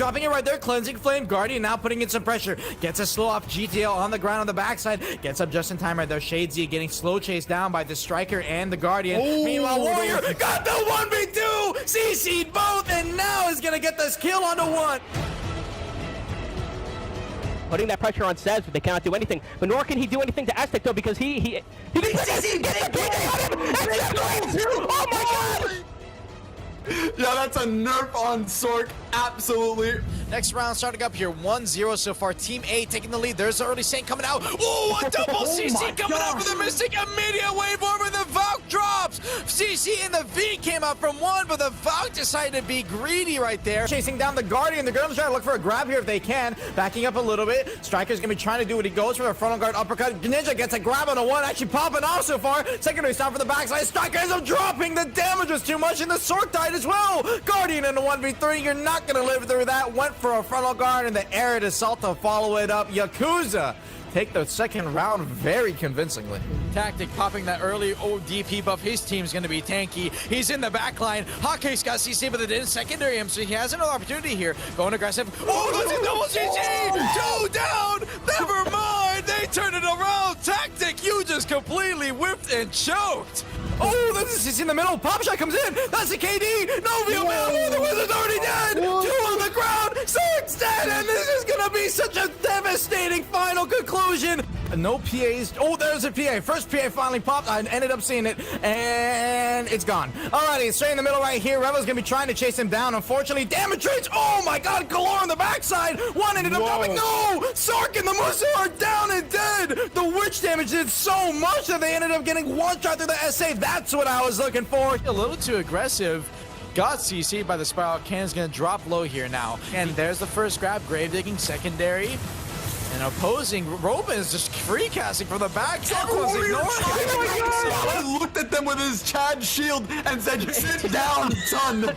dropping it right there. Cleansing Flame. Guardian now putting in some pressure. Gets a slow off GTL on the ground on the backside. Gets up just in time right there. Shadesy getting slow chased down by the Striker and the Guardian. Meanwhile, Warrior got the 1v2. CC'd both and now is going to get this kill onto one. Putting that pressure on Sebs, but they cannot do anything. But nor can he do anything to Aztec though, because he gets oh my god! Yeah, that's a nerf on Sork, absolutely. Next round starting up here, 1-0 so far. Team A taking the lead. There's the early Saint coming out. Oh, a double CC coming out for the Mystic. Immediate wave over the Valk drops. CC and the V came out from one, but the Valk decided to be greedy right there. Chasing down the Guardian. They're going to try to look for a grab here if they can. Backing up a little bit. Striker's going to be trying to do what he goes for the frontal guard uppercut. Ninja gets a grab on a one, actually popping off so far. Secondary stop for the backside. Striker ends up dropping. The damage was too much, and the Sork died as well. Guardian in the 1v3. You're not going to live through that. Went for a frontal guard and the air assault to follow it up. Yakuza take the second round very convincingly. Tactic popping that early DP buff. His team's going to be tanky. He's in the back line. Hawkeye's got CC, but it is secondary him, so he has another opportunity here. Going aggressive. Oh, that's a double CC! 2 down! Never mind! They turned it around! Tactic, you just completely whipped and choked! Oh, this is in the middle. Pop shot comes in. That's a KD. No real man. The Wizard's already dead. 2 on the ground. Sork's dead. And this is going to be such a devastating final conclusion. No PAs. Oh, there's a PA. First PA finally popped. I ended up seeing it. And it's gone. Alrighty, straight in the middle right here. Rebel's going to be trying to chase him down. Unfortunately, damage rates. Oh my god. Galore on the backside. One ended up dropping. No. Sork and the Musu are down and dead. The witch damage did so much that they ended up getting one shot through the SA. That's what I was looking for. A little too aggressive. Got CC'd by the Spiral Cannon's gonna drop low here now. And there's the first grab. Grave digging secondary. And opposing Robin is just free casting from the back. Everyone's ignoring it. I looked at them with his Chad shield and said, sit down, son.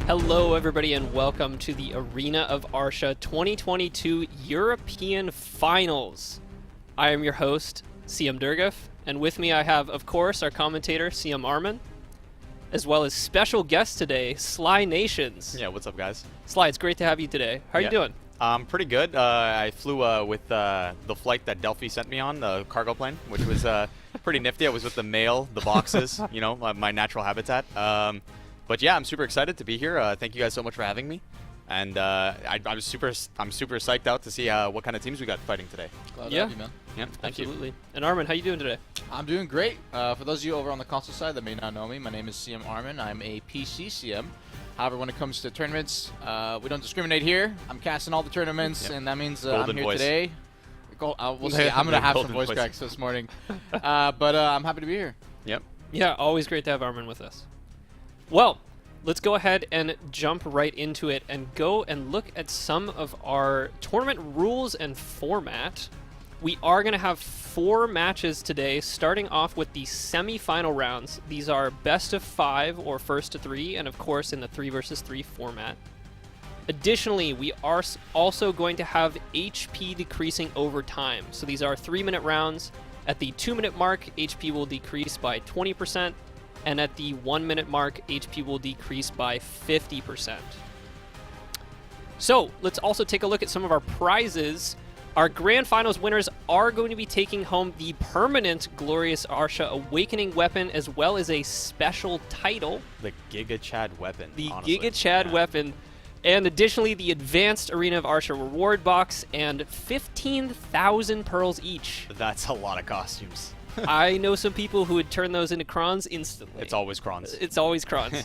Hello everybody and welcome to the Arena of Arsha 2022 European Finals. I am your host, CM Durgeff, and with me I have, of course, our commentator, CM Armin, as well as special guest today, Slynations. Yeah, what's up guys? Sly, it's great to have you today. How are you doing? Pretty good. I flew with the flight that Delphi sent me on, the cargo plane, which was pretty nifty. I was with the mail, the boxes, you know, my natural habitat. But yeah, I'm super excited to be here. Thank you guys so much for having me, and I'm super psyched out to see what kind of teams we got fighting today. Glad to have you, man. Yeah, thank Absolutely. you. And Armin, how you doing today? I'm doing great. For those of you over on the console side that may not know me, my name is CM Armin. I'm a PC CM. However, when it comes to tournaments, we don't discriminate here. I'm casting all the tournaments, and that means I'm here today. We'll see. I'm going to have some voice cracks this morning. But I'm happy to be here. Yep. Yeah, always great to have Armin with us. Well, let's go ahead and jump right into it and go and look at some of our tournament rules and format. We are going to have 4 matches today, starting off with the semi-final rounds. These are best of 5 or first to 3, and of course in the 3 versus 3 format. Additionally, we are also going to have HP decreasing over time. So these are 3-minute rounds. At the 2-minute mark, HP will decrease by 20%. And at the 1-minute mark, HP will decrease by 50%. So let's also take a look at some of our prizes. Our Grand Finals winners are going to be taking home the permanent Glorious Arsha Awakening weapon, as well as a special title. The Giga Chad weapon. The honestly. Giga Chad weapon. And additionally, the Advanced Arena of Arsha reward box and 15,000 pearls each. That's a lot of costumes. I know some people who would turn those into crons instantly. It's always crons. It's always crons.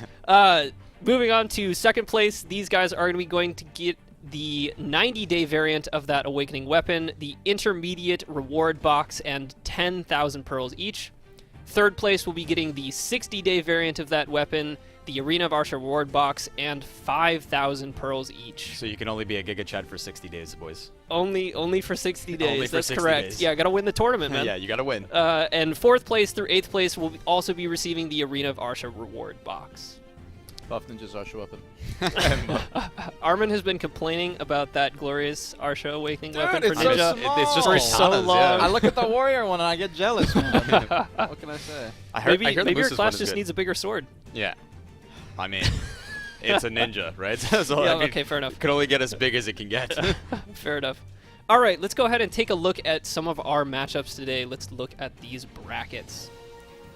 Moving on to second place, these guys are going to get the 90-day variant of that Awakening weapon, the intermediate reward box, and 10,000 pearls each. Third place will be getting the 60-day variant of that weapon, the Arena of Arsha reward box, and 5,000 pearls each. So you can only be a Giga Chad for 60 days, boys. Only for 60 days. Only for That's 60 correct. days. Yeah, gotta win the tournament, man. Yeah, you gotta win. And 4th place through 8th place will also be receiving the Arena of Arsha reward box. Buff Ninja's Arsha weapon. Armin has been complaining about that glorious Arsha Awakening weapon for it's so Ninja. small. It's just For for so katanas, long. yeah. I look at the warrior one and I get jealous, man. What can I say? I heard Maybe the your Mooses one class is just good. needs a bigger sword. Yeah. I mean, it's a ninja, right? So Yeah, I mean, okay, fair enough. it can only get as big as it can get. Fair enough. All right, let's go ahead and take a look at some of our matchups today. Let's look at these brackets.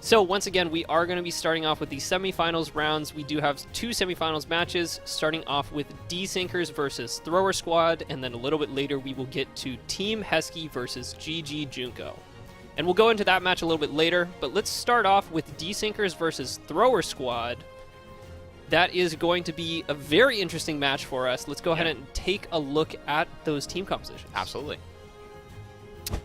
So once again, we are going to be starting off with the semifinals rounds. We do have 2 semifinals matches, starting off with D-Sinkers versus Thrower Squad, and then a little bit later we will get to Team Heskey versus GG Junko. And we'll go into that match a little bit later, but let's start off with D-Sinkers versus Thrower Squad. That is going to be a very interesting match for us. Let's go ahead and take a look at those team compositions. Absolutely.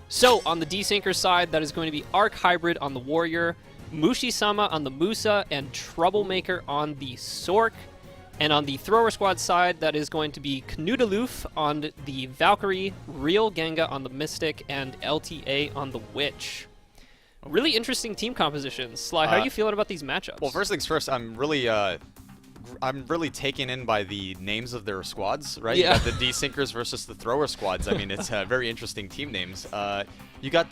So, on the D-Sinker side, that is going to be Arc Hybrid on the Warrior, Mushi-sama on the Musa, and Troublemaker on the Sork. And on the Thrower Squad side, that is going to be Knudaloof on the Valkyrie, Real Genga on the Mystic, and LTA on the Witch. Really interesting team compositions. Sly, how are you feeling about these matchups? Well, first things first, I'm really taken in by the names of their squads, right? Yeah. You got the D-Sinkers versus the Thrower Squads. I mean, it's very interesting team names. You got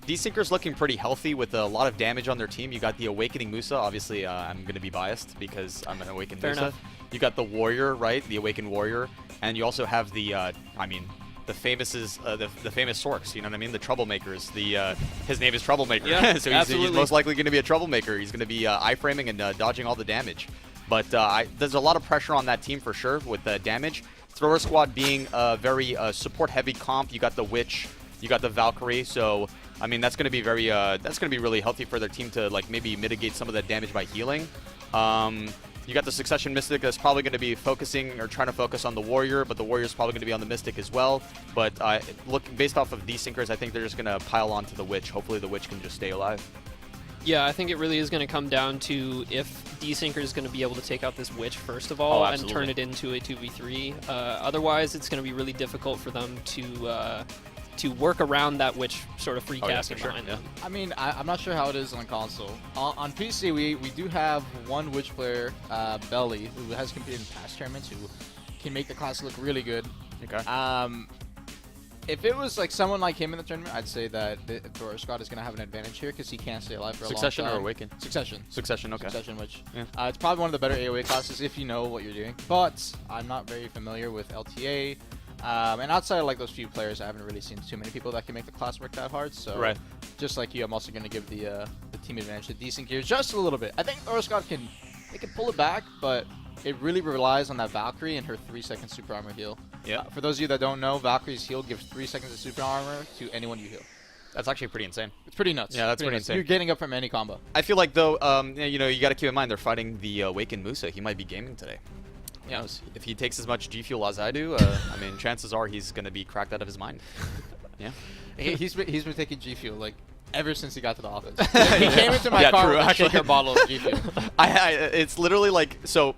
D-Sinkers looking pretty healthy with a lot of damage on their team. You got the Awakening Musa. Obviously, I'm going to be biased because I'm an Awakened Fair Musa. enough. You got the Warrior, right? The Awakened Warrior. And you also have the, the famous Sorks, you know what I mean? The Troublemakers. His name is Troublemaker. Yeah, So he's absolutely. most likely going to be a Troublemaker. He's going to be iframing and dodging all the damage. But there's a lot of pressure on that team for sure with the damage. Thrower Squad being a very support-heavy comp. You got the Witch, you got the Valkyrie. So I mean that's going to be really healthy for their team to like maybe mitigate some of that damage by healing. You got the Succession Mystic that's probably going to be focusing or trying to focus on the Warrior, but the Warrior's probably going to be on the Mystic as well. But based off of D-Sinkers, I think they're just going to pile on to the Witch. Hopefully the Witch can just stay alive. Yeah, I think it really is going to come down to if D-Sinker is going to be able to take out this Witch first of all and turn it into a 2v3. Otherwise, it's going to be really difficult for them to work around that Witch sort of free casting behind them. I mean, I'm not sure how it is on console. On PC, we do have one Witch player, Belly, who has competed in past tournaments, who can make the class look really good. Okay. If it was like someone like him in the tournament, I'd say that the Thrower Squad is going to have an advantage here because he can't stay alive for a long time. Succession or Awaken? Succession. Succession, okay. Succession, which Yeah. it's probably one of the better AoE classes if you know what you're doing. But I'm not very familiar with LTA. And outside of like those few players, I haven't really seen too many people that can make the class work that hard. So Right. just like you, I'm also going to give the team advantage to decent gear just a little bit. I think Thrower Squad can pull it back, but it really relies on that Valkyrie and her 3-second super armor heal. Yeah. For those of you that don't know, Valkyrie's heal gives 3 seconds of super armor to anyone you heal. That's actually pretty insane. It's pretty nuts. Yeah, that's pretty nuts. insane. You're getting up from any combo. I feel like though, you know, you got to keep in mind they're fighting the Awakened Musa. He might be gaming today. Who knows? If he takes as much G Fuel as I do, I mean, chances are he's going to be cracked out of his mind. Yeah. He's been taking G Fuel like ever since he got to the office. He came into my car true, with a actually. shaker bottle of G Fuel. It's literally like so.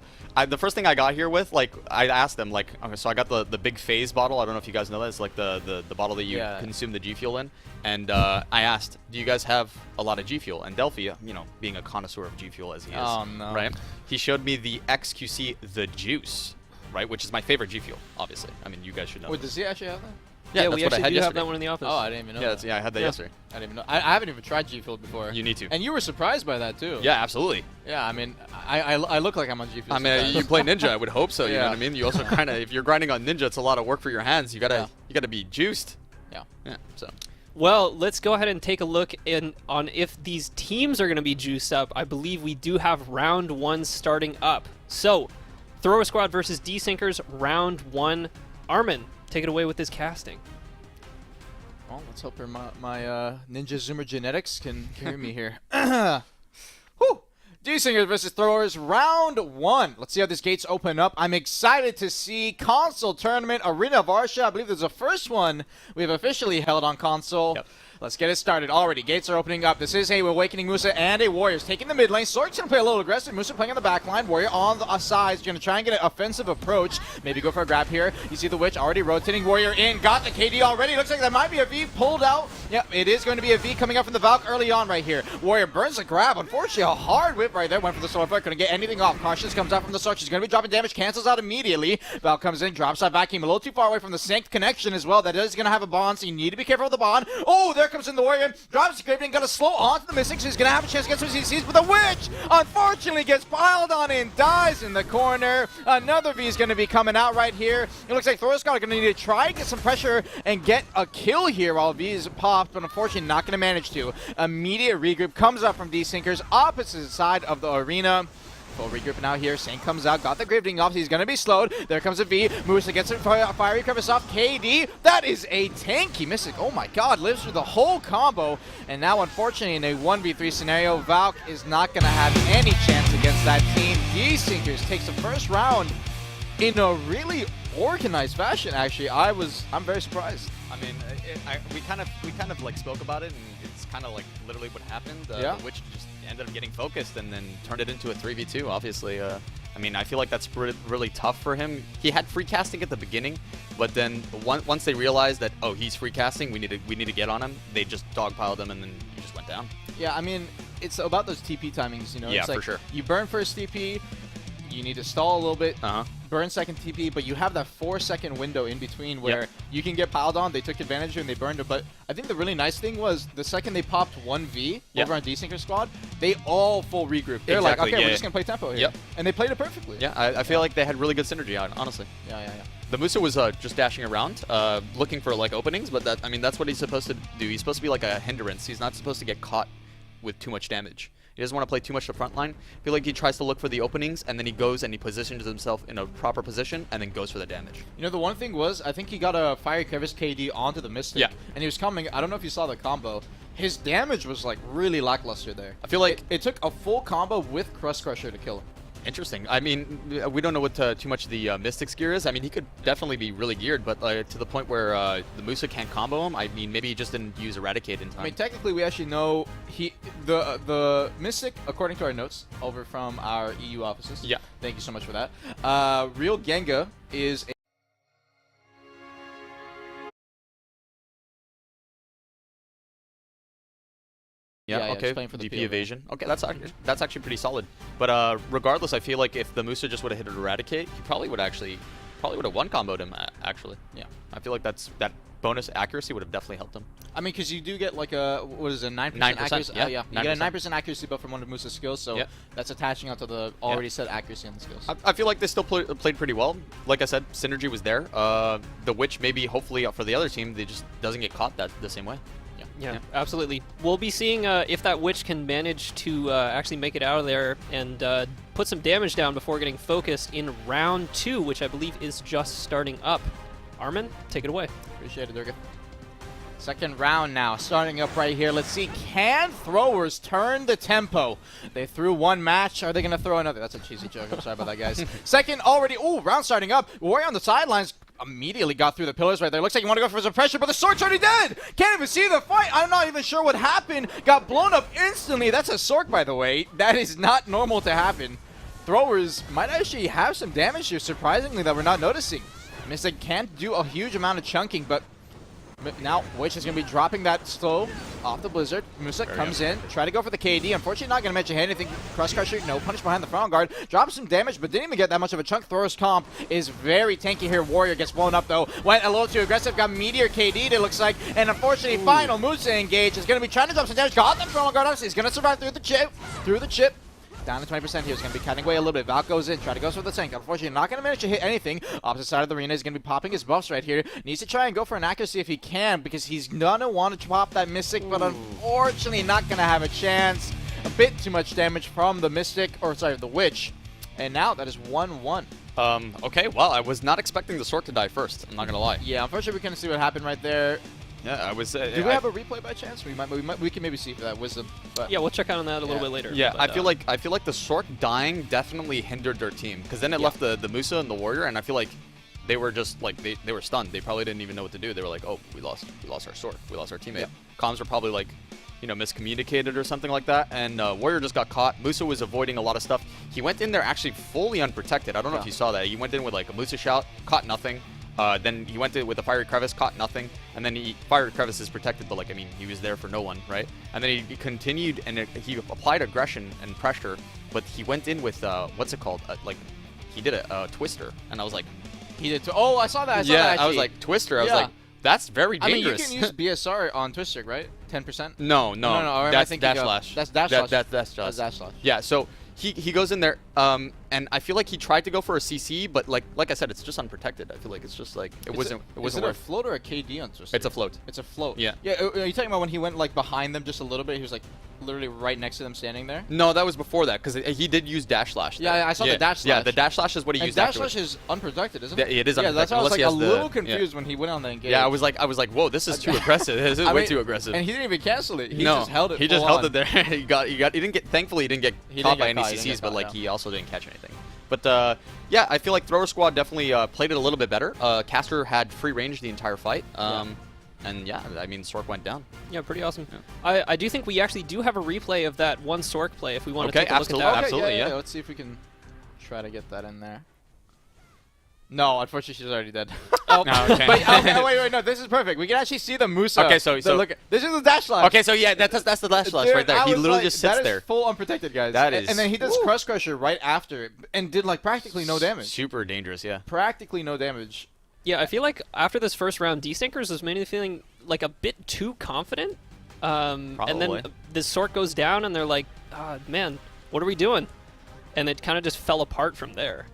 The first thing I got here with, like, I asked them, like, okay, so I got the big phase bottle. I don't know if you guys know that. It's like the bottle that you consume the G Fuel in. And I asked, do you guys have a lot of G Fuel? And Delphi, you know, being a connoisseur of G Fuel as he is, Oh, no. right? He showed me the XQC, the Juice, right? Which is my favorite G Fuel, obviously. I mean, you guys should know. Wait, does he actually have that? Yeah, that's we what I actually had do have yesterday. that one in the office. Oh, I didn't even know. Yeah, that. I had that yesterday. I didn't even know. I haven't even tried G Fuel before. You need to. And you were surprised by that too. Yeah, absolutely. Yeah, I mean, I look like I'm on G Fuel. I mean, you play Ninja, I would hope so. You know Yeah. what I mean? You also kind of, if you're grinding on Ninja, it's a lot of work for your hands. You gotta be juiced. Yeah. Yeah. So. Well, let's go ahead and take a look on if these teams are going to be juiced up. I believe we do have round 1 starting up. So, Thrower Squad versus D-Sinkers, round 1. Armin, take it away with this casting. Well, let's hope my Ninja Zoomer genetics can hear me here. Whew. D-Singers versus Throwers, round 1. Let's see how these gates open up. I'm excited to see console tournament Arena of Arsha. I believe this is the first one we've officially held on console. Yep. Let's get it started already. Gates are opening up. This is a Awakening Musa and a Warriors taking the mid lane. Sork's going to play a little aggressive. Musa playing on the back line. Warrior on the sides. Going to try and get an offensive approach. Maybe go for a grab here. You see the Witch already rotating. Warrior in. Got the KD already. Looks like that might be a V pulled out. Yep, it is going to be a V coming up from the Valk early on right here. Warrior burns the grab. Unfortunately, a hard whip right there. Went for the Solar Flare. Couldn't get anything off. Cautious comes out from the Sork. She's going to be dropping damage. Cancels out immediately. Valk comes in. Drops that vacuum a little too far away from the Synced connection as well. That is going to have a bond, so you need to be careful with the bond. Oh, there comes in the Warrior. Drops the Graveling. Got to slow onto the Mystic, so he's going to have a chance to get some CCs. But the Witch, unfortunately, gets piled on and dies in the corner. Another V is going to be coming out right here. It looks like Thor's going to need to try and get some pressure and get a kill here while V is popped, but unfortunately not going to manage to. Immediate regroup comes up from D-Sinkers, opposite side of the arena. Full regroup now here. Saint comes out, got the Graveling off. He's going to be slowed. There comes a V. Musa gets a fiery crevice off. KD, that is a tanky Mystic. Oh my god, lives through the whole combo. And now, unfortunately, in a 1v3 scenario, Valk is not going to have any chance against that team. D-Sinkers takes the first round in a really organized fashion, actually. I'm very surprised. I mean, we kind of like spoke about it, and it's kind of like literally what happened. Yeah. The Witch just ended up getting focused and then turned it into a 3v2. Obviously, I mean, I feel like that's really tough for him. He had free casting at the beginning, but then once they realized that, oh, he's free casting, we need to get on him, they just dogpiled him, and then he just went down. Yeah, I mean, it's about those TP timings, you know. Yeah, it's like for sure. You burn first TP, you need to stall a little bit, Uh-huh. burn second TP, but you have that 4-second window in between where you can get piled on. They took advantage and they burned it. But I think the really nice thing was the second they popped 1v over on D-Sinker squad, they all full regroup. They're like, okay, we're just going to play tempo here. Yep. And they played it perfectly. Yeah, I feel like they had really good synergy, honestly. Yeah. The Musa was just dashing around, looking for like openings, but that's what he's supposed to do. He's supposed to be like a hindrance. He's not supposed to get caught with too much damage. He doesn't want to play too much to front line. I feel like he tries to look for the openings, and then he goes and he positions himself in a proper position, and then goes for the damage. You know, the one thing was, I think he got a Fiery Crevice KD onto the Mystic. Yeah. And he was coming, I don't know if you saw the combo. His damage was like really lackluster there. I feel like it took a full combo with Crust Crusher to kill him. Interesting. I mean, we don't know what too much the Mystic's gear is. I mean, he could definitely be really geared, but to the point where the Musa can't combo him. I mean, maybe he just didn't use Eradicate in time. I mean, technically, we actually know the Mystic, according to our notes over from our EU offices. Yeah. Thank you so much for that. Real Genga is a Yeah, just okay, playing for the DP PO. evasion. Okay, that's actually pretty solid. But regardless, I feel like if the Musa just would have hit Eradicate, he probably would have one comboed him, actually. Yeah. I feel like that bonus accuracy would have definitely helped him. I mean, because you do get like a, what is it, 9% 9%, accuracy? yeah, You 9%. get a 9% accuracy buff from one of Musa's skills, so that's attaching onto the already set accuracy on the skills. I feel like they still played pretty well. Like I said, synergy was there. The Witch, maybe, hopefully, for the other team, they just doesn't get caught the same way. Yeah, absolutely. We'll be seeing if that Witch can manage to actually make it out of there and put some damage down before getting focused in round 2, which I believe is just starting up. Armin, take it away. Appreciate it, Durgeff. Second round now, starting up right here. Let's see, can throwers turn the tempo? They threw one match. Are they going to throw another? That's a cheesy joke. I'm sorry about that, guys. Second already. Ooh, round starting up. Warrior on the sidelines. Immediately got through the pillars right there. Looks like you want to go for some pressure, but the Sork's already dead. Can't even see the fight. I'm not even sure what happened. Got blown up instantly. That's a Sork, by the way. That is not normal to happen. Throwers might actually have some damage here, surprisingly, that we're not noticing. Mystic can't do a huge amount of chunking, but now Witch is going to be dropping that slow off the Blizzard. Musa comes in, try to go for the KD. Unfortunately, not going to mention anything. Crust Crusher, no punish behind the front guard. Drops some damage, but didn't even get that much of a chunk. Thrower's comp is very tanky here. Warrior gets blown up, though. Went a little too aggressive. Got Meteor KD'd, it looks like. And unfortunately, final Musa engage is going to be trying to drop some damage. Got the front guard up. He's going to survive through the chip. Down to 20% here. He's going to be cutting away a little bit. Valk goes in, try to go for the tank. Unfortunately, not going to manage to hit anything. Opposite side of the arena, he's going to be popping his buffs right here. Needs to try and go for an accuracy if he can, because he's going to want to pop that Mystic, but unfortunately not going to have a chance. A bit too much damage from the Mystic, or sorry, the Witch. And now that is 1-1. Okay, well, I was not expecting the Sork to die first. I'm not going to lie. Yeah, unfortunately, we couldn't see what happened right there. Yeah, I was. Do we have a replay by chance? We can maybe see for that Wisdom. But Yeah, we'll check out on that a little bit later. Yeah, but, I feel like the Sork dying definitely hindered their team, because then it left the Musa and the Warrior, and I feel like they were just like they were stunned. They probably didn't even know what to do. They were like, oh, we lost our Sork, we lost our teammate. comms were probably like, you know, miscommunicated or something like that, and Warrior just got caught. Musa was avoiding a lot of stuff. He went in there actually fully unprotected. I don't know if you saw that. He went in with like a Musa shout, caught nothing. Then he went in with a Fiery Crevice, caught nothing. And then Fiery Crevice is protected, but like, I mean, he was there for no one, right? And then he continued, and he applied aggression and pressure, but he went in with, what's it called? Like, he did a Twister, and I was like... He did. Oh, I saw that. I saw yeah, that, I was like, Twister. I was like, that's very dangerous. I mean, you can use BSR on Twister, right? 10%? No. That's dash slash. That's dash slash. That's dash slash. That's dash slash. Yeah, so he goes in there, and I feel like he tried to go for a CC, but like I said, it's just unprotected. I feel like it's just like it wasn't Is it a worth. float or a KD on Twister? It's a float. It's a float. Yeah. Yeah. Are you talking about when he went like behind them just a little bit? He was like literally right next to them, standing there. No, that was before that, because he did use dash slash. There. Yeah, I saw the dash slash. Yeah, the dash slash is what he and used. dash afterwards. slash is unprotected, isn't it? Yeah, it is Yeah, unprotected. that's why I was like unless a he has little the- confused when he went on the engage. Yeah, I was like, whoa, this is too aggressive. This is way too aggressive. And he didn't even cancel it. He no, just held it. he just full held on. it there. he didn't get. Thankfully, he didn't get He caught didn't by get any caught, he didn't CCs, get but caught, like yeah. he also didn't catch anything. But yeah, I feel like Thrower Squad definitely played it a little bit better. Caster had free range the entire fight. And yeah, I mean, Sork went down. Yeah, pretty awesome. Yeah. I do think we actually do have a replay of that one Sork play if we want to take a look at absolutely, that. Okay, absolutely, yeah. yeah. Let's see if we can try to get that in there. No, unfortunately, she's already dead. No, okay. But, okay, wait, no, this is perfect. We can actually see the Musa. Okay, so look, this is the dash slash. Okay, so yeah, that's the dash slash Dude, right there. I He was literally like, just sits that is there. full unprotected, guys. That is- And then he does Woo. Crush Crusher right after it and did like practically no damage. Super dangerous, yeah. Practically no damage. Yeah, I feel like after this first round, D-Sinkers is mainly feeling like a bit too confident. And then Probably. this Sork goes down, and they're like, man, what are we doing? And it kind of just fell apart from there.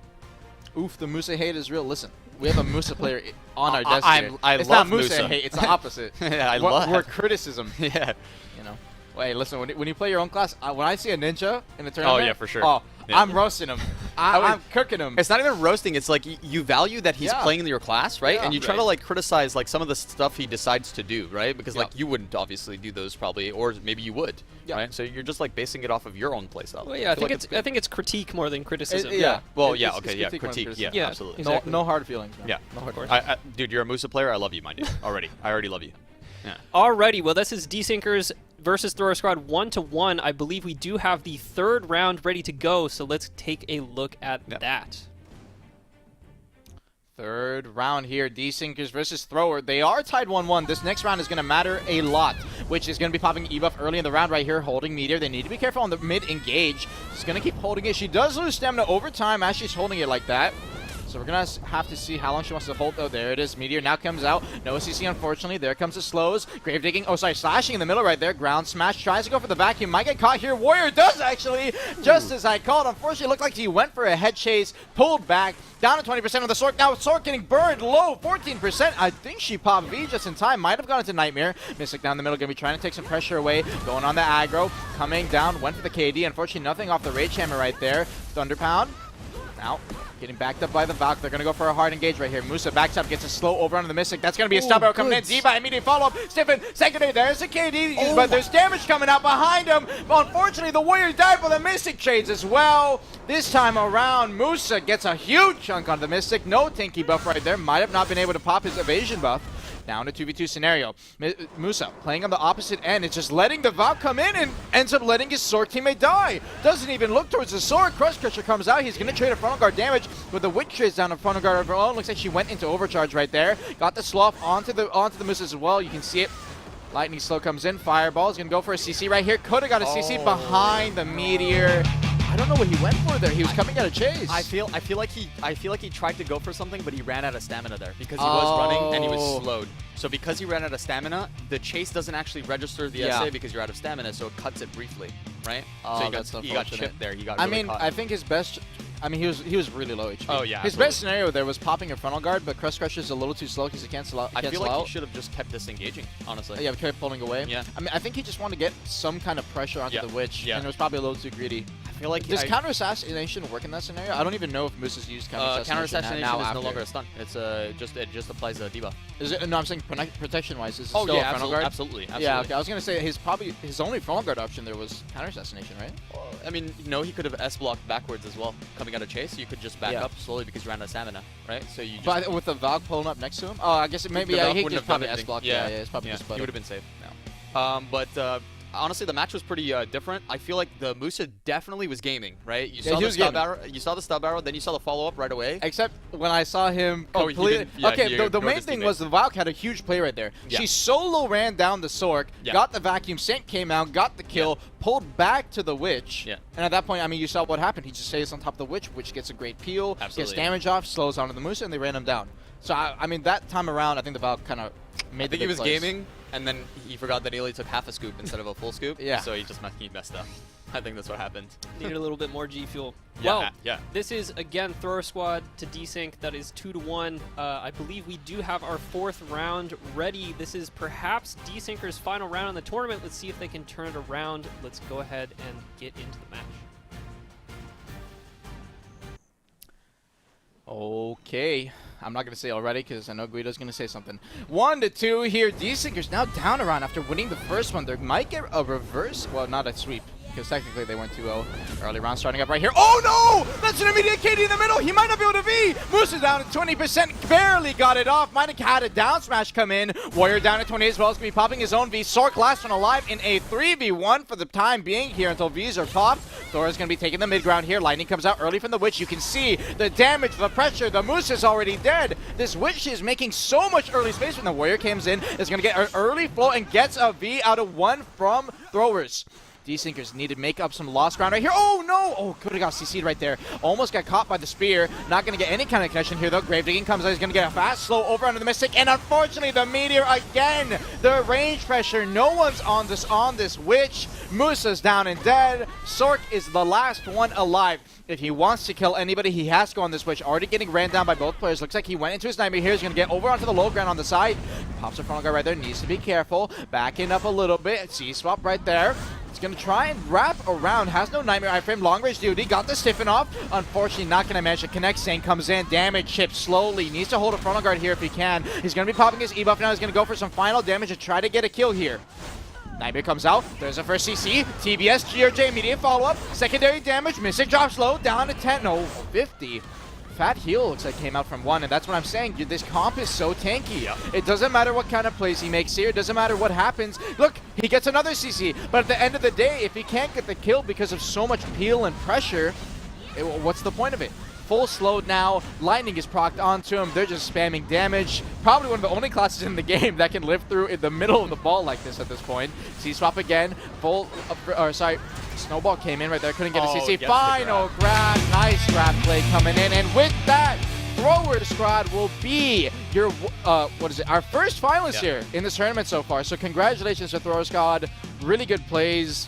Oof, the Musa hate is real. Listen, we have a Musa player on our desk I here. It's love not Musa Musa. hate, it's the opposite. Yeah, We're criticism. Yeah. You know. Wait, listen. When you play your own class, when I see a ninja in a tournament, yeah, for sure. Oh, Yeah. I'm roasting him. I'm cooking him. It's not even roasting. It's like you value that he's Yeah. playing in your class, right? Yeah. And you try to Right. like criticize like some of the stuff he decides to do, right? Because Yeah. like you wouldn't obviously do those probably, or maybe you would, Yeah. right? So you're just like basing it off of your own playstyle. Well, yeah, I feel think like I think it's critique more than criticism. Yeah. Well, It's- yeah, it's okay, yeah, critique more than critique, criticism. yeah, Yeah, absolutely. exactly. No hard feelings. Man. Yeah, No hard course. feelings. Dude, you're a Musa player. I love you, mind you. Already, I already love you. Yeah. Alrighty, well, this is D-Sinkers versus Thrower Squad 1-1. I believe we do have the third round ready to go, so let's take a look at that. Third round here, D-Sinkers versus Thrower. They are tied 1-1. This next round is going to matter a lot, which is going to be popping E-Buff early in the round right here, holding Meteor. They need to be careful on the mid-engage. She's going to keep holding it. She does lose stamina over time as she's holding it like that. So we're going to have to see how long she wants to hold. Oh, there it is. Meteor now comes out. No CC, unfortunately. There comes the slows. Grave digging. Oh, sorry. Slashing in the middle right there. Ground smash. Tries to go for the vacuum. Might get caught here. Warrior does actually. Just as I called. Unfortunately, it looked like he went for a head chase. Pulled back. Down to 20% on the Sork. Now Sork getting burned low. 14%. I think she popped V just in time. Might have gone into Nightmare. Mystic down the middle. Going to be trying to take some pressure away. Going on the aggro. Coming down. Went for the KD. Unfortunately, nothing off the Rage Hammer right there. Thunder Pound. Now, getting backed up by the Valk. They're going to go for a hard engage right here. Musa backs up, gets a slow over onto the Mystic. That's going to be a stop arrow coming in. D-Buy immediate follow-up. Stiffen, secondary. There's a KD, but there's damage coming out behind him. Unfortunately, the Warriors died for the Mystic trades as well. This time around, Musa gets a huge chunk on the Mystic. No Tinky buff right there. Might have not been able to pop his evasion buff. Down to 2v2 scenario. Musa playing on the opposite end. It's just letting the Valk come in and ends up letting his Sork teammate die. Doesn't even look towards the Sork. Crush Crusher comes out. He's going to trade a frontal guard damage with the Witch trades down in frontal guard of her own. Looks like she went into overcharge right there. Got the slough onto the Musa as well. You can see it. Lightning slow comes in. Fireball is going to go for a CC right here. Could have got a CC behind the Meteor. I don't know what he went for there. He was coming at a chase. I feel like he tried to go for something, but he ran out of stamina there because he was running and he was slowed. So because he ran out of stamina, the chase doesn't actually register the SA because you're out of stamina, so it cuts it briefly, right? Oh, so that's he got chipped there. He got. I really mean, caught. I think his best. I mean, he was really low HP. Oh, yeah, His absolutely. best scenario there was popping a frontal guard, but Crush Crusher is a little too slow because he can't slow. I feel like he should have just kept disengaging, honestly. Yeah, kept pulling away. Yeah. I mean, I think he just wanted to get some kind of pressure onto the Witch, and it was probably a little too greedy. I feel like Does counter assassination work in that scenario? I don't even know if Musa's used counter counter assassination assassination now is no after. longer a stun. It's it just applies a debuff. Is it? No, I'm saying protection-wise, is it Oh still yeah, a frontal guard? absolutely. Yeah, okay. I was gonna say his only frontal guard option there was counter assassination, right? I mean, no, he could have S blocked backwards as well, coming out of chase. You could just back Yeah. up slowly because you ran out of stamina, right? So you just. But with the Valk pulling up next to him, oh, I guess maybe The Valk he wouldn't just have done probably anything. S blocked. Yeah, Yeah, it's probably yeah, just he would have been safe. No. But honestly, the match was pretty different. I feel like the Musa definitely was gaming, right? You Yeah, saw he the was stub gaming. arrow, you saw the stub arrow, then you saw the follow-up right away. Except when I saw him Oh, he completely... didn't- yeah, okay, he the ignored main his thing teammate. was the Valk had a huge play right there. Yeah. She solo ran down the Sork, Yeah. got the vacuum, Saint came out, got the kill, pulled back to the Witch. Yeah. And at that point, I mean, you saw what happened. He just stays on top of the Witch, which gets a great peel, Absolutely. gets damage off, slows onto the Musa, and they ran him down. So, I mean, that time around, I think the Valk kind of made I the think he big was plays. gaming, and then he forgot that he only took half a scoop instead of a full scoop. Yeah. So he messed up. I think that's what happened. Needed a little bit more G fuel. Yeah, Well, yeah. this is again thrower squad to desync. That is 2-1. I believe we do have our 4th round ready. This is perhaps desyncer's final round in the tournament. Let's see if they can turn it around. Let's go ahead and get into the match. Okay. I'm not going to say already because I know Guido's going to say something. 1-2 here. Desyncer's now down around after winning the first one. They might get a reverse. Well, not a sweep because technically they went 2-0. Early round starting up right here. Oh no! That's an immediate KD in the middle. He might not be able to V. Moose is down at 20%. Barely got it off. Might have had a down smash come in. Warrior down at 28 as well. He's going to be popping his own V. Sork last one alive in a 3v1 for the time being here until Vs are popped. Thora's going to be taking the mid ground here. Lightning comes out early from the Witch. You can see the damage, the pressure. The Moose is already dead. This Witch is making so much early space when the Warrior comes in. Is going to get an early flow and gets a V out of 1 from throwers. Desyncers need to make up some lost ground right here. Oh no! Oh, could have got CC'd right there. Almost got caught by the spear. Not going to get any kind of connection here though. Grave Digging comes out. He's going to get a fast slow over under the Mystic. And unfortunately, the Meteor again. The range pressure. No one's on this Witch. Musa's down and dead. Sork is the last one alive. If he wants to kill anybody, he has to go on this Witch. Already getting ran down by both players. Looks like he went into his Nightmare here. He's going to get over onto the low ground on the side. Pops a front guard right there. Needs to be careful. Backing up a little bit. C-swap right there. He's going to try and wrap around. Has no Nightmare iframe. Long range duty. Got the stiffen off. Unfortunately, not going to manage to connect. Saint comes in. Damage chips slowly. Needs to hold a frontal guard here if he can. He's going to be popping his E-buff now. He's going to go for some final damage to try to get a kill here. Nightmare comes out. There's a first CC. TBS, GRJ, immediate follow-up. Secondary damage. Mystic drops low. Down to 10. No, 50. Fat heal looks like came out from 1, and that's what I'm saying. Dude, this comp is so tanky. Yeah. It doesn't matter what kind of plays he makes here. It doesn't matter what happens. Look, he gets another CC. But at the end of the day, if he can't get the kill because of so much peel and pressure, what's the point of it? Full slowed now. Lightning is procced onto him. They're just spamming damage. Probably one of the only classes in the game that can live through in the middle of the ball like this at this point. C-swap again. Snowball came in right there. Couldn't get a CC. gets the Final grab. Nice grab play coming in. And with that, Thrower Squad will be your, our first finalist here in this tournament so far. So congratulations to Thrower Squad. Really good plays.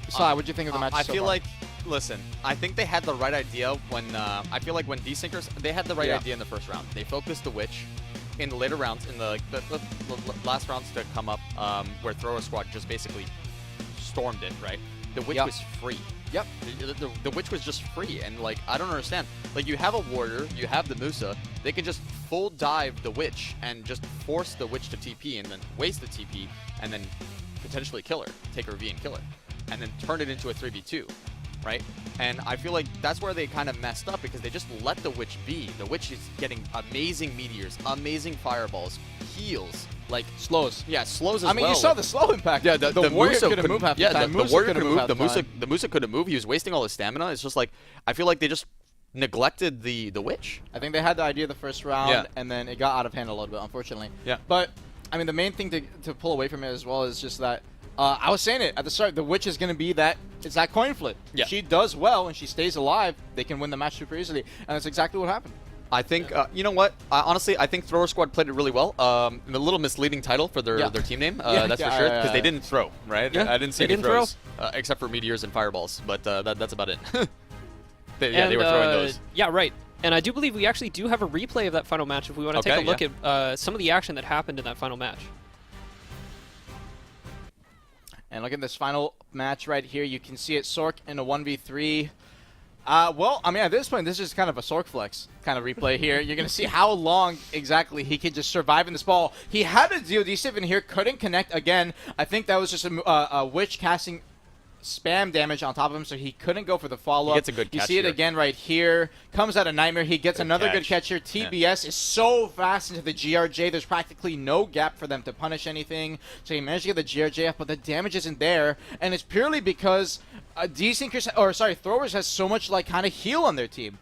Sly, what do you think of the match I so feel far? like, listen, I think they had the right idea when, I feel like when Desyncers, they had the right idea in the first round. They focused the Witch. In the later rounds, in the last rounds to come up, where Thrower Squad just basically stormed it, right? The Witch was free. Yep. The Witch was just free, and like, I don't understand. Like, you have a Warrior, you have the Musa, they can just full dive the Witch and just force the Witch to TP and then waste the TP and then potentially kill her, take her V and kill her, and then turn it into a 3v2, right? And I feel like that's where they kind of messed up because they just let the Witch be. The Witch is getting amazing meteors, amazing fireballs, heals, like slows. Yeah, slows as well. I mean, you saw the slow impact. Yeah, the Warrior couldn't move half the time. the Warrior couldn't move. half time. The Musa couldn't move. He was wasting all his stamina. It's just like, I feel like they just neglected the Witch. I think they had the idea the first round, Yeah. and then it got out of hand a little bit, unfortunately. Yeah. But, I mean, the main thing to pull away from it as well is just that, I was saying it at the start, the Witch is going to be that, it's that coin flip. Yeah. She does well, and she stays alive, they can win the match super easily, and that's exactly what happened. I think, you know what? Honestly, I think Thrower Squad played it really well. A little misleading title for their team name, that's for sure, because they didn't throw, right? Yeah, I didn't see they any didn't throws, except for meteors and fireballs, but that's about it. They were throwing those. Yeah, right. And I do believe we actually do have a replay of that final match if we want to take a look at some of the action that happened in that final match. And look at this final match right here. You can see it, Sork in a 1v3. Well, I mean, at this point, this is kind of a Sork flex kind of replay here. You're going to see how long exactly he can just survive in this ball. He had a DOD stiff in here, couldn't connect again. I think that was just a Witch casting spam damage on top of him, so he couldn't go for the follow-up. He gets a good You catch see it here. again right here. Comes out of Nightmare. He gets another good catch. catch here. TBS is so fast into the GRJ. There's practically no gap for them to punish anything. So he managed to get the GRJ up, but the damage isn't there. And it's purely because Throwers has so much like kind of heal on their team.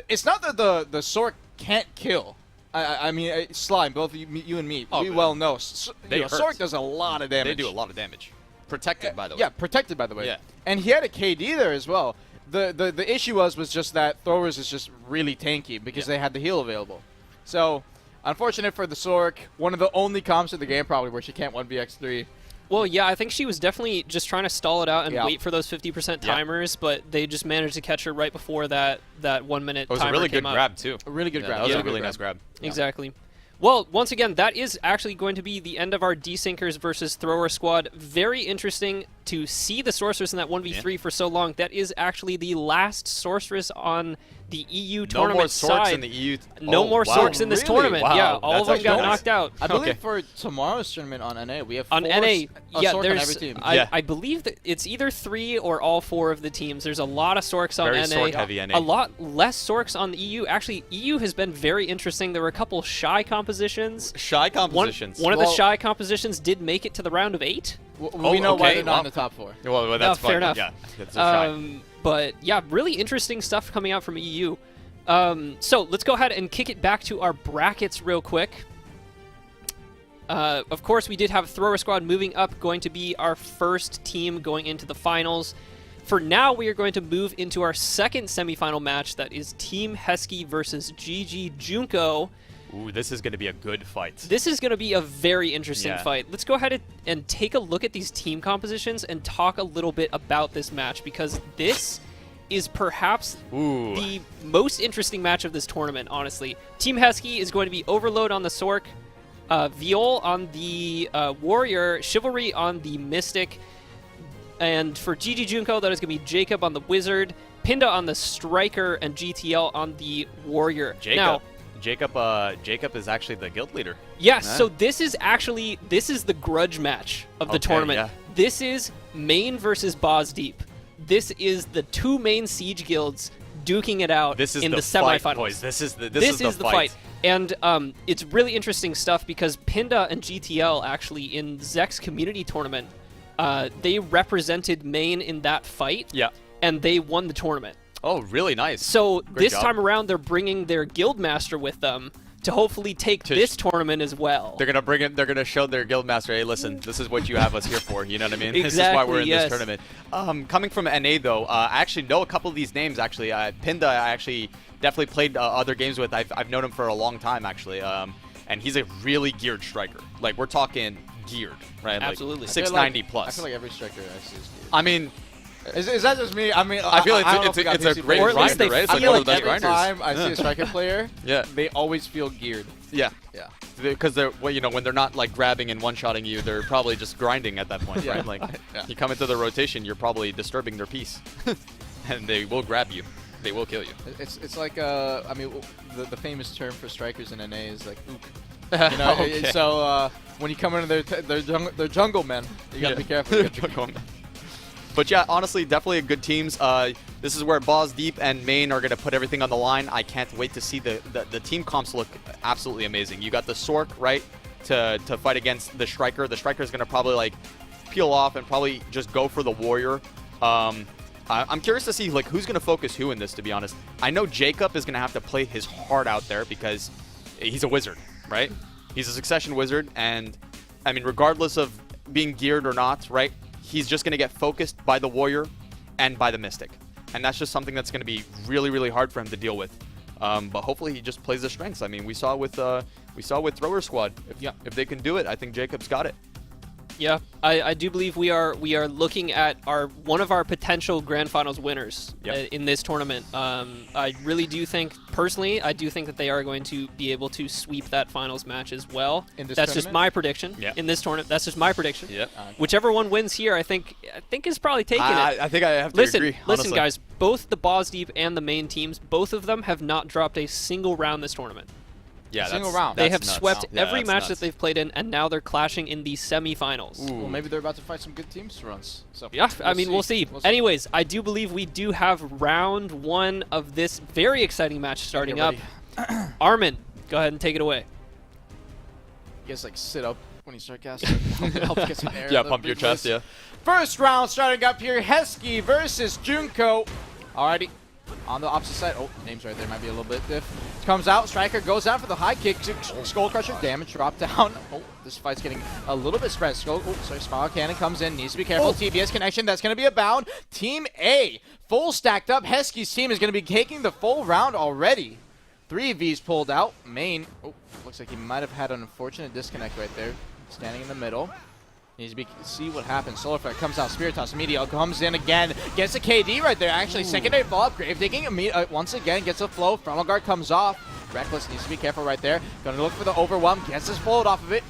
It's not that the Sork can't kill. I mean, Slime, both you and me, we well know. Sork does a lot of damage. They do a lot of damage. Protected, by the way. Yeah, protected, by the way. Yeah. And he had a KD there as well. The issue was just that Throwers is just really tanky because they had the heal available. So, unfortunate for the Sork. One of the only comps in the game probably where she can't 1vx3. Well, yeah, I think she was definitely just trying to stall it out and wait for those 50% timers, but they just managed to catch her right before that 1 minute timer came It was a really good up. grab, too. A really good grab. That was Yeah. a really nice grab. Exactly. Well, once again, that is actually going to be the end of our Desinkers versus Thrower squad. Very interesting to see the Sorceress in that 1v3 for so long. That is actually the last Sorceress on the EU tournament No more Sorks side. in the EU. No more wow. Sorks in this Really? tournament. Wow. Yeah, all That's of them actually got nice. knocked out. I believe Okay. for tomorrow's tournament on NA, we have On four NA, yeah, Sork on there's. every team. I believe that it's either 3 or all 4 of the teams. There's a lot of Sorks on Very NA. Sork-heavy NA. A lot less Sorks on the EU. Actually, EU has been very interesting. There were a couple shy compositions. Shy compositions. One of the shy compositions did make it to the round of 8. We know why okay, they're not in the top 4. Well, that's fair fine. enough. Yeah, that's a shy. But yeah, really interesting stuff coming out from EU. So let's go ahead and kick it back to our brackets real quick. Of course, we did have Thrower Squad moving up, going to be our first team going into the finals. For now, we are going to move into our second semifinal match. That is Team Heskey versus GG Junko. Ooh, this is going to be a good fight. This is going to be a very interesting Yeah. fight. Let's go ahead and take a look at these team compositions and talk a little bit about this match, because this is perhaps Ooh. the most interesting match of this tournament, honestly. Team Heskey is going to be Overload on the Sork, Viol on the Warrior, Chivalry on the Mystic, and for GG Junko, that is going to be Jacob on the Wizard, Pinda on the Striker, and GTL on the Warrior. Now, Jacob is actually the guild leader. yes, so this is the grudge match of the Okay, tournament. yeah. This is main versus Boz Deep. This is the 2 main siege guilds duking it out This is in the the fight, semifinals. boys. This is the fight. And it's really interesting stuff because Pinda and GTL actually in Zek's community tournament, they represented main in that fight. Yeah. And they won the tournament. Oh, really nice. So Great this job. time around, they're bringing their guild master with them to hopefully take this tournament as well. They're gonna bring it. They're gonna show their guild master, hey, listen, this is what you have us here for. You know what I mean? This is why we're in Exactly, this tournament. Coming from NA though, I actually know a couple of these names. Actually, Pinda, I actually definitely played other games with. I've known him for a long time actually, and he's a really geared striker. Like we're talking geared, right? Absolutely. Like 690 I plus. feel like every striker I see is good. I mean, Is that just me? I mean, I feel don't know it's if you guys a see great Or at least grinder, they right? It's I like feel one like of the best every grinders. time I see a striker player, Yeah. they always feel geared. Yeah. Yeah. Because they're, well, you know, when they're not like grabbing and one-shotting you, they're probably just grinding at that point, Yeah. right? Like, Yeah. you come into the rotation, you're probably disturbing their peace, and they will grab you. They will kill you. It's like I mean the famous term for strikers in NA is like ook. You know, Okay. so when you come into their jungle men, you gotta be careful. You gotta be Going back. But yeah, honestly, definitely good teams. This is where Boz Deep and Main are going to put everything on the line. I can't wait to see the team comps look absolutely amazing. You got the Sork, right, to fight against the Striker. The Striker is going to probably like peel off and probably just go for the Warrior. I'm curious to see like who's going to focus who in this, to be honest. I know Jacob is going to have to play his heart out there because he's a wizard, right? He's a succession wizard, and I mean, regardless of being geared or not, right? He's just going to get focused by the Warrior and by the Mystic. And that's just something that's going to be really, really hard for him to deal with. But hopefully he just plays the strengths. I mean, we saw with Thrower Squad. If they can do it, I think Jacob's got it. Yeah, I do believe we are looking at one of our potential grand finals winners in this tournament. I really do think, personally, I do think that they are going to be able to sweep that finals match as well. In this That's just tournament? my prediction. Yeah. In this tournament, that's just my prediction. Yeah. Whichever one wins here, I think is probably taking it. I think I have to Listen, agree. listen, honestly. guys. Both the Boz Deep and the main teams, both of them have not dropped a single round this tournament. Yeah, Single round. They have nuts. swept Yeah, every that's match nuts. that they've played in, and now they're clashing in the semifinals. Well, maybe they're about to fight some good teams for once. So Yeah, I mean, we'll see. Anyways, I do believe we do have round 1 of this very exciting match starting up. Armin, go ahead and take it away. You guys like sit up when you start casting. Help get some air. Yeah, in the pump your big chest, voice. yeah. First round starting up here. Heskey versus Junko. Alrighty. On the opposite side. Oh, name's right there. Might be a little bit diff. Comes out. Striker goes down for the high kick. Skull Crusher. Damage drop down. Oh, this fight's getting a little bit spread. Spiral Cannon comes in. Needs to be careful. TBS connection. That's going to be a bound. Team A. Full stacked up. Heskey's team is going to be taking the full round already. 3 Vs pulled out. Main. Oh, looks like he might have had an unfortunate disconnect right there. Standing in the middle. Needs to see what happens. Solar Effect comes out. Spirit Toss immediately comes in again. Gets a KD right there. Actually, secondary follow-up. Grave Digging once again gets a flow. Frontal Guard comes off. Reckless needs to be careful right there. Gonna look for the overwhelm. Gets his float off of it.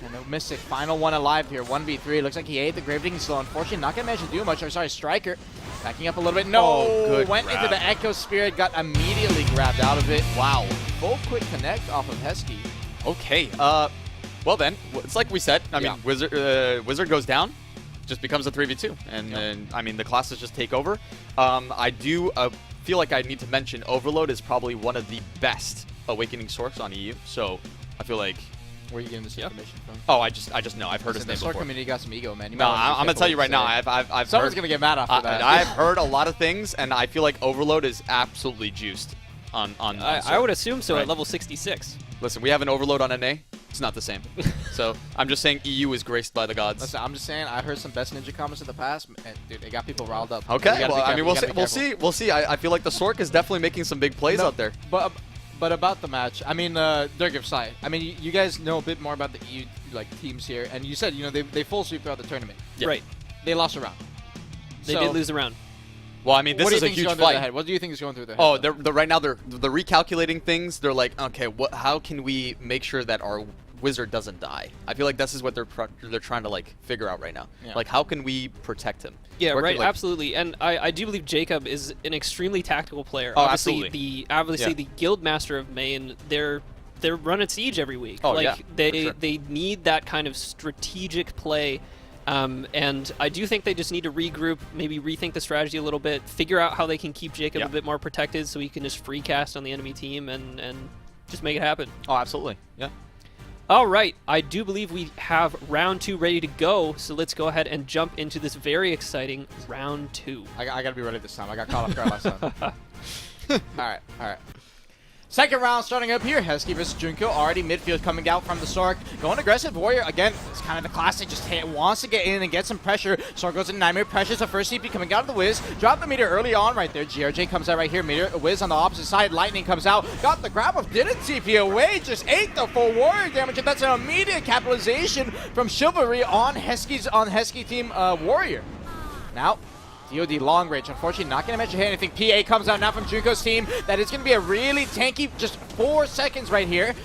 And no Mystic. Final one alive here. 1v3. Looks like he ate the Grave Digging slow. Unfortunately, not gonna manage to do much. Sorry, Striker. Backing up a little bit. No! good Went grab. into the Echo Spirit. Got immediately grabbed out of it. Wow. Full quick connect off of Heskey. Okay. Well then, it's like we said. I mean, Wizard goes down, just becomes a 3v2, and then I mean the classes just take over. I do feel like I need to mention Overload is probably one of the best Awakening Sorks on EU. So I feel like. Where are you getting this information from? Oh, I just know. I've heard his The name Sork before. community got some ego, man. No, I'm gonna tell you right now. I've Someone's heard, gonna get mad after that. I've heard a lot of things, and I feel like Overload is absolutely juiced on I Sork. would assume so Right. at level 66. Listen, we have an Overload on NA. It's not the same. So I'm just saying EU is graced by the gods. Listen, I'm just saying. I heard some best ninja comments in the past, and dude, they got people riled up. Okay, You gotta well, be I mean, careful, we'll you see. gotta be We'll see. I feel like the Sork is definitely making some big plays out there. But about the match, I mean, Durgeff side. I mean, you guys know a bit more about the EU teams here, and you said they full sweep throughout the tournament. Yeah. Right. They lost a round. They So, did lose a round. Well, I mean, this what do you is a think huge going through their fight. head? What do you think is going through their head? Oh, though? they're right now they're recalculating things. They're like, okay, how can we make sure that our Wizard doesn't die? I feel like this is what they're trying to like figure out right now. Yeah. Like, how can we protect him? Yeah, Where right, can, like- absolutely. And I do believe Jacob is an extremely tactical player. Oh, obviously, absolutely. obviously Yeah. the guild master of Maine, they're running siege every week. Oh, like yeah, for sure. they need that kind of strategic play. And I do think they just need to regroup, maybe rethink the strategy a little bit, figure out how they can keep Jacob Yeah. a bit more protected so he can just free cast on the enemy team and just make it happen. Oh, absolutely. Yeah. All right, I do believe we have round 2 ready to go, so let's go ahead and jump into this very exciting round 2. I gotta be ready this time. I got caught off guard last time. All right. Second round starting up here. Heskey versus Junko. Already midfield coming out from the Sork. Going aggressive. Warrior, again, it's kind of the classic. Just wants to get in and get some pressure. Sork goes in Nightmare. Pressures the first CP coming out of the Wiz. Drop the meter early on right there. GRJ comes out right here. Meter. Wiz on the opposite side. Lightning comes out. Got the grab of. Didn't TP away. Just ate the full Warrior damage. And that's an immediate capitalization from Chivalry on Heskey team Warrior. Now, DOD long range, unfortunately not going to manage to hit anything. PA comes out now from Junko's team. That is going to be a really tanky, just 4 seconds right here.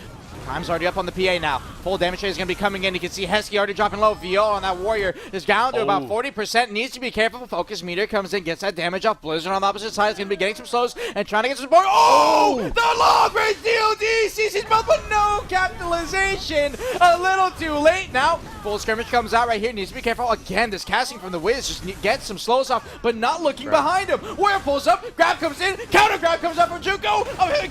Time's already up on the PA now. Full damage rate is going to be coming in. You can see Heskey already dropping low. VO on that Warrior is down to about 40%. Needs to be careful. Focus meter comes in, gets that damage off. Blizzard on the opposite side is going to be getting some slows and trying to get some support. Oh! The long range DOD sees his mouth, but no capitalization. A little too late now. Full skirmish comes out right here. Needs to be careful. Again, this casting from the Wiz just gets some slows off, but not looking behind him. Warrior pulls up. Grab comes in. Counter grab comes up from Junko.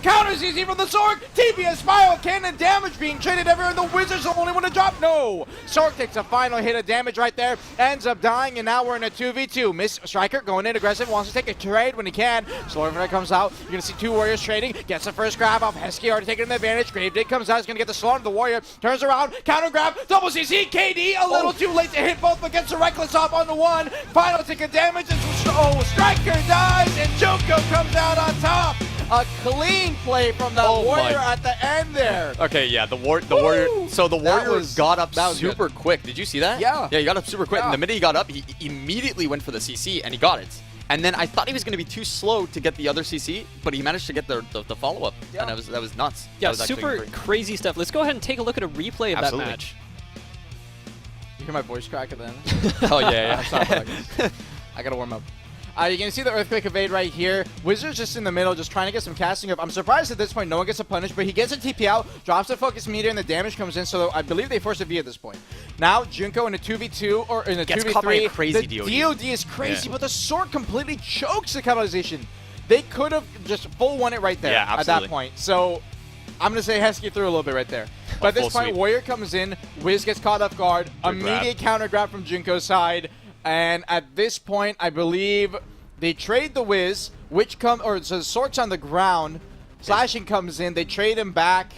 Counters easy from the Sork. TBS Spiral Cannon damage being traded everywhere. The Wizards the only one to drop. No. Sork takes a final hit of damage right there. Ends up dying, and now we're in a 2v2. Miss Striker going in aggressive. Wants to take a trade when he can. Slower comes out. You're going to see 2 Warriors trading. Gets the first grab off. Heskey already taking the advantage. Grave Dig comes out. He's going to get the slow on the Warrior. Turns around. Counter grab. Double CC. KD a little too late to hit both, but gets the Reckless off on the one. Final tick of damage. Striker dies, and Junko comes out on top. A clean play from the Warrior at the end there. Okay, yeah, the Warrior. So the Warrior got up was super quick. Did you see that? Yeah. Yeah, he got up super quick. Yeah. And the minute he got up, he immediately went for the CC, and he got it. And then I thought he was going to be too slow to get the other CC, but he managed to get the follow-up. Yeah. And that was nuts. Yeah, That was actually super great. crazy stuff. Let's go ahead and take a look at a replay of Absolutely. that match. You hear my voice crack at the end? Oh, yeah, I'm sorry. I gotta warm up. You're going to see the Earthquake evade right here. Wizard's just in the middle, just trying to get some casting up. I'm surprised at this point no one gets a punish, but he gets a TP out, drops the focus meter, and the damage comes in, so I believe they force a V at this point. Now, Junko in a 2v2, or in a Gets 2v3. caught by a crazy the DOD. DOD is crazy, but the sword completely chokes the capitalization. They could have just full won it right there Yeah, at absolutely. that point. So I'm going to say Heskey threw a little bit right there. But at this full point, sweep. Warrior comes in, Wiz gets caught off guard, immediate counter grab from Junko's side, and at this point, I believe they trade the Wiz, so Sork's on the ground, Slashing comes in, they trade him back.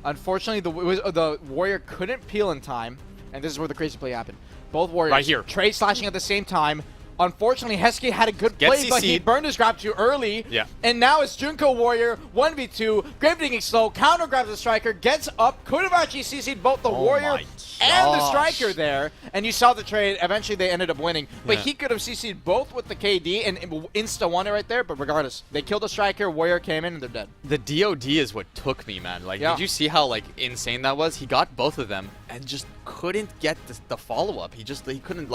Unfortunately, the Warrior couldn't peel in time, and this is where the crazy play happened. Both Warriors Right here. trade Slashing at the same time. Unfortunately, Heskey had a good Gets play, but he CC'd. burned his grab too early. Yeah. And now it's Junko Warrior, 1v2, Grave Digging slow, counter grabs the Striker, gets up, could have actually CC'd both the Warrior my and the gosh. Striker there. And you saw the trade, eventually they ended up winning. But Yeah. he could have CC'd both with the KD and insta-won it right there, but regardless, they killed the Striker, Warrior came in, and they're dead. The DOD is what took me, man. Like, Yeah. did you see how like insane that was? He got both of them and just couldn't get the follow-up. He couldn't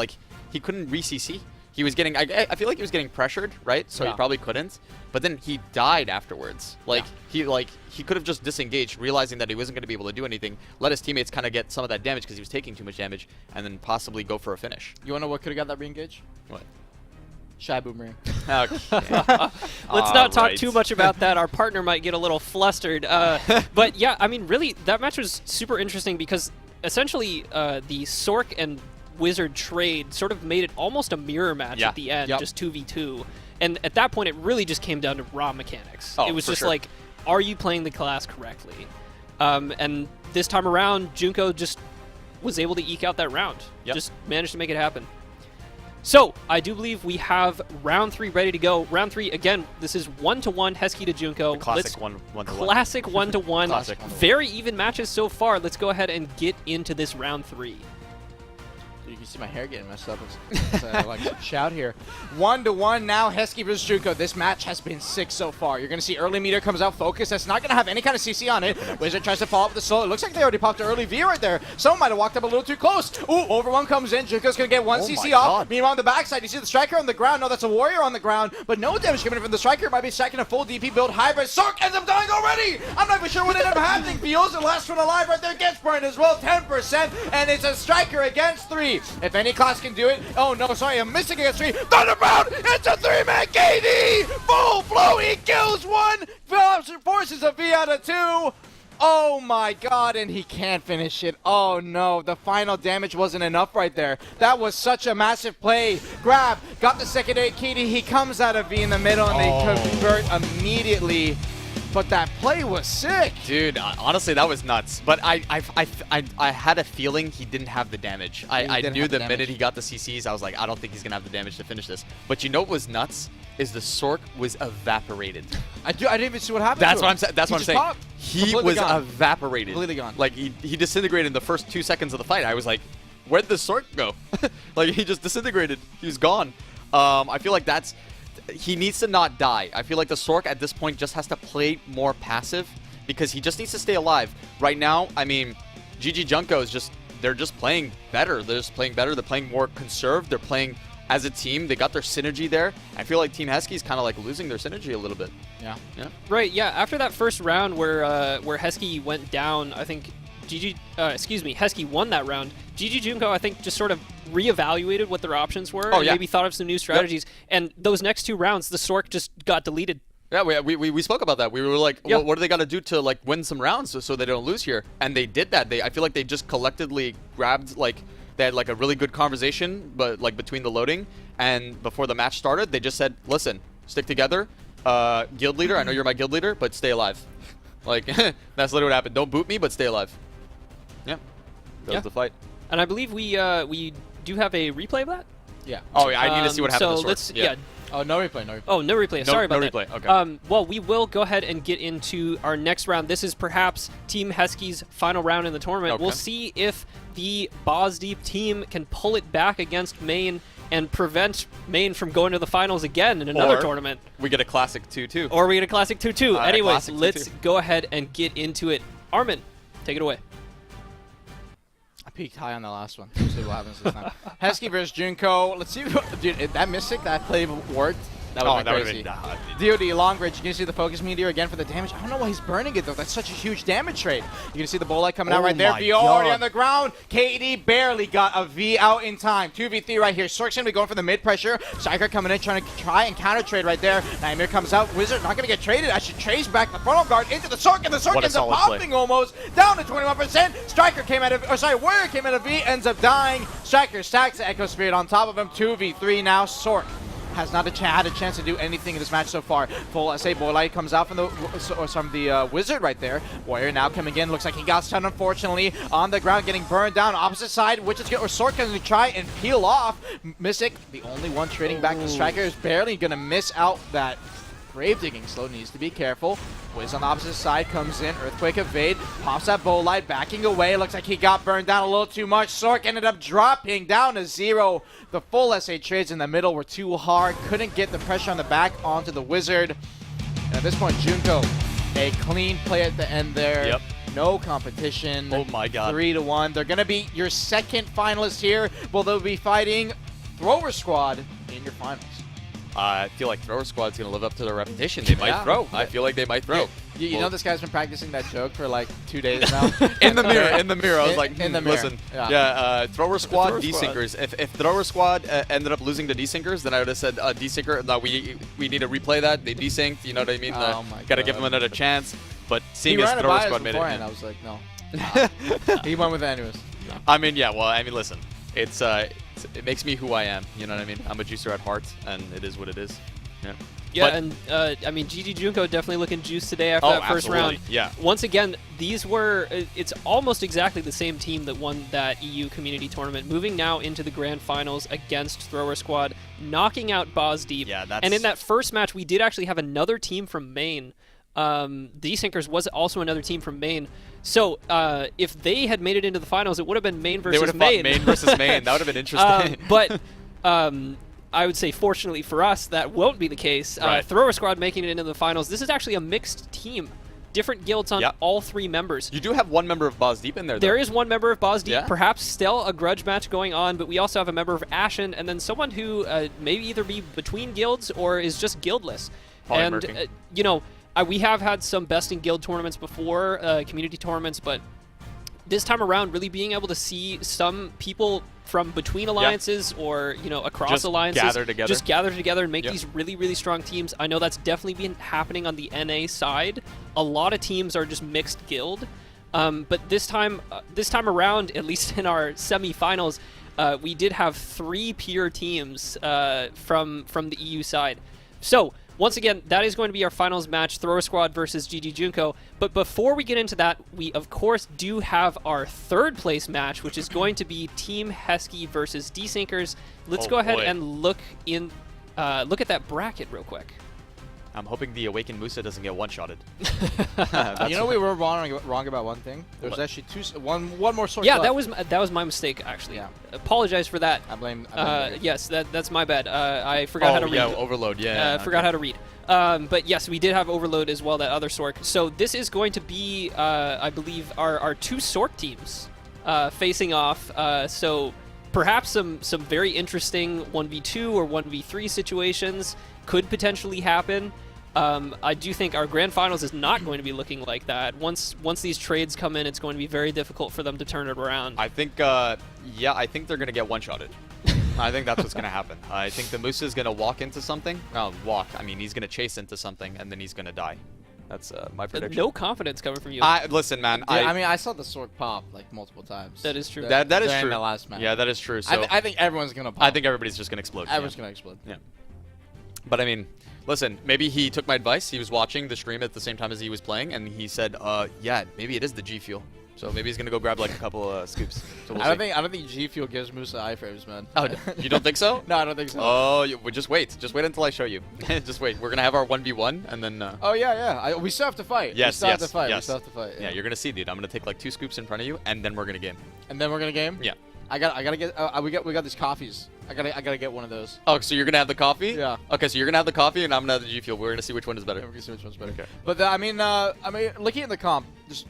re-CC. He was getting, I feel like he was getting pressured, right? So Yeah. he probably couldn't. But then he died afterwards. Like he could have just disengaged, realizing that he wasn't going to be able to do anything. Let his teammates kind of get some of that damage because he was taking too much damage, and then possibly go for a finish. You want to know what could have got that re-engage? What? Shy Boomerang. Okay. Let's not talk Alright. too much about that. Our partner might get a little flustered. But yeah, I mean, really, that match was super interesting because essentially the Sork and Wizard trade sort of made it almost a mirror match Yeah. at the end, Yep. just 2v2. And at that point, it really just came down to raw mechanics. Oh, it was for just sure. like, are you playing the class correctly? And this time around, Junko just was able to eke out that round. Yep. Just managed to make it happen. So, I do believe we have round 3 ready to go. Round 3, again, this is 1-1, Heskey to Junko. Classic one-to-one. Classic 1-1. Classic. Very even matches so far. Let's go ahead and get into this round 3. You can see my hair getting messed up. It's like shout here. 1-1 now, Heskey versus Junko. This match has been sick so far. You're going to see early meter comes out, focus. That's not going to have any kind of CC on it. Wizard tries to follow up with the slow. It looks like they already popped an early V right there. Someone might have walked up a little too close. Ooh, over one comes in. Junko's going to get one Oh CC my off. God. Meanwhile, on the backside, you see the Striker on the ground. No, that's a Warrior on the ground, but no damage coming in from the Striker. Might be stacking a full DP build. Hybrid. Sork ends up dying already. I'm not even sure what ended up happening. Feels the last one alive right there. Gets burned as well. 10%, and it's a Striker against 3. If any class can do it. Oh no, sorry, I'm missing against 3. Thunderbound! It's a 3-man KD! Full flow, he kills one! Forces a V out of 2. Oh my god, and he can't finish it. Oh no, the final damage wasn't enough right there. That was such a massive play. Grab, got the second 8 KD, he comes out of V in the middle and they convert immediately. But that play was sick. Dude, honestly, that was nuts. But I had a feeling he didn't have the damage. I didn't knew have the the minute damage. he got the CCs, I was like, I don't think he's gonna have the damage to finish this. But you know what was nuts? Is the Sork was evaporated. I didn't even see what happened. That's to what him. I'm saying. That's He what I'm just saying. popped. He Completely was gone. evaporated. Completely gone. Like he disintegrated in the first 2 seconds of the fight. I was like, where'd the Sork go? Like he just disintegrated. He was gone. I feel like he needs to not die. I feel like the Sork at this point just has to play more passive because he just needs to stay alive. Right now, I mean, GG Junko is they're just playing better. They're just playing better. They're playing more conserved. They're playing as a team. They got their synergy there. I feel like Team Heskey is kind of like losing their synergy a little bit. Yeah. Yeah. Right, yeah. After that first round where Heskey went down, I think Heskey won that round. GG Junko, I think, just sort of reevaluated what their options were and yeah. maybe thought of some new strategies. And those next 2 rounds, the Sork just got deleted. Yeah, we spoke about that. We were like, Yeah. what do they got to do to like win some rounds so they don't lose here? And they did that. I feel like they just collectively grabbed they had like a really good conversation, but like between the loading and before the match started, they just said, listen, stick together. Guild leader, I know you're my guild leader, but stay alive. Like that's literally what happened. Don't boot me, but stay alive. Yeah, that was the fight. And I believe we do have a replay of that. Yeah. Oh yeah, I need to see what happened. So to let's Sork. Oh, no replay, no replay. Oh, no replay. Sorry about no that. replay, okay. Well, we will go ahead and get into our next round. This is perhaps Team Heskey's final round in the tournament. Okay. We'll see if the Boz Deep team can pull it back against Maine and prevent Maine from going to the finals again in another Or tournament. We get a classic 2-2. Or we get a Classic 2-2. A Anyways, classic let's 2-2. go ahead and get into it. Armin, take it away. peaked high on the last one. Let's see what happens this time. Heskey versus Junko. Let's see. Dude, that Mystic, that play worked. That would have been crazy. DOD long range. You can see the focus meteor again for the damage. I don't know why he's burning it though. That's such a huge damage trade. You can see the bull light coming out right there. V already on the ground. KD barely got a V out in time. 2v3 right here. Sork's gonna be going for the mid pressure. Striker coming in trying to and counter trade right there. Nightmare comes out. Wizard not gonna get traded. I should chase back the frontal guard into the Sork, and the Sork ends up popping almost down to 21%. Striker came out of, Warrior came out of V, ends up dying. Striker stacks the Echo Spirit on top of him. 2v3 now. Sork has not had a chance to do anything in this match so far. Full SA Boy Light comes out from the Wizard right there. Warrior now coming in. Looks like he got stunned, unfortunately. On the ground, getting burned down. Opposite side, Sork going to try and peel off. Mystic, the only one trading back to Striker, is barely going to miss out that grave digging slow. Needs to be careful. Wiz on the opposite side comes in. Earthquake evade. Pops that bow light. Backing away. Looks like he got burned down a little too much. Sork ended up dropping down to 0. The full SA trades in the middle were too hard. Couldn't get the pressure on the back onto the Wizard. And at this point, Junko, a clean play at the end there. Yep. No competition. Oh my god. 3-1. They're going to be your second finalist here. Well, they'll be fighting Thrower Squad in your finals. I feel like Thrower Squad's going to live up to their reputation. They might throw. I feel like they might throw. You know this guy's been practicing that joke for like 2 days now? In the mirror. I was like, in the mirror. Listen. Yeah, Thrower Squad, Desinkers. If Thrower Squad ended up losing to Desinkers, then I would have said, Desinker, no, we need to replay that. They desynced, you know what I mean? Got to give them another chance. But seeing as Thrower Squad made it. I was like, no. He went with it anyways. No. I mean, yeah, well, I mean, listen. It makes me who I am. You know what I mean? I'm a juicer at heart, and it is what it is. Yeah. Yeah, and I mean, GG Junko definitely looking juiced today after that first round. Yeah. Once again, these were, it's almost exactly the same team that won that EU community tournament, moving now into the grand finals against Thrower Squad, knocking out Boz Deep. Yeah, that's... And in that first match, we did actually have another team from Maine. Desinkers was also another team from Maine. So if they had made it into the finals, it would have been Maine versus Maine. They would have fought Maine versus Maine. That would have been interesting. But I would say, fortunately for us, that won't be the case. Right. Thrower Squad making it into the finals. This is actually a mixed team. Different guilds on all 3 members. You do have one member of Boz Deep in there, though. There is one member of Boz Deep, perhaps still a grudge match going on, but we also have a member of Ashen, and then someone who maybe either be between guilds or is just guildless. And, you know, we have had some best in guild tournaments before, community tournaments, but this time around, really being able to see some people from between alliances or, you know, across just alliances just gather together and make these really, really strong teams. I know that's definitely been happening on the NA side. A lot of teams are just mixed guild. But this time around, at least in our semifinals, we did have 3 pure teams from the EU side. So, once again, that is going to be our finals match, Thrower Squad versus GG Junko. But before we get into that, we, of course, do have our 3rd place match, which is going to be Team Heskey versus Desinkers. Let's go ahead and look at that bracket real quick. I'm hoping the Awakened Musa doesn't get one-shotted. You know, we were wrong about one thing. There's actually one more source. Yeah, that was my mistake, actually. Yeah. Apologize for that. I blame yes, that's my bad. I forgot how to read. Yeah, Overload. Yeah. Forgot how to read. But yes, we did have Overload as well, that other Sork. So this is going to be, I believe, our 2 Sork teams facing off. So perhaps some very interesting 1v2 or 1v3 situations could potentially happen. I do think our grand finals is not going to be looking like that. Once these trades come in, it's going to be very difficult for them to turn it around. I think, I think they're going to get one-shotted. I think that's what's going to happen. I think the Musa is going to walk into something. I mean, he's going to chase into something, and then he's going to die. That's my prediction. No confidence coming from you. Listen, man. Yeah, I mean, I saw the Sork pop like multiple times. That is true. That is true. The last match. Yeah, that is true. So I think everyone's going to pop. I think everybody's just going to explode. Everyone's going to explode. Yeah. But I mean, listen, maybe he took my advice. He was watching the stream at the same time as he was playing, and he said, yeah, maybe it is the G Fuel. So maybe he's going to go grab like a couple scoops. So we'll I don't think G Fuel gives Musa iframes, man. Oh, you don't think so? No, I don't think so. Oh, just wait. Just wait until I show you. Just wait. We're going to have our 1v1, and then... Oh, yeah. We still have to fight. Yes, we still have to fight. We still have to fight. Yeah, you're going to see, dude. I'm going to take like 2 scoops in front of you, and then we're going to game. And then we're going to game? Yeah. I gotta get. We got these coffees. I gotta get one of those. Oh, so you're gonna have the coffee? Yeah. Okay, so you're gonna have the coffee, and I'm gonna have the G Fuel. We're gonna see which one is better. Yeah, we're gonna see which one's better. Okay. But I mean, looking at the comp, just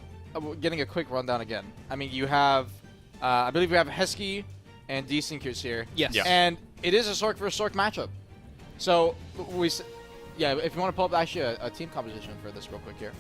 getting a quick rundown again. I mean, you have I believe we have Heskey and D-Sinkers here. Yes. Yeah. And it is a Sork versus Sork matchup. So, yeah, if you want to pull up actually a team composition for this real quick here.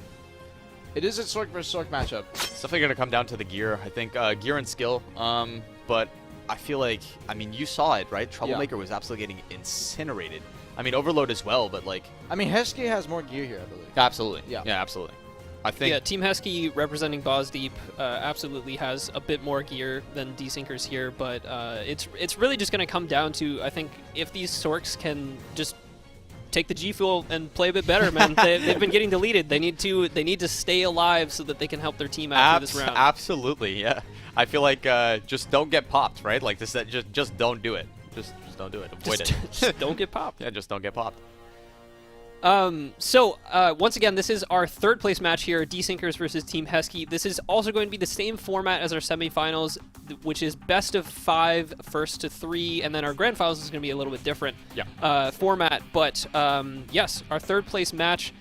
It is a Sork versus Sork matchup. It's definitely going to come down to the gear. I think gear and skill. But I feel like, I mean, you saw it, right? Troublemaker was absolutely getting incinerated. I mean, Overload as well, but like... I mean, Heskey has more gear here, I believe. Absolutely. Yeah. Yeah, absolutely. I think... Yeah, Team Heskey representing Boz Deep absolutely has a bit more gear than D-Sinkers here, but it's really just going to come down to, I think, if these Sorks can just take the G Fuel and play a bit better, man. They've been getting deleted. They need to stay alive so that they can help their team out for this round. Absolutely, yeah. I feel like just don't get popped, right? Like this, just don't do it. Just don't do it. Avoid it. Just don't get popped. Yeah, just don't get popped. So, once again, this is our third place match here, D-Sinkers versus Team Heskey. This is also going to be the same format as our semifinals, which is best of 5, first to 3, and then our grand finals is going to be a little bit different format. But, yes, our third place match.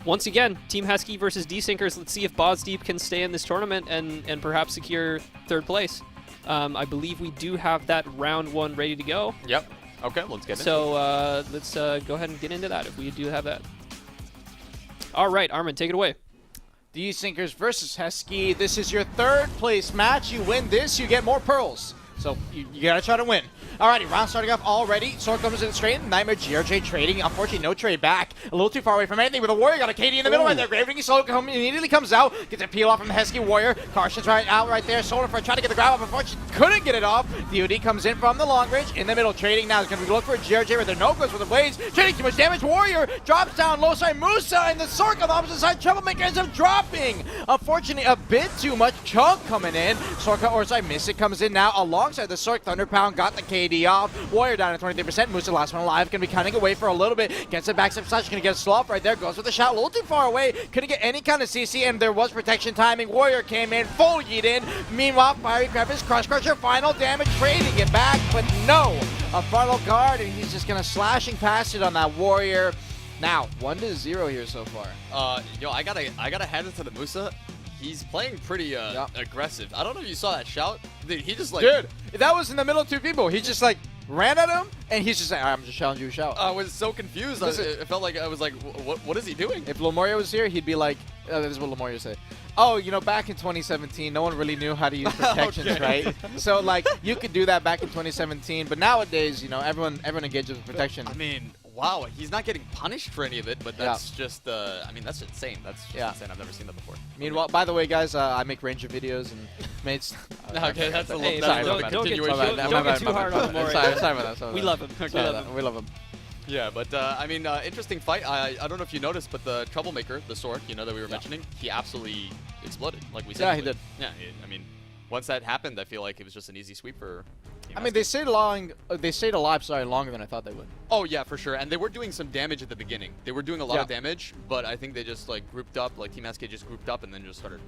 Once again, Team Heskey versus D-Sinkers. Let's see if Boz Deep can stay in this tournament and perhaps secure third place. I believe we do have that round 1 ready to go. Yep. Okay, let's get it. So let's go ahead and get into that if we do have that. All right, Armin, take it away. D-Sinkers versus Heskey. This is your third place match. You win this, you get more pearls. So you gotta try to win. Alrighty, round starting off already. Sork comes in straight. Nightmare GRJ trading. Unfortunately, no trade back. A little too far away from anything. With a Warrior, got a KD in the middle right there. Gravedigger Soul immediately comes out. Gets a peel off from the Heskey Warrior. Carson's right out right there. Solar for trying to get the grab up. Unfortunately, couldn't get it off. DOD comes in from the long range. In the middle, trading now. He's going to look for a GRJ with their no-goes with the blades. Trading too much damage. Warrior drops down low side. Musa and the Sork on the opposite side. Troublemaker ends up dropping. Unfortunately, a bit too much chunk coming in. Sork, or sorry, Mystic comes in now alongside the Sork. Thunder Pound got the KD off. Warrior down at 23%. Musa last one alive. Going to be cutting away for a little bit. Gets it back. Slash going to get a slop right there. Goes with the shot a little too far away. Couldn't get any kind of CC, and there was protection timing. Warrior came in, full yeet in. Meanwhile, Fiery Crevice, Crush Crusher, final damage, trading it back, but no. A frontal guard, and he's just going to slashing past it on that Warrior. Now, 1-0 here so far. Yo, I gotta hand it to the Musa. He's playing pretty aggressive. I don't know if you saw that shout. Dude, he just like... Dude, that was in the middle of two people. He just like ran at him, and he's just like, I'm just challenging you to shout. I was so confused. It felt like I was like, what is he doing? If Lemoria was here, he'd be like, this is what Lemoria would say. Oh, you know, back in 2017, no one really knew how to use protections, right? So, like, you could do that back in 2017, but nowadays, you know, everyone engages with protection. I mean, wow, he's not getting punished for any of it, but that's just, I mean, that's insane. That's just insane. I've never seen that before. Meanwhile, by the way, guys, I make Ranger videos and made... Okay, that's a little... Don't get too hard on Lemoria. Sorry about that. We love him. We love him. Yeah, but I mean, interesting fight. I don't know if you noticed, but the Troublemaker, the Sork, you know, that we were mentioning, he absolutely exploded, like we said. Yeah, he did. Yeah, I mean, once that happened, I feel like it was just an easy sweep for... I mean, they stayed alive, longer than I thought they would. Oh, yeah, for sure. And they were doing some damage at the beginning. They were doing a lot of damage, but I think they just, like, grouped up, like, Team SK just grouped up and then just started...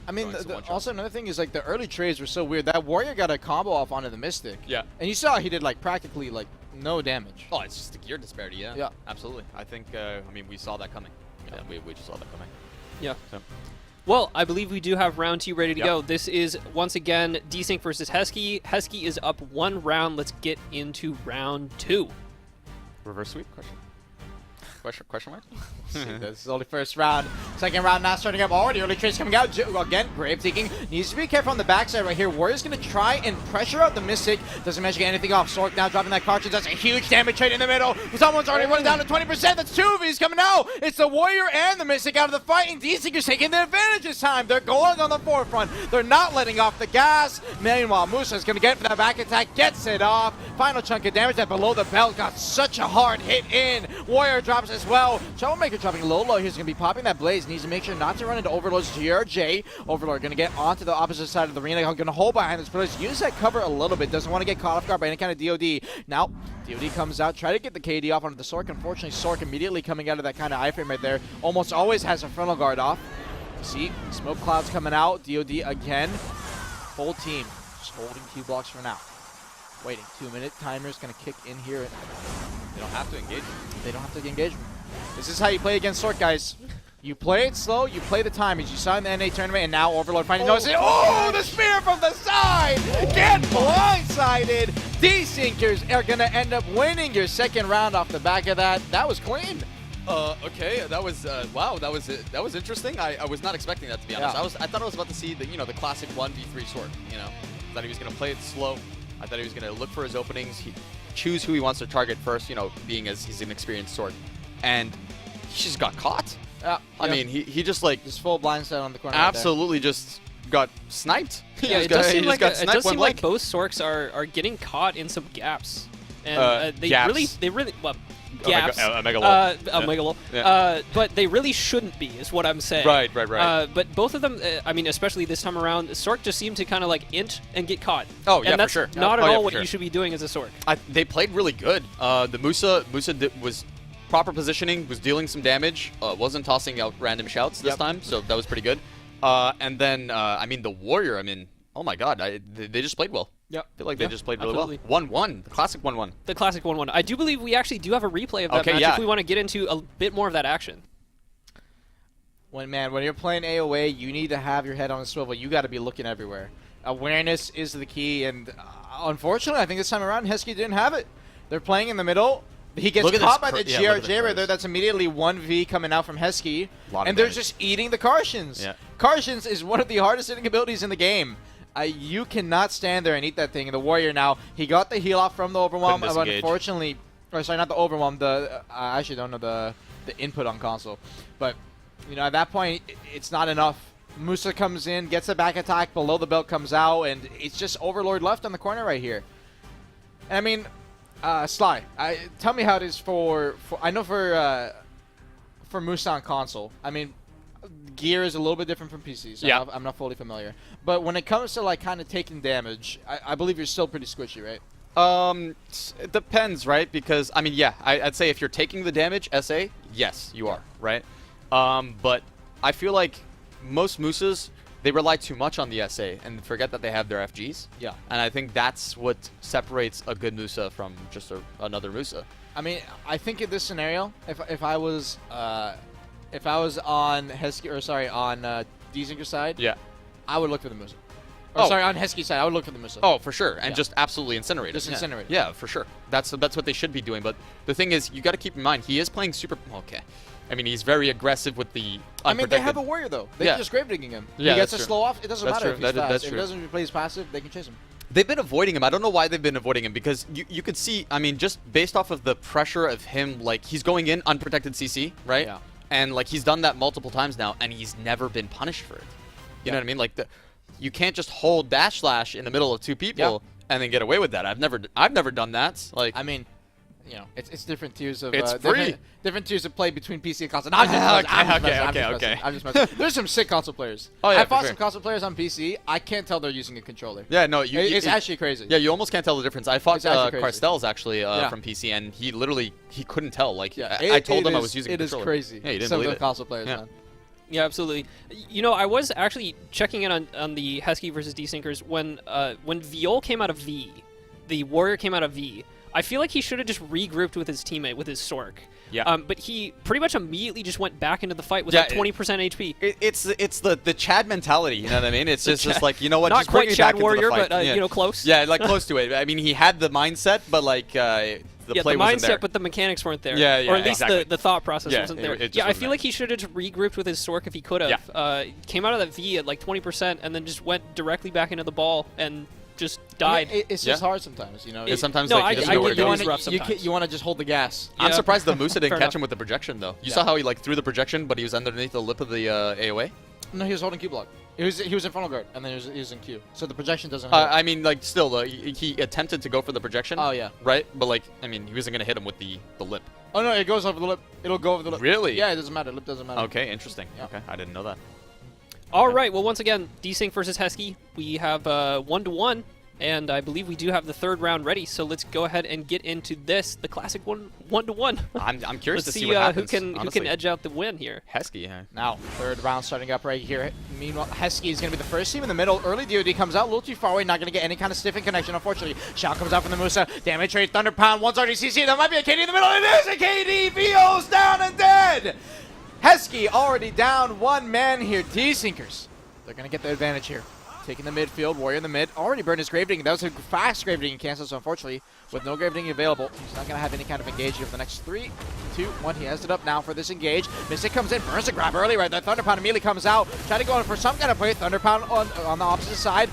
I mean, also another thing is, like, the early trades were so weird. That Warrior got a combo off onto the Mystic. Yeah. And you saw he did, like, practically, like, no damage. Oh, it's just a gear disparity, yeah. Yeah. Absolutely. I think, I mean, we saw that coming. Yeah, we just saw that coming. Yeah. So. Well, I believe we do have round 2 ready to go. This is, once again, D-Sync versus Heskey. Heskey is up 1 round. Let's get into round 2. Reverse sweep? Question mark? This is only first round. Second round now starting up already. Early trades coming out. Again, Grave Digging needs to be careful on the backside right here. Warrior's going to try and pressure out the Mystic. Doesn't manage to get anything off. Sork now dropping that cartridge. That's a huge damage trade in the middle. Someone's already running down to 20%. That's 2 of these coming out. It's the Warrior and the Mystic out of the fight. And D-Sinker's taking the advantage this time. They're going on the forefront. They're not letting off the gas. Meanwhile, Musa's going to get for that back attack. Gets it off. Final chunk of damage that below the belt got such a hard hit in. Warrior drops as well. Troublemaker dropping a little low. He's going to be popping that Blaze. Needs to make sure not to run into Overlord's GRJ. Overlord going to get onto the opposite side of the arena. Going to hold behind this Blaze. Use that cover a little bit. Doesn't want to get caught off guard by any kind of DOD. Now, DOD comes out. Try to get the KD off onto the Sork. Unfortunately, Sork immediately coming out of that kind of iframe right there. Almost always has a frontal guard off. See, smoke clouds coming out. DOD again. Full team. Just holding Q blocks for now. Waiting. 2-minute timer's going to kick in here. They don't have to engage him. They don't have to engage him. This is how you play against Sork, guys. You play it slow, you play the timings. You saw in the NA tournament, and now Overlord finally knows it. Oh, the spear from the side! Get blindsided! D-Sinkers are going to end up winning your second round off the back of that. That was clean. Okay, that was wow. That was interesting. I was not expecting that, to be honest. Yeah. I thought I was about to see the the classic 1v3 sword. I thought he was gonna play it slow. I thought he was gonna look for his openings, choose who he wants to target first. Being as he's an experienced sword, and he just got caught. Yeah. I mean, he just like Just full blindside on the corner. absolutely just got sniped. Yeah, it does seem like both Sorks are getting caught in some gaps, and gaps. they really gaps. Megalo. Yeah. But they really shouldn't be, is what I'm saying. Right. But both of them, I mean, especially this time around, Sork just seemed to kind of like int and get caught. Oh, yeah, and that's for sure. Not Oh, at yeah, all for what sure. you should be doing as a Sork. They played really good. The Musa was proper positioning, was dealing some damage, wasn't tossing out random shouts this time, so that was pretty good. And then, I mean, the Warrior, I mean, oh my god, they just played well. Yep. I feel like they just played really absolutely. well. 1-1, the classic 1-1. The classic 1-1. I do believe we actually do have a replay of that match if we want to get into a bit more of that action. When you're playing AOA, you need to have your head on a swivel. You got to be looking everywhere. Awareness is the key, and unfortunately, I think this time around, Heskey didn't have it. They're playing in the middle. He gets caught by the GRJ right there. That's immediately 1v coming out from Heskey, and they're just eating the Karshans. Yeah. Karshans is one of the hardest hitting abilities in the game. You cannot stand there and eat that thing. And the Warrior now, he got the heal off from the Overwhelm. Unfortunately, or sorry, not the Overwhelm. I actually don't know the input on console, but at that point, it's not enough. Musa comes in, gets a back attack, below the belt comes out, and it's just Overlord left on the corner right here. And I mean, Sly, tell me how it is for I know for Musa on console. I mean, gear is a little bit different from PC, so yeah. I'm not fully familiar. But when it comes to like kind of taking damage, I believe you're still pretty squishy, right? It depends, right? Because I mean, yeah, I'd say if you're taking the damage, SA, yes, you are, right? But I feel like most Musas, they rely too much on the SA and forget that they have their FGs. Yeah. And I think that's what separates a good Musa from just another Musa. I mean, I think in this scenario, if I was on Heskey, or sorry, on D-Zinker's side, Yeah. I would look for the Musa. Or sorry, on Heskey's side, I would look for the Musa. Oh, for sure. And Yeah. just absolutely incinerate it. Just incinerate it. Yeah, for sure. That's what they should be doing. But the thing is, you got to keep in mind, he is playing super... Okay. I mean, he's very aggressive with the unprotected... I mean, they have a Warrior, though. They can just grave digging him. Yeah, he gets a that's true. slow off. It doesn't That's matter true. if he's fast. That's If true. he doesn't play his passive, they can chase him. They've been avoiding him. I don't know why they've been avoiding him, because you could see, I mean, just based off of the pressure of him, like, he's going in unprotected CC, right? Yeah. And, like, he's done that multiple times now, and he's never been punished for it. You know what I mean? Like, you can't just hold dash slash in the middle of two people and then get away with that. I've never done that. Like, I mean, it's different tiers of It's free. different tiers of play between PC and console. No, I'm just messing. There's some sick console players. Oh, yeah, I fought for some console players on PC. I can't tell they're using a controller. yeah, no, It's actually crazy. Yeah, you almost can't tell the difference. I fought It's actually crazy. Carstells actually from PC, and he literally couldn't tell. Like, Yeah, I told him I was using a It is controller. crazy. Yeah, he didn't Some of believe the it. console players, Yeah. man. Yeah, absolutely. I was actually checking in on the Heskey versus D-Sinkers when Viol came out of V, the Warrior came out of V. I feel like he should have just regrouped with his teammate, with his Sork. Yeah. But he pretty much immediately just went back into the fight with Yeah, like 20% HP. It's the Chad mentality, you know what I mean? It's just like, you know what, Not just bring quite me Chad back Warrior, into the fight. but yeah. close. Yeah, like close to it. I mean, he had the mindset, but like the play wasn't mindset, there. but the mechanics weren't there. Yeah, or at least exactly. the thought process Yeah, wasn't it there. just Yeah, I wasn't feel there. like he should have just regrouped with his Sork if he could have. Yeah. Came out of that V at like 20% and then just went directly back into the ball and just I died. mean, it's just Yeah. hard sometimes, Yeah, sometimes No, like, he doesn't know where to get go. it. rough sometimes. You want to just hold the gas. I'm Yeah. surprised the Musa didn't Fair catch enough. him with the projection, though. You Yeah. saw how he like threw the projection, but he was underneath the lip of the AOA? No, he was holding Q block. He was in frontal guard, and then he was in Q. So the projection doesn't hurt. I mean, like, still, he attempted to go for the projection. Oh, yeah. Right? But, like, I mean, he wasn't going to hit him with the lip. Oh, no, it goes over the lip. It'll go over the lip. Really? Yeah, it doesn't matter. Lip doesn't matter. Okay, interesting. Yeah. Okay, I didn't know that. All right. Well, once again, D-Sync versus Heskey. We have 1-1, and I believe we do have the third round ready. So let's go ahead and get into this, the classic 1-1. I'm curious Let's to see what who happens, can honestly. edge out the win here. Heskey, yeah. Now, third round starting up right here. Meanwhile, Heskey is going to be the first team in the middle. Early DOD comes out a little too far away, not going to get any kind of stiffing connection, unfortunately. Shout comes out from the Musa. Damage rate, Thunder Pound, one's already CC. There might be a KD in the middle. It is a KD. VO's down and dead. Heskey already down one man here. D-Sinkers. They're going to get the advantage here. Taking the midfield. Warrior in the mid. Already burned his Grave Digging. That was a fast Grave Digging cancel, so unfortunately, with no Grave Digging available, he's not going to have any kind of engage here for the next 3, 2, 1. He has it up now for this engage. Mystic comes in. Burns a grab early right there. Thunder Pound immediately comes out. Trying to go in for some kind of play. Thunder Pound on the opposite side.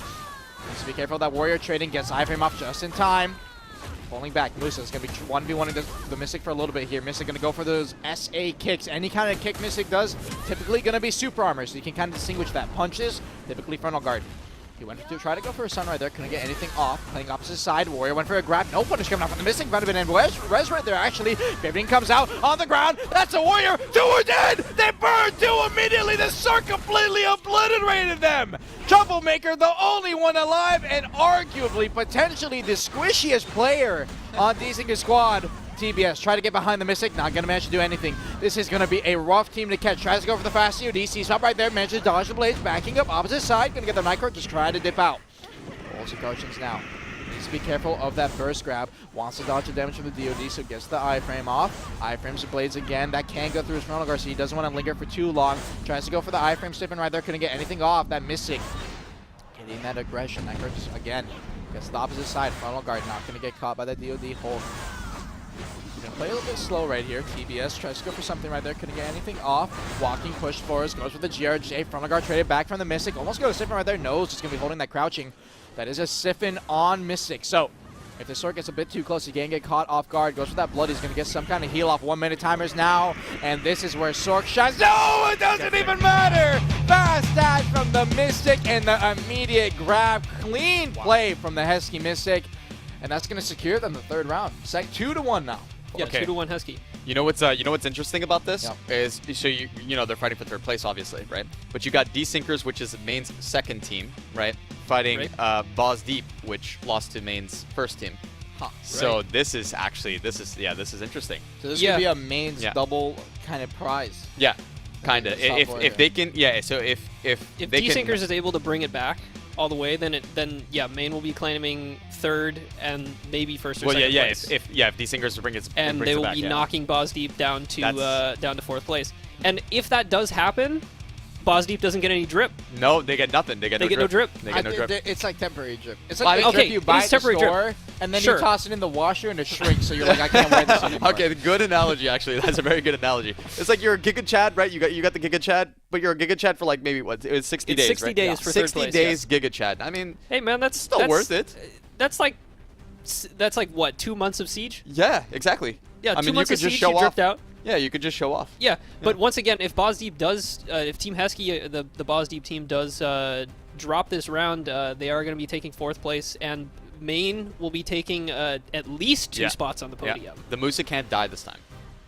Needs to be careful of that Warrior trading. Gets iframe off just in time. Pulling back. Musa is going to be 1v1ing the Mystic for a little bit here. Mystic going to go for those SA kicks. Any kind of kick Mystic does, typically going to be super armor, so you can kind of distinguish that. Punches, typically frontal guard. He went to try to go for a stun right there. Couldn't get anything off. Playing opposite side. Warrior went for a grab. No punish coming out from the Mystic. Might have been in res right there, actually. Graving comes out on the ground. That's a Warrior. 2 are dead. They burned 2 immediately. The Cirque completely obliterated them. Troublemaker, the only one alive, and arguably, potentially, the squishiest player on D-Sinker's squad. TBS, try to get behind the Mystic, not going to manage to do anything. This is going to be a rough team to catch. Tries to go for the fast COD, sees up right there, manages to dodge the blades, backing up opposite side, going to get the micro, just try to dip out. Also Guardians now. Needs to be careful of that burst grab. Wants to dodge the damage from the DOD, so gets the iframe off. Iframes the blades again. That can go through his frontal guard, so he doesn't want to linger for too long. Tries to go for the iframe stiffen right there, couldn't get anything off. That Mystic getting that aggression. That hurts again. Gets the opposite side, frontal guard, not going to get caught by the DOD hold. Gonna play a little bit slow right here. TBS tries to go for something right there. Couldn't get anything off. Walking push forwards. Goes for the GRJ. Frontal guard traded back from the Mystic. Almost got a siphon right there. Knows just gonna be holding that crouching. That is a siphon on Mystic. So if the Sword gets a bit too close, he can get caught off guard. Goes for that blood. He's gonna get some kind of heal off 1 minute timers now. And this is where Sork shines. No, it doesn't even matter. Fast dash from the Mystic and the immediate grab. Clean play from the Heskey Mystic. And that's gonna secure them the 3rd round. It's like 2-1 now. Yeah, Okay. 2-1 Heskey. You know what's interesting about this is so you know they're fighting for 3rd place obviously, right? But you got D-Sinkers, which is Maine's 2nd team, right? Fighting Boz Deep, which lost to Maine's 1st team. Huh. So this is interesting. So this could be a mains double kind of prize. Yeah, kind of. If they can, so if they D-Sinkers is able to bring it back all the way, then Maine will be claiming 3rd and maybe 1st or 2nd place. If D-Sinkers bring it, and they will be knocking Boz Deep down to 4th place. And if that does happen, Boz Deep doesn't get any drip. No, they get nothing. They get no drip. They get no drip. It's like temporary drip. It's like the drip you buy at the store, and then you toss it in the washer and it shrinks, so you're like, I can't wear this anymore. Okay, good analogy, actually. That's a very good analogy. It's like you're a Giga Chad, right? You got the Giga Chad, but you're a Giga Chad for like maybe, what, it was 60 days, 60 right? days for 3rd place. 60 days Giga Chad. I mean, hey, man, that's still worth it. That's like what, 2 months of Siege? Yeah, exactly. Yeah, I 2 mean, months you of could just Siege, show you off. dripped out. Yeah, you could just show off. Yeah, but once again, if Boz Deep does, if Team Heskey, the Boz Deep team does drop this round, they are going to be taking 4th place, and Maine will be taking at least 2 spots on the podium. Yeah. The Musa can't die this time.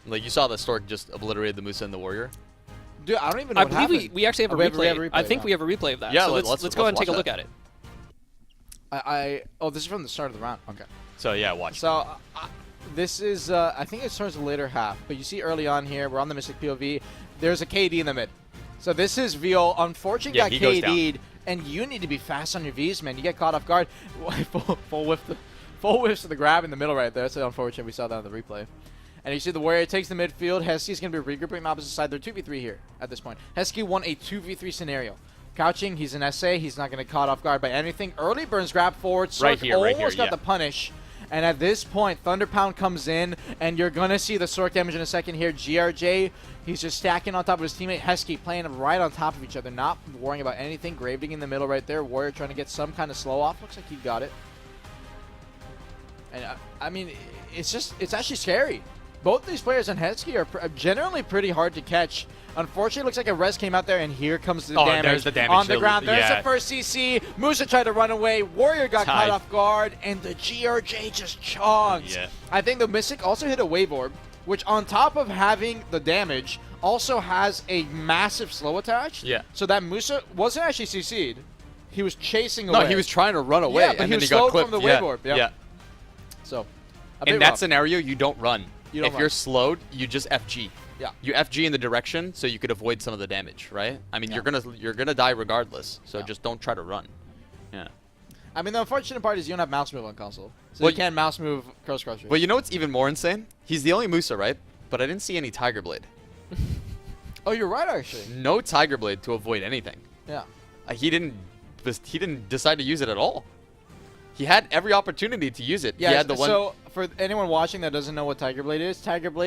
Like, you saw the Stork just obliterated the Musa and the Warrior. Dude, I don't even know I believe we actually have a replay. I think now. we have a replay of that. Yeah, so let's go ahead and take a watch look that. at it. Oh, this is from the start of the round. Okay. So, yeah, watch. So, this is, I think it starts the later half, but you see early on here, we're on the Mystic POV, there's a KD in the mid. So this is Veal, unfortunately got KD'd, and you need to be fast on your Vs, man. You get caught off guard. full whiffs to the grab in the middle right there. That's unfortunate. We saw that on the replay. And you see the Warrior takes the midfield. Heskey's going to be regrouping on the opposite side. They're 2v3 here at this point. Heskey won a 2v3 scenario. Crouching, he's an SA. He's not going to get caught off guard by anything. Early burns grab forward. Sork almost got the punish. And at this point, Thunder Pound comes in, and you're going to see the Sork damage in a second here. GRJ, he's just stacking on top of his teammate. Heskey playing right on top of each other, not worrying about anything. Grave Digging in the middle right there. Warrior trying to get some kind of slow off. Looks like he got it. And, I mean, it's actually scary. Both these players on Heskey are generally pretty hard to catch. Unfortunately, it looks like a res came out there, and here comes the damage. There's the damage on the ground. There's the first CC. Musa tried to run away. Warrior got caught off guard, and the GRJ just chogs. Yeah. I think the Mystic also hit a Wave Orb, which on top of having the damage, also has a massive slow attach. Yeah. So that Musa wasn't actually CC'd. He was chasing away. No, he was trying to run away, Yeah, but and he then was he got slowed clipped. from the Wave Orb. Yeah. So, In that scenario, you don't run. You don't if you're slowed, you just FG. Yeah. You FG in the direction so you could avoid some of the damage, right? I mean, you're gonna die regardless. So just don't try to run. Yeah. I mean, the unfortunate part is you don't have mouse move on console, so you can't mouse move Cross Crusher. But you know what's even more insane? He's the only Musa, right? But I didn't see any Tiger Blade. Oh, you're right, actually. No Tiger Blade to avoid anything. Yeah. He didn't decide to use it at all. He had every opportunity to use it. Yeah, he had the one. so for anyone watching that doesn't know what Tiger Blade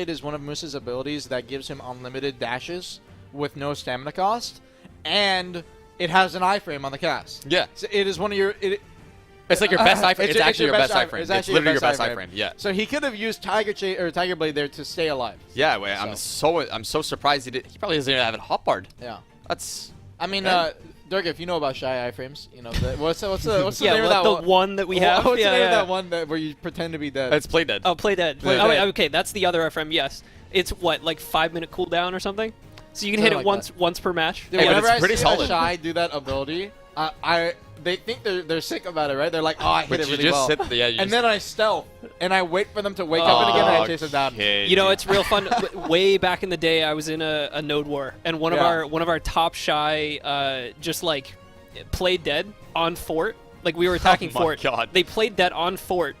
is one of Moose's abilities that gives him unlimited dashes with no stamina cost, and it has an iframe on the cast. Yeah. So it is one of your... It's like your best iframe. It's actually your best iframe. iframe. It's It's actually literally your your best best iframe. Yeah. So he could have used Tiger Blade there to stay alive. Yeah, I'm so surprised he did. He probably doesn't even have it hotbarred. Yeah. That's. I mean, Man. Durgeff, you know about shy iframes. You know, what's the Yeah, name of that the one? one that we have. What's yeah, the name of yeah. that one where you pretend to be dead? It's play dead. Oh, play dead. Play Oh, dead. wait, okay, that's the other iframe. Yes, it's what, like 5-minute cooldown or something. So you can hit Something it like once per match. Dude, Hey, but whenever it's I pretty see solid. a shy do that ability, they think they're sick about it, right? They're like, oh, I hit But it you really just well. sit there, yeah, you And just- then I stealth, and I wait for them to wake up and again, and I chase them down. Okay, You know, dude. it's real fun. Way back in the day, I was in a node war, and one of our top shy just like played dead on fort. Like we were attacking my fort. God. They played dead on fort.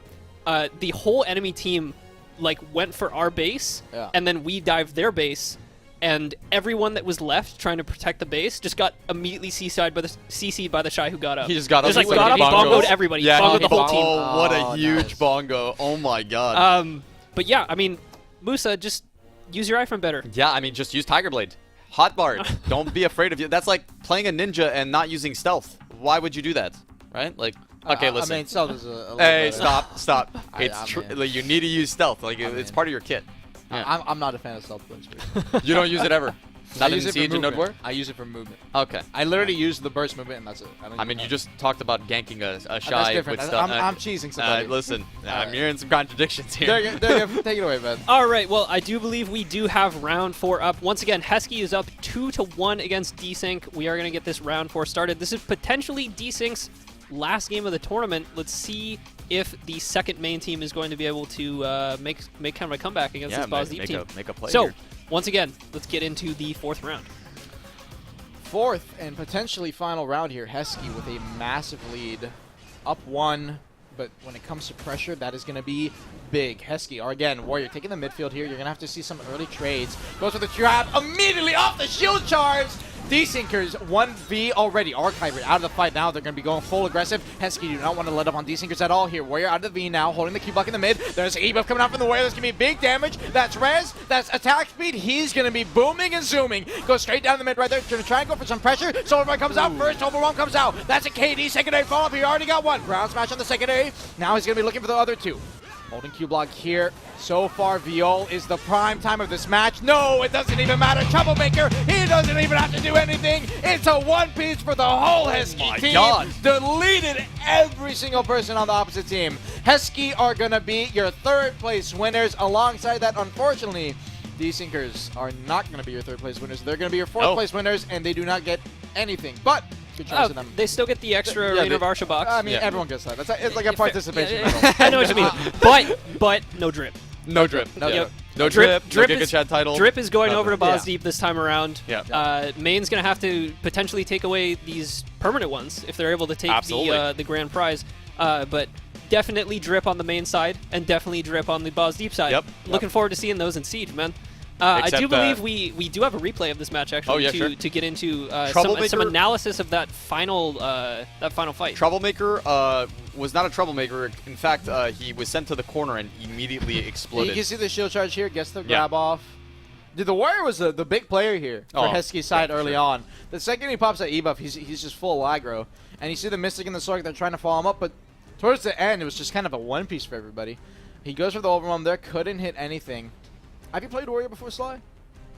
The whole enemy team like went for our base, Yeah. and then we dived their base. And everyone that was left trying to protect the base just got immediately CC'd by the shy who got up. He just got up. Just like he got up, bongos. bongoed everybody. Yeah, bongoed he the whole bongoed- team. Oh, what a Oh, huge nice. bongo! Oh my god. But yeah, I mean, Musa, just use your iPhone better. Yeah, I mean, just use Tiger Blade. Hotbar. Don't be afraid of you. That's like playing a ninja and not using stealth. Why would you do that? Right? Like, okay, listen. I mean, stealth is a little Hey, better. stop. I It's mean- like, you need to use stealth. Like, it's mean- part of your kit. Yeah. I'm not a fan of stealth plays. You don't use it ever. Not I in use it for Siege and Node War? movement. I use it for movement. Okay. I literally use the burst movement, and that's it. I mean, you just talked about ganking a That's shy different. with stuff. I'm cheesing somebody. Listen, I'm Alright. hearing some contradictions here. Durgeff, take it away, man. All right, well, I do believe we do have round 4 up. Once again, Heskey is up 2-1 against Desync. We are going to get this round 4 started. This is potentially Desync's last game of the tournament. Let's see if the second main team is going to be able to make kind of a comeback against this Boz Deep team. Make a play So, here. once again, let's get into the 4th round. Fourth and potentially final round here. Heskey with a massive lead. Up 1, but when it comes to pressure, that is going to be big. Heskey, or again, Warrior, taking the midfield here. You're going to have to see some early trades. Goes for the trap, immediately off the shield charge. Desinkers 1v already. Archiver out of the fight now. They're going to be going full aggressive. Heskey do not want to let up on Desinkers at all here. Warrior out of the V now, holding the Q block in the mid. There's a buff coming out from the Warrior. That's going to be big damage. That's res. That's attack speed. He's going to be booming and zooming. Goes straight down the mid right there. Going to try and go for some pressure. Solarbound comes out first. Overwhelm comes out. That's a KD secondary follow-up. He already got one. Ground smash on the secondary. Now he's going to be looking for the other two. Holding Q block here. So far, Viol is the prime time of this match. No, it doesn't even matter. Troublemaker, he doesn't even have to do anything. It's a one-piece for the whole Heskey team. God. Deleted every single person on the opposite team. Heskey are going to be your third place winners. Alongside that, unfortunately, Desinkers are not going to be your third place winners. They're going to be your fourth place winners, and they do not get anything. But good choice Oh, to them. they still get the extra Yeah, Reign of Arsha box. I mean, Yeah. everyone gets that. It's like a Fair. participation Yeah, medal. I know what you mean. But no drip. No drip. No Yeah. drip. No drip. Drip no is- Giga Chad title. Drip is going Nothing. over to Boz Yeah. Deep this time around. Yeah. Main's going to have to potentially take away these permanent ones if they're able to take Absolutely. the grand prize. But definitely Drip on the main side and definitely Drip on the Boz Deep side. Yep. Looking forward to seeing those in Siege, man. I do Except, believe we do have a replay of this match actually yeah, sure. to get into some Troublemaker- analysis of that final fight. Troublemaker was not a troublemaker. In fact, he was sent to the corner and immediately You exploded. can see the shield charge here, gets the Yeah. grab off. Dude, the Warrior was the big player here for Oh, Heskey's side yeah, early sure. on. The second he pops that E-buff, he's just full aggro. And you see the Mystic and the Sork, they're trying to follow him up, but towards the end, it was just kind of a one-piece for everybody. He goes for the overwhelm there, couldn't hit anything. Have you played Warrior before, Sly?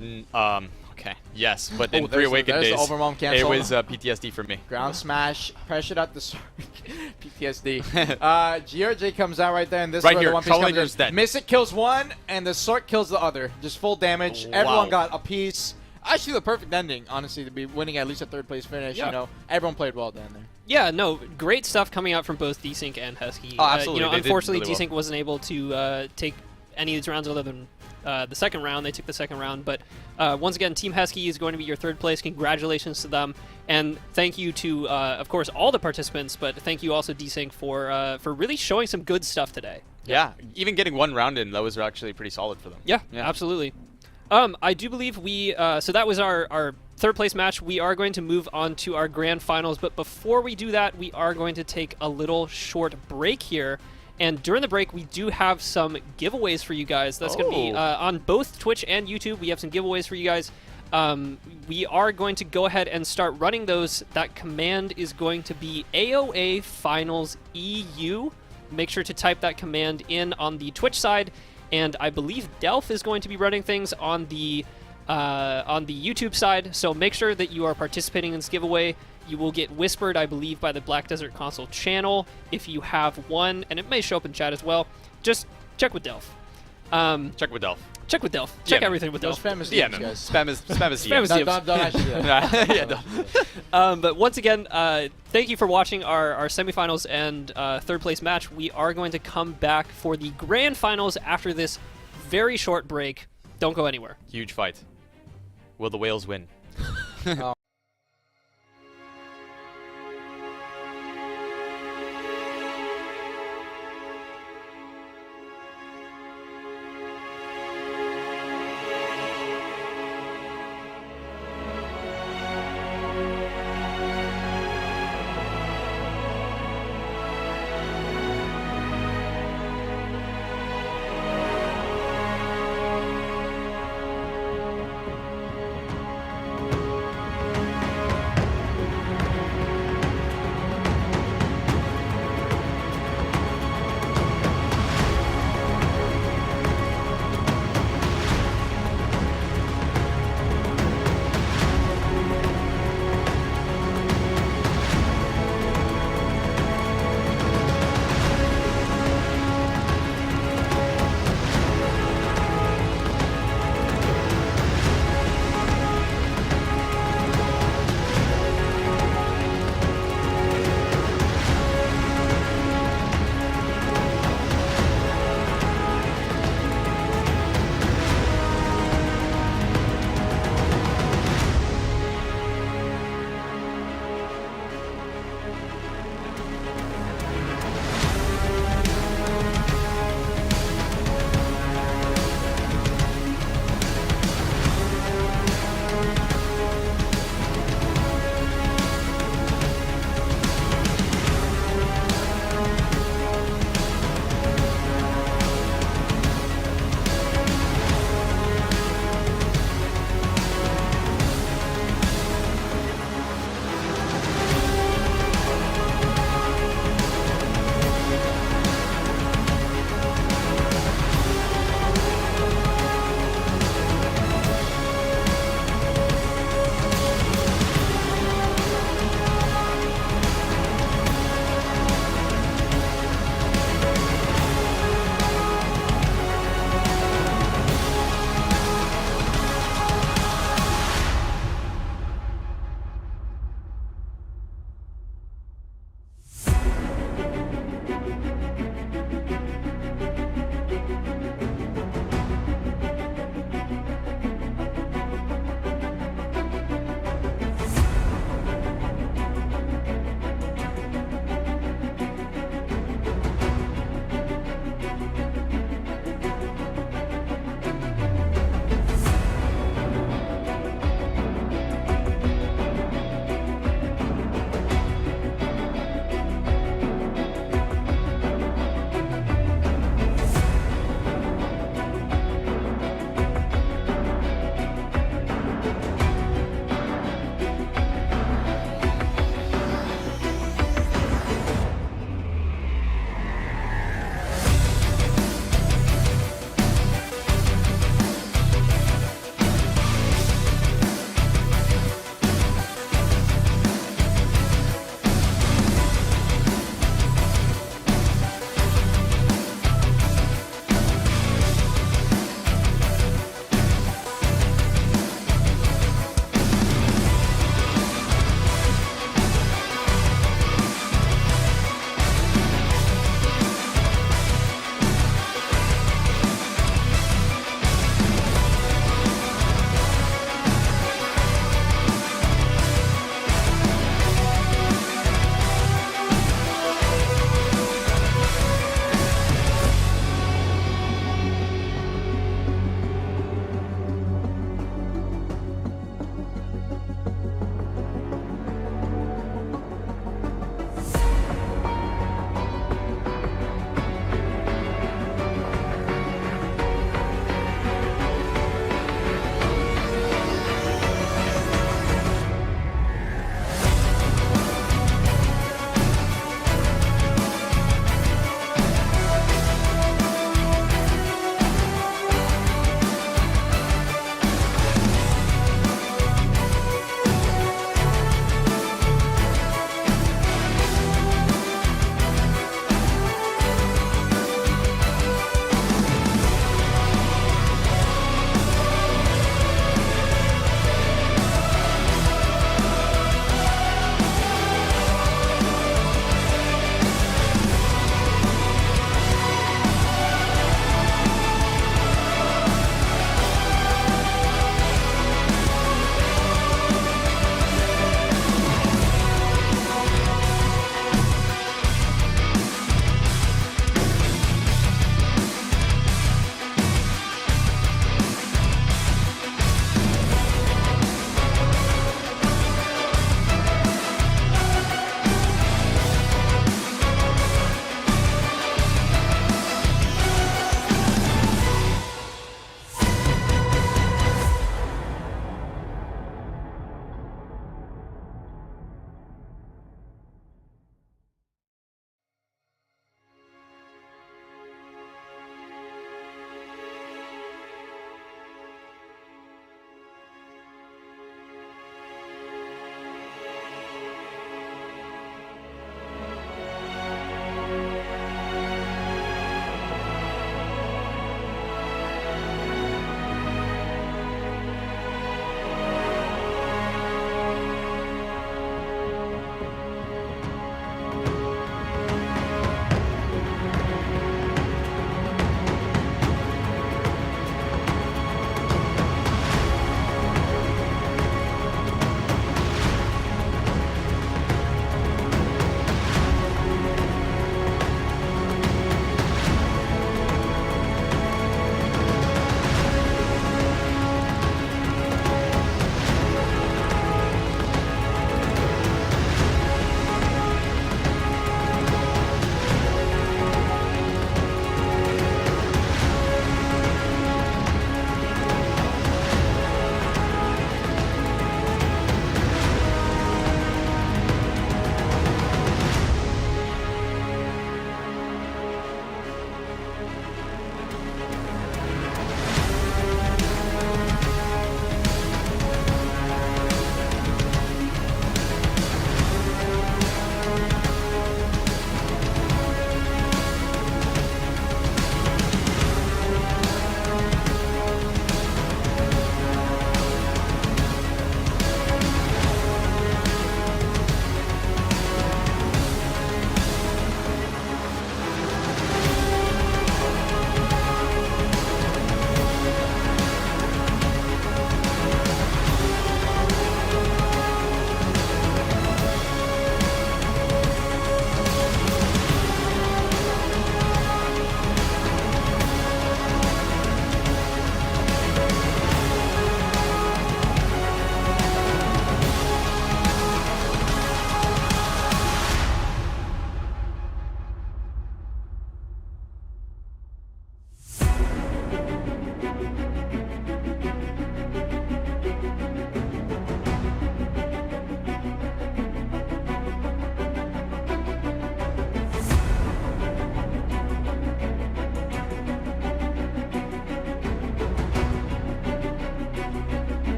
Okay. Yes, but in Oh, Three there's Awakened the days, overwhelm it cancel. was PTSD for me. Ground smash, pressured out the Sork. PTSD. GRJ comes out right there, and this Right is where here, the one piece comes Troublemaker's in. dead. Mystic kills one, and the Sork kills the other. Just full damage. Everyone Wow. got a piece. Actually, the perfect ending, honestly, to be winning at least a third place finish. Yeah. You know, everyone played well down there. Yeah, no, great stuff coming out from both Desync and Heskey. Oh, absolutely, they did Unfortunately, really well. Desync wasn't able to take any of these rounds other than the second round. They took the second round, but once again, Team Heskey is going to be your third place. Congratulations to them, and thank you to, of course, all the participants. But thank you also Desync for really showing some good stuff today. Yeah, even getting one round in, that was actually pretty solid for them. Yeah, Yeah. absolutely. I do believe we, so that was our third place match. We are going to move on to our grand finals, but before we do that, we are going to take a little short break here. And during the break, we do have some giveaways for you guys. That's going to be on both Twitch and YouTube. We have some giveaways for you guys. We are going to go ahead and start running those. That command is going to be AOA Finals EU. Make sure to type that command in on the Twitch side. And I believe Delph is going to be running things on the YouTube side, so make sure that you are participating in this giveaway. You will get whispered, I believe, by the Black Desert Console channel if you have one, and it may show up in chat as well. Just check with Delph. Check with Delph. Check with Delph. Yeah, Check man. everything with Delph. Spam is Yeah, DMs, no. guys. Spam is Spam is DMs. DMs. Don't actually do that. Yeah, no. But once again, thank you for watching our semifinals and third place match. We are going to come back for the grand finals after this very short break. Don't go anywhere. Huge fight. Will the whales win?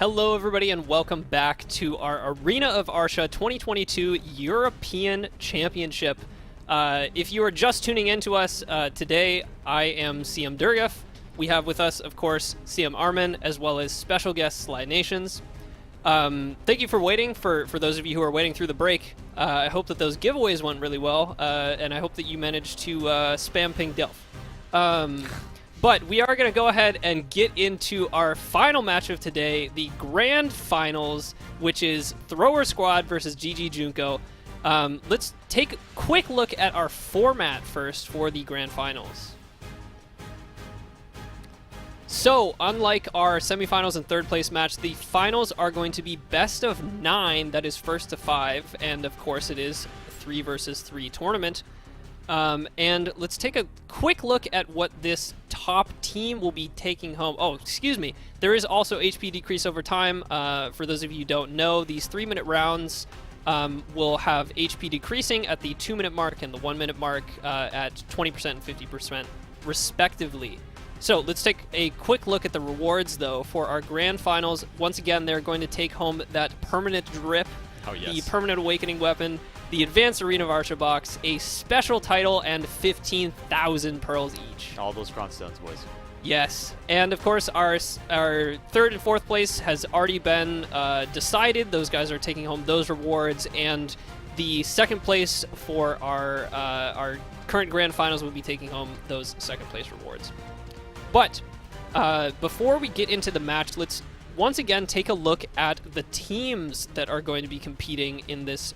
Hello, everybody, and welcome back to our Arena of Arsha 2022 European Championship. If you are just tuning in to us today, I am CM Durgeff. We have with us, of course, CM Armin, as well as special guest Slynations. Thank you for waiting, for those of you who are waiting through the break. I hope that those giveaways went really well, and I hope that you managed to spam ping Delph. But we are going to go ahead and get into our final match of today, the Grand Finals, which is Thrower Squad versus GG Junko. Let's take a quick look at our format first for the Grand Finals. So, unlike our semifinals and third place match, the finals are going to be best of 9, that is first to 5, and of course it is 3 versus 3 tournament. And let's take a quick look at what this top team will be taking home. Oh, excuse me. There is also HP decrease over time. For those of you who don't know, these 3-minute rounds will have HP decreasing at the 2-minute mark and the 1-minute mark at 20% and 50% respectively. So let's take a quick look at the rewards, though, for our Grand Finals. Once again, they're going to take home that permanent drip, the permanent awakening weapon, the Advanced Arena of Arsha box, a special title, and 15,000 pearls each. All those crown stones, boys. Yes, and of course our third and fourth place has already been decided. Those guys are taking home those rewards, and the second place for our current Grand Finals will be taking home those second place rewards. But before we get into the match, let's once again take a look at the teams that are going to be competing in this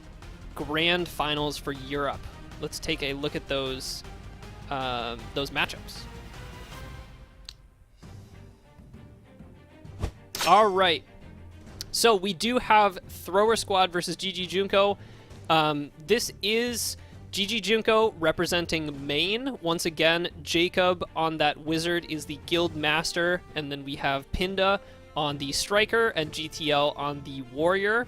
Grand Finals for Europe. Let's take a look at those matchups. All right. So we do have Thrower Squad versus GG Junko. This is GG Junko representing Maine. Once again, Jacob on that Wizard is the Guild Master, and then we have Pinda on the Striker and GTL on the Warrior.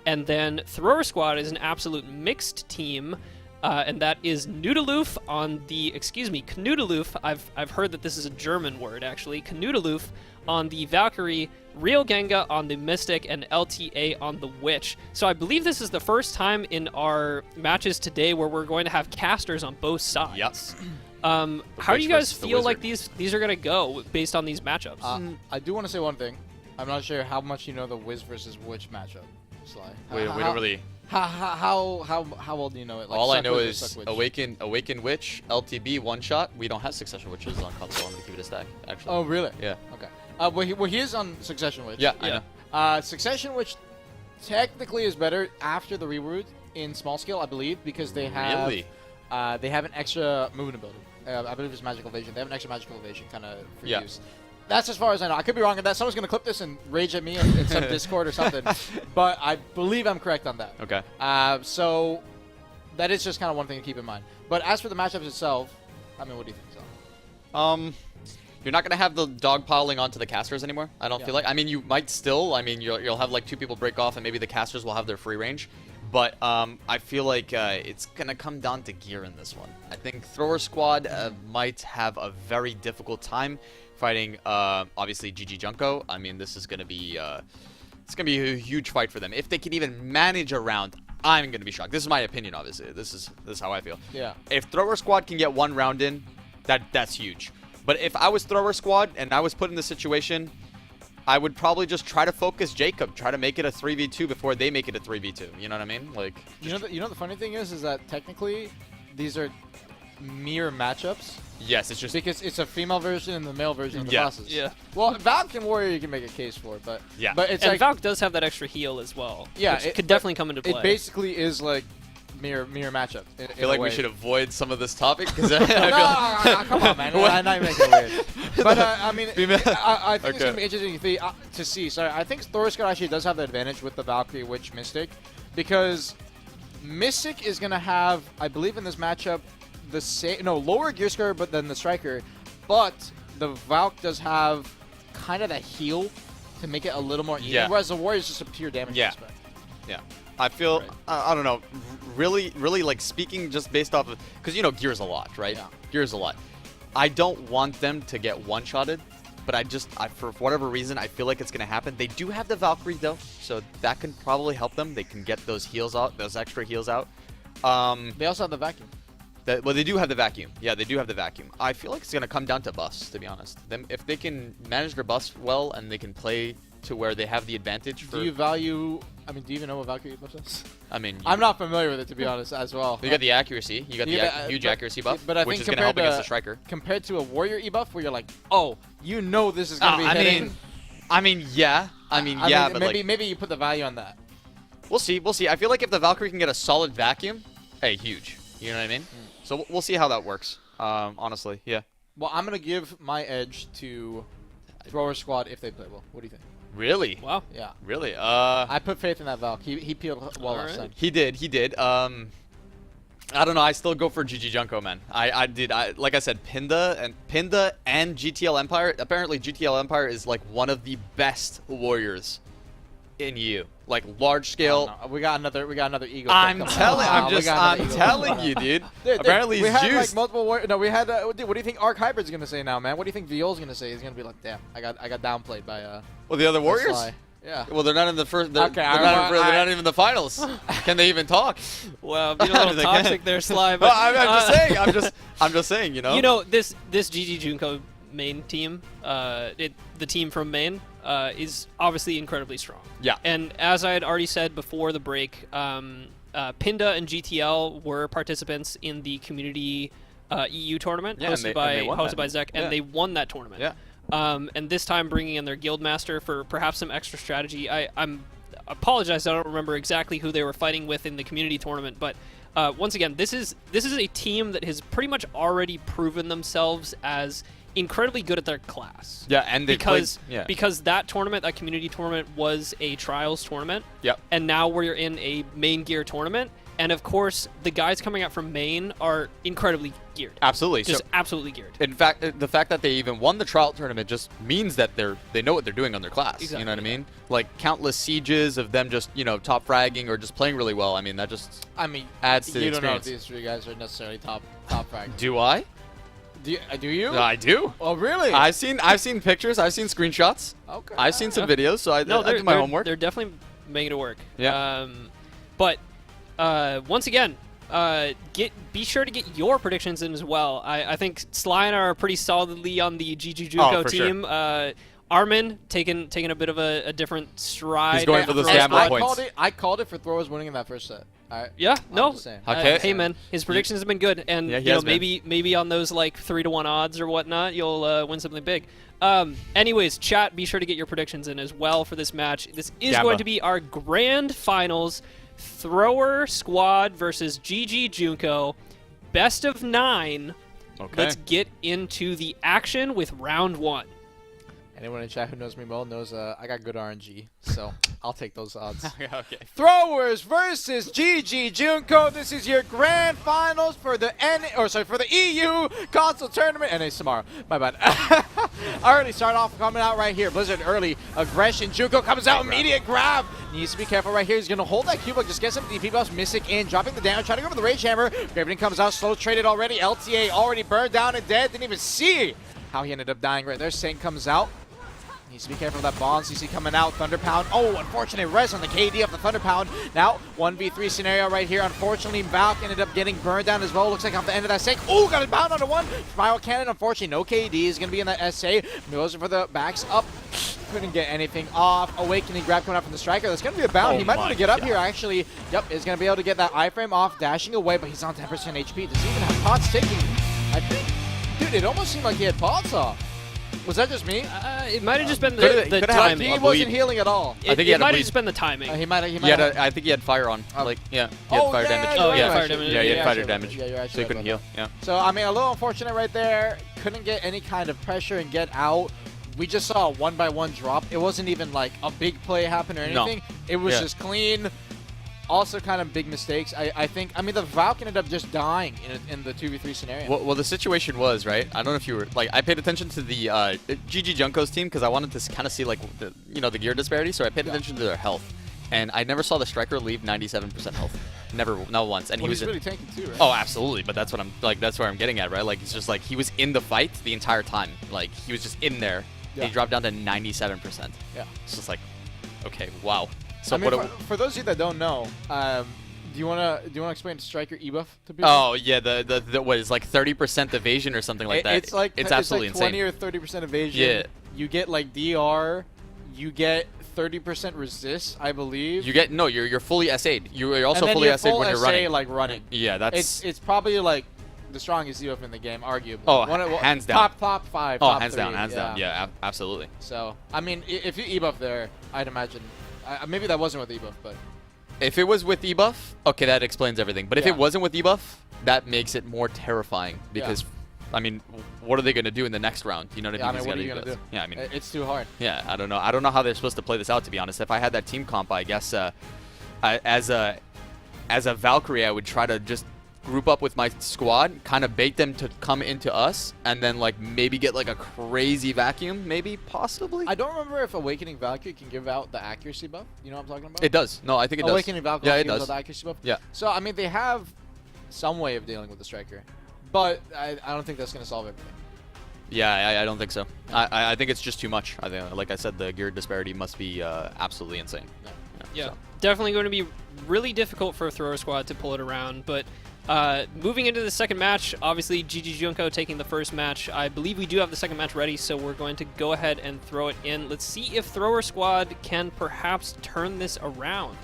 And then Thrower Squad is an absolute mixed team, and that is Noodaloof on the, Knudeloof. I've heard that this is a German word, actually. Knudeloof on the Valkyrie, Real Genga on the Mystic, and LTA on the Witch. So I believe this is the first time in our matches today where we're going to have casters on both sides. Yep. How do you guys feel like these are going to go based on these matchups? I do want to say one thing. I'm not sure how much you know the Wiz versus Witch matchup. Sly. We don't really. How well do you know it? Like, all I know Witch is Awaken Witch, LTB, one shot. We don't have Succession Witches on console. I'm gonna keep it a stack, actually. Oh, really? Yeah. Okay. Well, he is on Succession Witch. Yeah, I know. Succession Witch technically is better after the reroute in small scale, I believe, because they have they have an extra movement ability. I believe it's Magical Evasion. They have an extra Magical Evasion kind of for use. That's as far as I know. I could be wrong on that. Someone's going to clip this and rage at me in some Discord or something. But I believe I'm correct on that. Okay. So that is just kind of one thing to keep in mind. But as for the matchups itself, I mean, what do you think, so? You're not going to have the dogpiling onto the casters anymore, I don't feel like. I mean, you might still. I mean, you'll have like 2 people break off and maybe the casters will have their free range. But I feel like it's going to come down to gear in this one. I think Thrower Squad might have a very difficult time fighting, obviously, GG Junko. I mean, this is going to be it's going to be a huge fight for them. If they can even manage a round, I'm going to be shocked. This is my opinion, obviously. This is how I feel. Yeah. If Thrower Squad can get 1 round in, that's huge. But if I was Thrower Squad and I was put in this situation, I would probably just try to focus Jacob, try to make it a 3v2 before they make it a 3v2. You know what I mean? Like, you know the funny thing is that technically these are mirror matchups. Yes, it's just because it's a female version and the male version of the bosses. Yeah. Well, Valk and Warrior you can make a case for, but but it's and like Valk does have that extra heal as well. Yeah, which could definitely come into play. It basically is like mirror matchup. I feel like we should avoid some of this topic because no, come on, man. I'm not making it weird. But I mean, I think it's gonna be interesting to see. So I think Thrower Squad actually does have the advantage with the Valkyrie Witch Mystic, because Mystic is gonna have, I believe, in this matchup, the same lower gear score, but then the Striker, but the Valk does have kind of that heal to make it a little more even, whereas the Warrior is just a pure damage aspect. Yeah. I feel, I don't know, really, like, speaking just based off of, because, Gear's a lot, right? Yeah. Gear's a lot. I don't want them to get one-shotted but for whatever reason, I feel like it's gonna happen. They do have the Valkyrie though, so that can probably help them. They can get those heals out, those extra heals out. They also have the vacuum. Well, they do have the vacuum. Yeah, they do have the vacuum. I feel like it's gonna come down to buffs, to be honest. If they can manage their buffs well and they can play to where they have the advantage. Do you value? I mean, do you even know what Valkyrie buff is? I mean, I'm not familiar with it, to be honest, as well. You got the accuracy. You got the huge accuracy buff, but I which think is gonna help against the striker. Compared to a warrior buff, where you're like, oh, you know this is gonna be hitting. I mean, yeah. But maybe you put the value on that. We'll see. We'll see. I feel like if the Valkyrie can get a solid vacuum, hey, huge. You know what I mean? So we'll see how that works. Honestly, yeah. Well, I'm gonna give my edge to Thrower Squad if they play well. What do you think? Really? Wow. Yeah. Really? I put faith in that Valk. He peeled well last time. He did. I don't know. I still go for GG Junko, man. Like I said, Pinda and GTL Empire. Apparently, GTL Empire is like one of the best warriors in EU. Like large scale. We got another ego. I'm telling you, dude. Apparently, we he's had juiced. like multiple. We had. Dude, what do you think Arc Hybrid's gonna say now, man? What do you think Viol's gonna say? He's gonna be like, damn, I got downplayed by. Well, the other warriors. Sly. Yeah. Well, they're not in the first. They're, Okay, they're not even in the finals. Can they even talk? Well, being a little toxic there, Sly. But, Well, I'm just saying. I'm just saying. You know. You know, this GG Junko main team, the team from Maine, is obviously incredibly strong. Yeah. And as I had already said before the break, Pinda and GTL were participants in the community EU tournament hosted by Zek, and they won that tournament. Yeah. And this time bringing in their guildmaster for perhaps some extra strategy. I apologize, I don't remember exactly who they were fighting with in the community tournament, but once again, this is a team that has pretty much already proven themselves as incredibly good at their class. Yeah, and because that tournament, that community tournament, was a trials tournament. Yep. And now we're in a main gear tournament, and of course the guys coming out from Maine are incredibly geared. Absolutely. Just absolutely geared. In fact, the fact that they even won the trial tournament just means that they know what they're doing on their class. Exactly. You know what I mean? Like countless sieges of them just top fragging or just playing really well. I mean, that just adds to the experience. You don't know if these three guys are necessarily top fragging. Do I? Do you? I do. Oh, really? I've seen pictures. I've seen screenshots. Okay. I've seen some videos, so I do my homework. They're definitely making it work. Yeah. But once again, be sure to get your predictions in as well. I think Sly and I are pretty solidly on the GG Junko team. Sure. Armin taking a bit of a different stride. He's going for the stamina points. I called it for Throwers winning in that first set. Yeah, no. Okay. Hey man, his predictions have been good, and maybe on those like 3-to-1 odds or whatnot, you'll win something big. Anyways, chat, be sure to get your predictions in as well for this match. This is going to be our grand finals: Thrower Squad versus GG Junko, best of 9. Okay. Let's get into the action with round 1. Anyone in chat who knows me well knows I got good RNG, so I'll take those odds. Okay. Throwers versus GG Junko. This is your grand finals for the for the EU console tournament. NA Samara, my bad. I already start off coming out right here. Blizzard early aggression. Junko comes out, immediate grab. Needs to be careful right here. He's gonna hold that Q block, just get some DP buffs. Mystic in, dropping the damage, trying to go for the Rage Hammer. Gravening comes out, slow traded already. LTA already burned down and dead. Didn't even see how he ended up dying right there. Saint comes out. Needs to be careful of that Bond CC coming out. Thunder Pound. Oh, unfortunate res on the KD of the Thunder Pound. Now, 1v3 scenario right here. Unfortunately, Valk ended up getting burned down as well. Looks like off the end of that Sank. Oh, got it bound onto one. Spiral Cannon. Unfortunately, no KD is going to be in that SA. Goes for the backs up. Couldn't get anything off. Awakening grab coming out from the striker. That's going to be a bound. He might be able to get up here, actually. Yep, is going to be able to get that iframe off. Dashing away, but he's on 10% HP. Does he even have pots ticking? I think. Dude, it almost seemed like he had pots off. Was that just me? It might have just been the timing. He wasn't healing at all. I think it might have just been the timing. I think he had fire on. He had fire damage. Fire damage. Yeah, he had fire damage. Yeah, you're actually so he couldn't heal. Yeah. So, I mean, a little unfortunate right there. Couldn't get any kind of pressure and get out. We just saw a 1-by-1 drop. It wasn't even like a big play happen or anything. No. It was just clean. Also kind of big mistakes. I think, the Valk ended up just dying in the 2v3 scenario. Well, the situation was, right? I don't know if you were, I paid attention to the GG Junko's team because I wanted to kind of see, the gear disparity, so I paid attention to their health. And I never saw the striker leave 97% health. Never, not once. And he was really tanking too, right? Oh, absolutely. But that's what that's where I'm getting at, right? It's just he was in the fight the entire time. He was just in there. Yeah. He dropped down to 97%. Yeah. It's just like, okay, wow. So I mean, what? for those of you that don't know, do you wanna explain Striker ebuff to people? Oh yeah, the what is like 30% evasion or something like that. It's like it's absolutely like 20 insane. or 30% evasion. Yeah. You get like DR. You get 30% resist, I believe. You get you're fully SA'd. You're also and then fully you're SA'd full when you're SA, running. like running. Yeah, that's It's probably like the strongest ebuff in the game, arguably. Oh, hands down. Top 5. oh top hands 3, down, hands down. Yeah, absolutely. So I mean, if you ebuff there, I'd imagine maybe that wasn't with ebuff, but If it was with ebuff, okay, that explains everything. But if Yeah. it wasn't with ebuff, that makes it more terrifying because, I mean, what are they going to do in the next round? You know what I mean? I mean, what are you gonna do? Yeah, I mean, It's too hard. yeah, I don't know. I don't know how they're supposed to play this out. To be honest, if I had that team comp, I guess as a Valkyrie, I would try to just group up with my squad, kind of bait them to come into us, and then like maybe get like a crazy vacuum, maybe possibly. I don't remember if Awakening Valkyrie can give out the accuracy buff. You know what I'm talking about? It does. No, I think it does. Awakening Valkyrie Yeah, it gives does. out the accuracy buff. Yeah. So I mean, they have some way of dealing with the Striker, but I don't think that's gonna solve everything. Yeah, I don't think so. I think it's just too much. I think, like I said, the gear disparity must be absolutely insane. Yeah, so. definitely going to be really difficult for a thrower squad to pull it around. But moving into the second match, obviously GG Junko taking the first match. I believe we do have the second match ready, so we're going to go ahead and throw it in. Let's see if thrower squad can perhaps turn this around.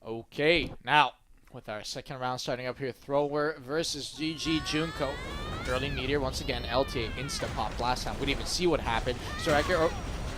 Okay, now with our second round starting up here, thrower versus GG Junko. Early meteor once again, LTA insta pop. Last time we didn't even see what happened. Striker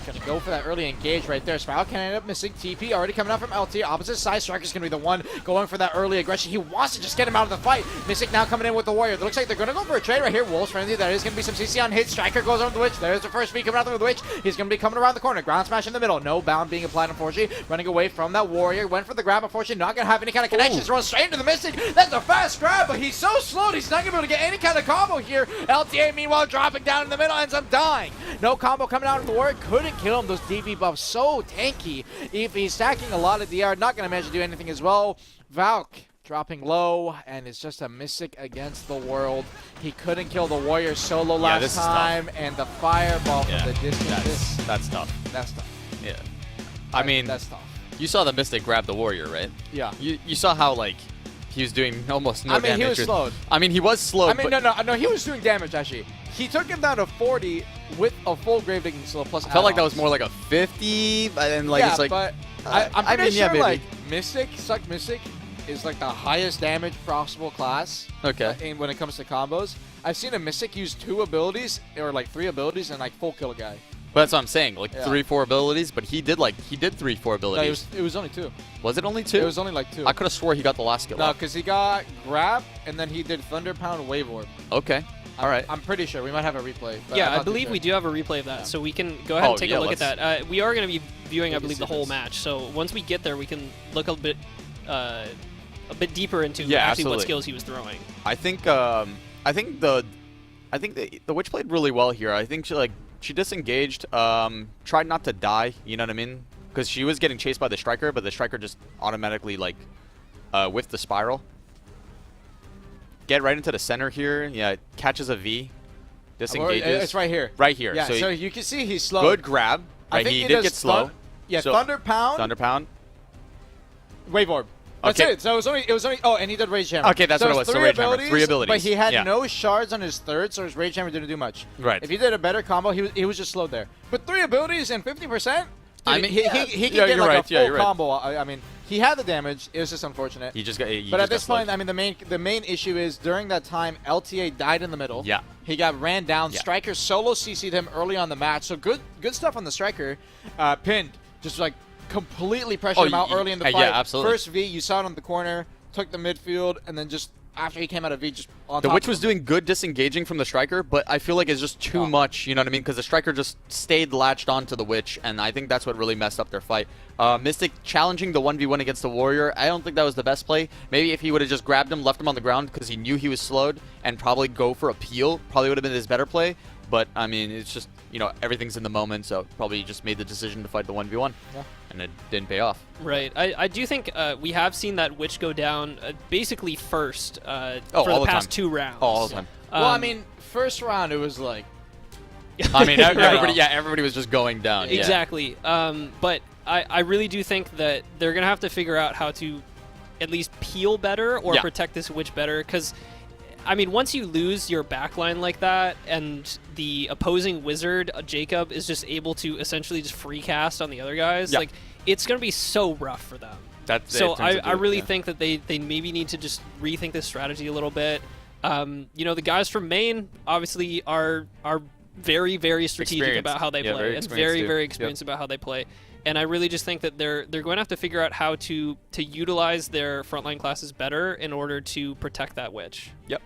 gonna go for that early engage right there. Spiral can end up missing. TP already coming out from LT. Opposite side, Striker's gonna be the one going for that early aggression. He wants to just get him out of the fight. Mystic now coming in with the Warrior. It looks like they're gonna go for a trade right here. Wolves frenzy. There is gonna be some CC on hit. Striker goes over the Witch. There's the first V coming out of the Witch. He's gonna be coming around the corner. Ground smash in the middle. No bound being applied, unfortunately. Running away from that Warrior. Went for the grab, unfortunately. Not gonna have any kind of connection. Thrown straight into the Mystic. That's a fast grab, but he's so slow. He's not gonna be able to get any kind of combo here. LTA, meanwhile, dropping down in the middle, ends up dying. No combo coming out of the Warrior. Couldn't kill him. Those DV buffs so tanky. If he's stacking a lot of DR, not gonna manage to do anything as well. Valk dropping low, and it's just a Mystic against the world. He couldn't kill the Warrior solo last time, and the fireball from the distance. That's tough. That's tough. Yeah. I mean, that's tough. you saw the Mystic grab the Warrior, right? Yeah. You saw how like he was doing almost no I mean, damage. he was slowed. I mean, he was slowed. I mean, but no, he was doing damage actually. He took him down to 40 with a full Gravedigging slow plus. I felt like that was more like a 50, and like yeah, it's like. but I'm pretty mean, sure yeah, maybe. like Mystic, Suck Mystic, is like the highest damage possible class. Okay. When it comes to combos, I've seen a Mystic use 2 abilities or like 3 abilities and like full kill a guy. But that's what I'm saying, like Yeah. 3-4 abilities. But he did 3-4 No, abilities. it was only 2. Was it only 2? It was only like 2. I could have swore he got the last skill. No, up. because he got grab and then he did Thunder Pound Wave Orb. Okay. All right. I'm pretty sure we might have a replay. but Yeah, I'm I not too believe sure. we do have a replay of that, so we can go ahead and take a look at that. We are going to be viewing, I We can believe, see the whole this. match. So once we get there, we can look a bit deeper into Yeah, actually what absolutely. skills he was throwing. I think the witch played really well here. I think she disengaged, tried not to die. You know what I mean? Because she was getting chased by the striker, but the striker just automatically whiffed the spiral. Get right into the center here. Yeah, it catches a V, disengages. It's right here. Right here. Yeah, so, so you can see he's slow. good grab. I Right, think he he did does get slow. Yeah, So- Thunder Pound, Thunder pound. Wave Orb. That's Okay. it. So it was only. Oh, and he did Rage Hammer. Okay, that's so what it was. So 3 Rage Hammer, abilities, 3 abilities. But he had Yeah. no shards on his third, so his Rage Hammer didn't do much. Right. If he did a better combo, he was just slowed there. But 3 abilities and 50%. I mean, he yeah. can Yeah, get you're like right. a Yeah, full you're right. combo. I mean, he had the damage. It was just unfortunate. He just got. But at this point, I mean, the main issue is during that time, LTA died in the middle. Yeah. He got ran down. Yeah. Striker solo CC'd him early on the match. So good stuff on the Striker. Pinned. Just like completely pressured him out early in the fight. Yeah, absolutely. First V, you saw it on the corner, took the midfield, and then just after he came out of V, just on The top Witch of was him. doing good disengaging from the striker, but I feel like it's just too much, you know what I mean? Because the striker just stayed latched onto the Witch, and I think that's what really messed up their fight. Mystic challenging the 1v1 against the Warrior, I don't think that was the best play. Maybe if he would have just grabbed him, left him on the ground because he knew he was slowed, and probably go for a peel, probably would have been his better play. But, I mean, it's just, everything's in the moment, so probably just made the decision to fight the 1v1. Yeah. And it didn't pay off. Right. I do think we have seen that Witch go down basically first for all the the past time. 2 rounds. All the time. Well, I mean, first round, it was like I mean, everybody was just going down. Yeah. Exactly. But I really do think that they're going to have to figure out how to at least peel better or protect this witch better. Because, I mean, once you lose your backline like that and the opposing wizard, Jacob, is just able to essentially just free cast on the other guys, like, it's going to be so rough for them. So I really think that they maybe need to just rethink this strategy a little bit. You know, the guys from Maine obviously are very, very strategic about how they play, and very experienced about how they play. And I really just think that they're going to have to figure out how to utilize their frontline classes better in order to protect that witch. Yep.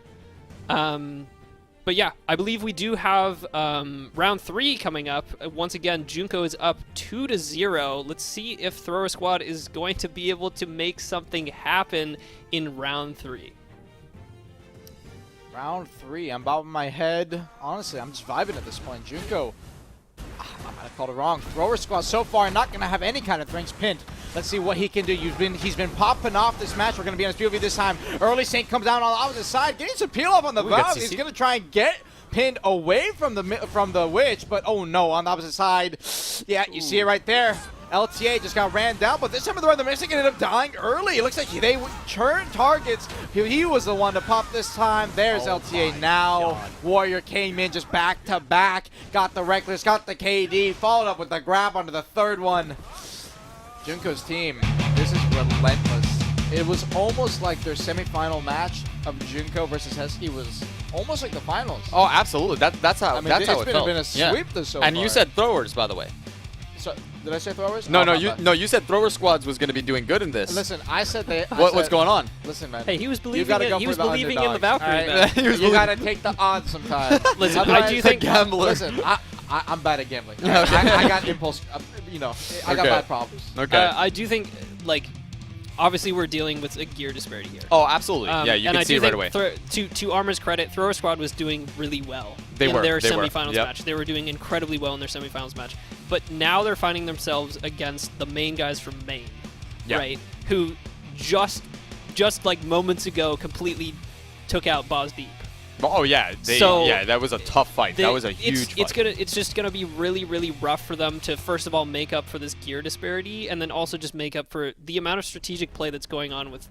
But yeah, I believe we do have round 3 coming up. Once again, Junko is up 2-0. Let's see if Thrower Squad is going to be able to make something happen in round 3. Round 3, I'm bobbing my head. Honestly, I'm just vibing at this point. Junko, I might have called it wrong. Thrower Squad so far not going to have any kind of things pinned. Let's see what he can do. He's been popping off this match. We're going to be on his POV this time. Early Saint comes down on the opposite side, getting some peel off on the valve. He's going to try and get pinned away from the witch, but oh no, on the opposite side. Yeah, you see it right there. LTA just got ran down, but this time the Mystic ended up dying early. It looks like they turned targets. He was the one to pop this time. There's LTA now. God. Warrior came in just back to back. Got the Reckless, got the KD, followed up with the grab onto the third one. Junko's team, this is relentless. It was almost like their semifinal match of Junko versus Heskey was almost like the finals. Oh, absolutely. That's how it felt. It's been a sweep so far. And you said throwers, by the way. So, did I say throwers? No, you said thrower squads was going to be doing good in this. Listen, I said they. What's going on? Listen, man. Hey, he was believing in the Valkyrie, right, man. You got to take the odds sometimes. Listen, I do think gambler. Listen, I'm bad at gambling. I got impulse. I got bad problems. Okay. I do think, like, obviously we're dealing with a gear disparity here. Oh, absolutely. Yeah, you can see it right away. To Armin's credit, Thrower Squad was doing really well in their semifinals match. They were doing incredibly well in their semifinals match. But now they're finding themselves against the main guys from Maine, right? Who just like moments ago completely took out Boz Deep. Oh yeah, that was a tough fight. That was a huge fight. It's just gonna be really, really rough for them to first of all make up for this gear disparity, and then also just make up for the amount of strategic play that's going on with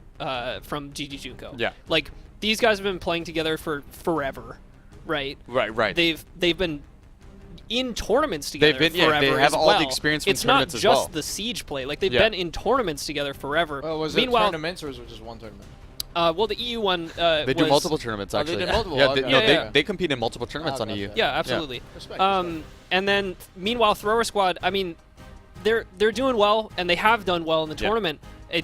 from GG Junko. Yeah, like these guys have been playing together for forever, right? Right. They've been in tournaments together forever. They have all the experience from tournaments as well. It's not just the Siege play. Like they've been in tournaments together forever. Oh, was it tournaments or was it just one tournament? Well, the EU one they do multiple tournaments actually. They did multiple. They compete in multiple tournaments on EU. Yeah, absolutely. Yeah. Respect. And then meanwhile, Thrower Squad, I mean, they're doing well, and they have done well in the tournament,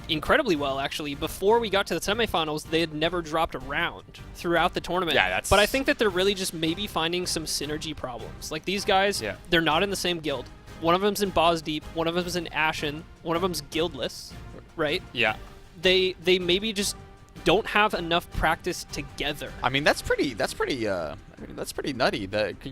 incredibly well actually. Before we got to the semifinals, they had never dropped a round throughout the tournament. Yeah, but I think that they're really just maybe finding some synergy problems. Like these guys, they're not in the same guild. One of them's in Boz Deep, one of them's in Ashen, one of them's guildless, right? Yeah. They maybe just don't have enough practice together. I mean, that's pretty nutty.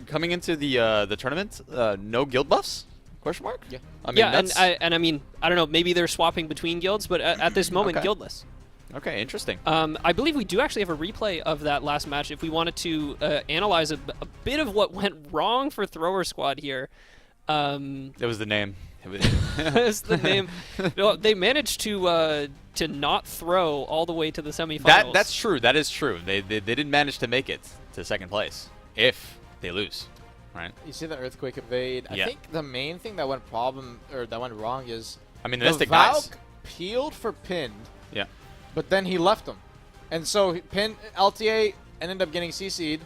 Coming into the tournament, no guild buffs? Question mark? Yeah. I mean, I mean, I don't know. Maybe they're swapping between guilds, but at this moment, guildless. Okay, interesting. I believe we do actually have a replay of that last match if we wanted to analyze a bit of what went wrong for Thrower Squad here. It was the name. It's the name. No, they managed to not throw all the way to the semifinals. That's true. That is true. They didn't manage to make it to second place if they lose, right? You see the earthquake evade. I think the main thing that went wrong is the Mystic guys peeled for pinned. Yeah. But then he left them, and so LTA ended up getting CC'd.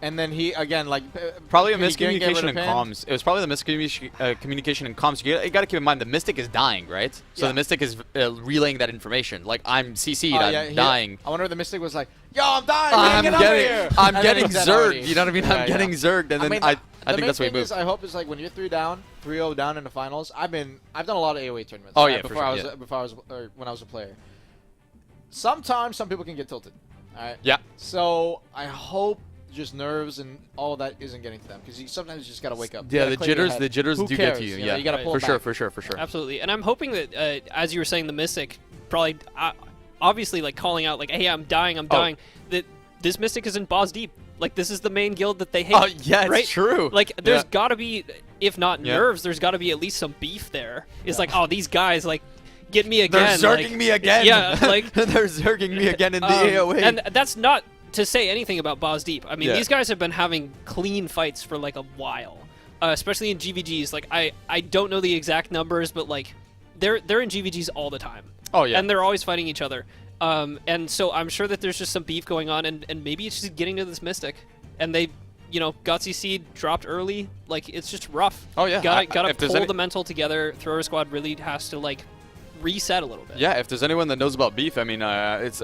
And then he, again, like... Probably a miscommunication in comms. It was probably the miscommunication in comms. You got to keep in mind, the Mystic is dying, right? So the Mystic is relaying that information. Like, I'm CC'd, I'm dying. I wonder if the Mystic was like, yo, I'm dying, I'm getting zerged, you know what I mean? I'm getting zerged, and then I think that's what he moved. I hope is like, when you're 3-0 down in the finals, I've done a lot of AoE tournaments. Oh, yeah, when I was a player. Sometimes some people can get tilted, all right? Yeah. So, I hope just nerves and all that isn't getting to them, because sometimes you just gotta wake up. Yeah, the jitters do get to you. Yeah, you gotta pull back. For sure. Absolutely, and I'm hoping that as you were saying, the Mystic probably obviously like calling out like, hey, I'm dying, that this Mystic is in Boz Deep. Like, this is the main guild that they hate. Oh, yeah, right? it's true. Like, there's Yeah. gotta be, if not Yeah. nerves, there's gotta be at least some beef there. It's like, oh, these guys, like, get me again. They're zerging like, me again. Yeah, like they're zerging me again in the AOA. and that's not to say anything about Boz Deep. I mean, Yeah. these guys have been having clean fights for like a while, especially in GVGs. Like, I don't know the exact numbers, but like they're in GVGs all the time. Oh, yeah. And they're always fighting each other. And so I'm sure that there's just some beef going on, and maybe it's just getting to this Mystic, and they, you know, got CC dropped early. Like, it's just rough. Oh, yeah. Gotta if there's pull any- the mental together. Thrower squad really has to like reset a little bit. Yeah, if there's anyone that knows about beef, I mean,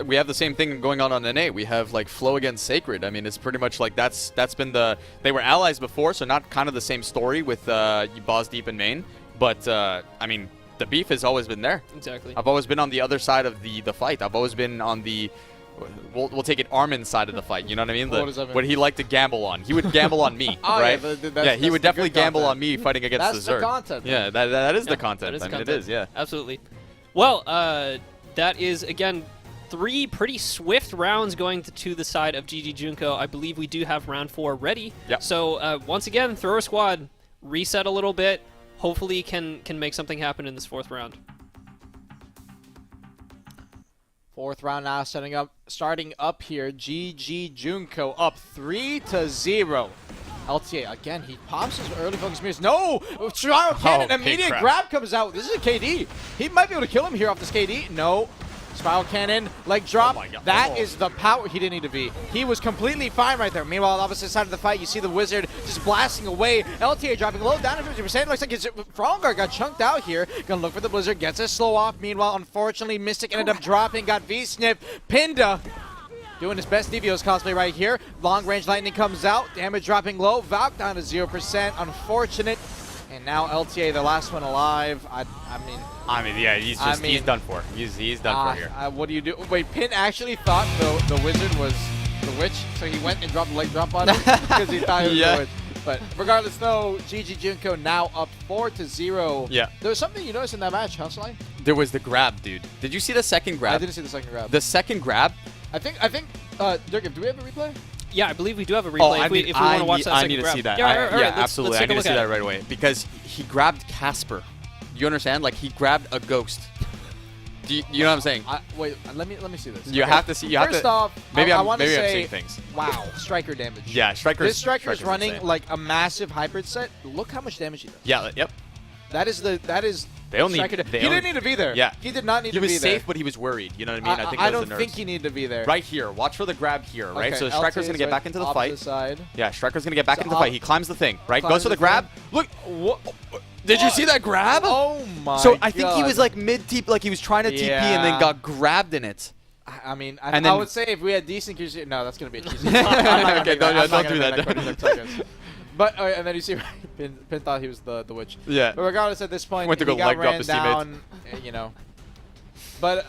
we have the same thing going on NA. We have like Flow against Sacred. I mean, it's pretty much like that's been they were allies before, so not kind of the same story with Boz Deep and Main, but I mean, the beef has always been there. Exactly. I've always been on the other side of the fight. I've always been on the we'll take it Armin's side of the fight. You know what I mean? What does that mean? What he liked to gamble on. He would gamble on me, Oh, right? yeah, Yeah, he would the definitely good gamble content. on me fighting against That's the the Zerg. content, then. Yeah, that is Yeah, the content. that is I mean, content. it is. Yeah. Absolutely. Well, that is, again, 3 pretty swift rounds going to the side of GG Junko. I believe we do have round 4 ready. Yep. So, once again, Thrower Squad, reset a little bit. Hopefully can make something happen in this 4th round. Fourth round now, starting up here. GG Junko up 3-0. LTA again. He pops his early focus mirrors. No, trial cannon. Oh, Immediate big crap. grab comes out. This is a KD. He might be able to kill him here off this KD. No. Spiral cannon, leg drop. Oh my God. That Oh. is the power he didn't need to be. He was completely fine right there. Meanwhile, on the opposite side of the fight, you see the Wizard just blasting away. LTA dropping low, down to 50%. Looks like his Frogguard got chunked out here. Gonna look for the Blizzard, gets a slow off. Meanwhile, unfortunately, Mystic ended up dropping, got V-Snip. Pinda doing his best DVO's cosplay right here. Long range lightning comes out, damage dropping low. Valk down to 0%. Unfortunate. And now LTA, the last one alive. I mean, yeah, he's done for. He's done for here. what do you do? Wait, Pin actually thought the Wizard was the Witch, so he went and dropped a leg drop on him because he thought it was Yeah. the Witch. But regardless, though, GG Junko now up 4-0. Yeah. There was something you noticed in that match, huh, Sly? There was the grab, dude. Did you see the second grab? I didn't see the second grab. The second grab. I think. Durgeff, do we have a replay? Yeah, I believe we do have a replay if we want to watch that I second need to grab. see that. Yeah, all right, let's absolutely. take I a need to look see at that it. right away because he grabbed Casper. You understand? Like he grabbed a ghost. Do you know what I'm saying? Wait, let me see this. You Okay. have to see. You have First to. off, maybe I I'm want to maybe I'm say, saying things. wow, striker damage. Yeah, Striker's. This striker's running insane. like a massive hybrid set. Look how much damage he does. Yeah. Yep. That is They only. striker They he only- didn't need to be there. Yeah. He did not need He to be was there. safe, but he was worried. You know what I mean? I think I that was don't the think nerves. he needed to be there. Right here. Watch for the grab here. Right. Okay, So Striker's LTA gonna is get back into the opposite fight. Side. Yeah. Striker's gonna get back So into the fight. He climbs the thing. Right. climbs Goes for the the grab. Look. What? Did you see that grab? Oh my So I think he God. was like mid TP, like he was trying to TP and Yeah. then got grabbed in it. I mean, And I then- would say if we had decent QC, no, that's gonna be a cheesy. Okay, don't do that. But and then you see, Pin thought he was the witch. Yeah. But regardless, at this point, Went to he go got leg drop ran his teammate. down. You know, but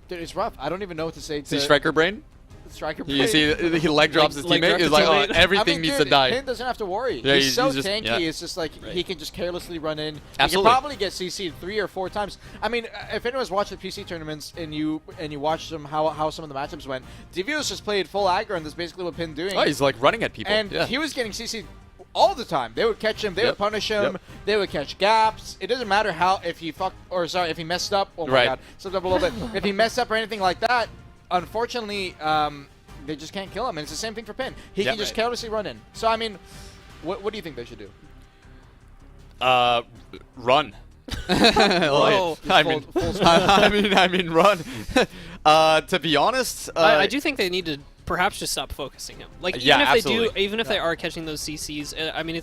dude, it's rough. I don't even know what to say to See Striker brain? striker. You see, he leg drops his leg teammate. drops He's the like, oh, teammate. everything I mean, needs dude, to die. Pin doesn't have to worry. Yeah, he's so just- tanky. yeah. It's just like he can just carelessly run in. He Absolutely. can probably get CC'd 3 or 4 times. I mean, if anyone's watched the PC tournaments and you watch them how some of the matchups went, Divio's just played full aggro, and that's basically what Pin doing. Oh, he's like running at people. And yeah. he was getting CC'd all the time. They would catch him. They would Yep. punish him. Yep. They would catch gaps. It doesn't matter if he if he messed up. Oh my Right. God, slipped up a little bit. If he messed up or anything like that, unfortunately, they just can't kill him. And it's the same thing for Pin. He Yeah. can just carelessly run in. So I mean, what do you think they should do? Run. Whoa. I mean, Full speed. I mean, run. To be honest, I do think they need to perhaps just stop focusing him. Like even Yeah, if absolutely. they do, even if they are catching those CCs, I mean,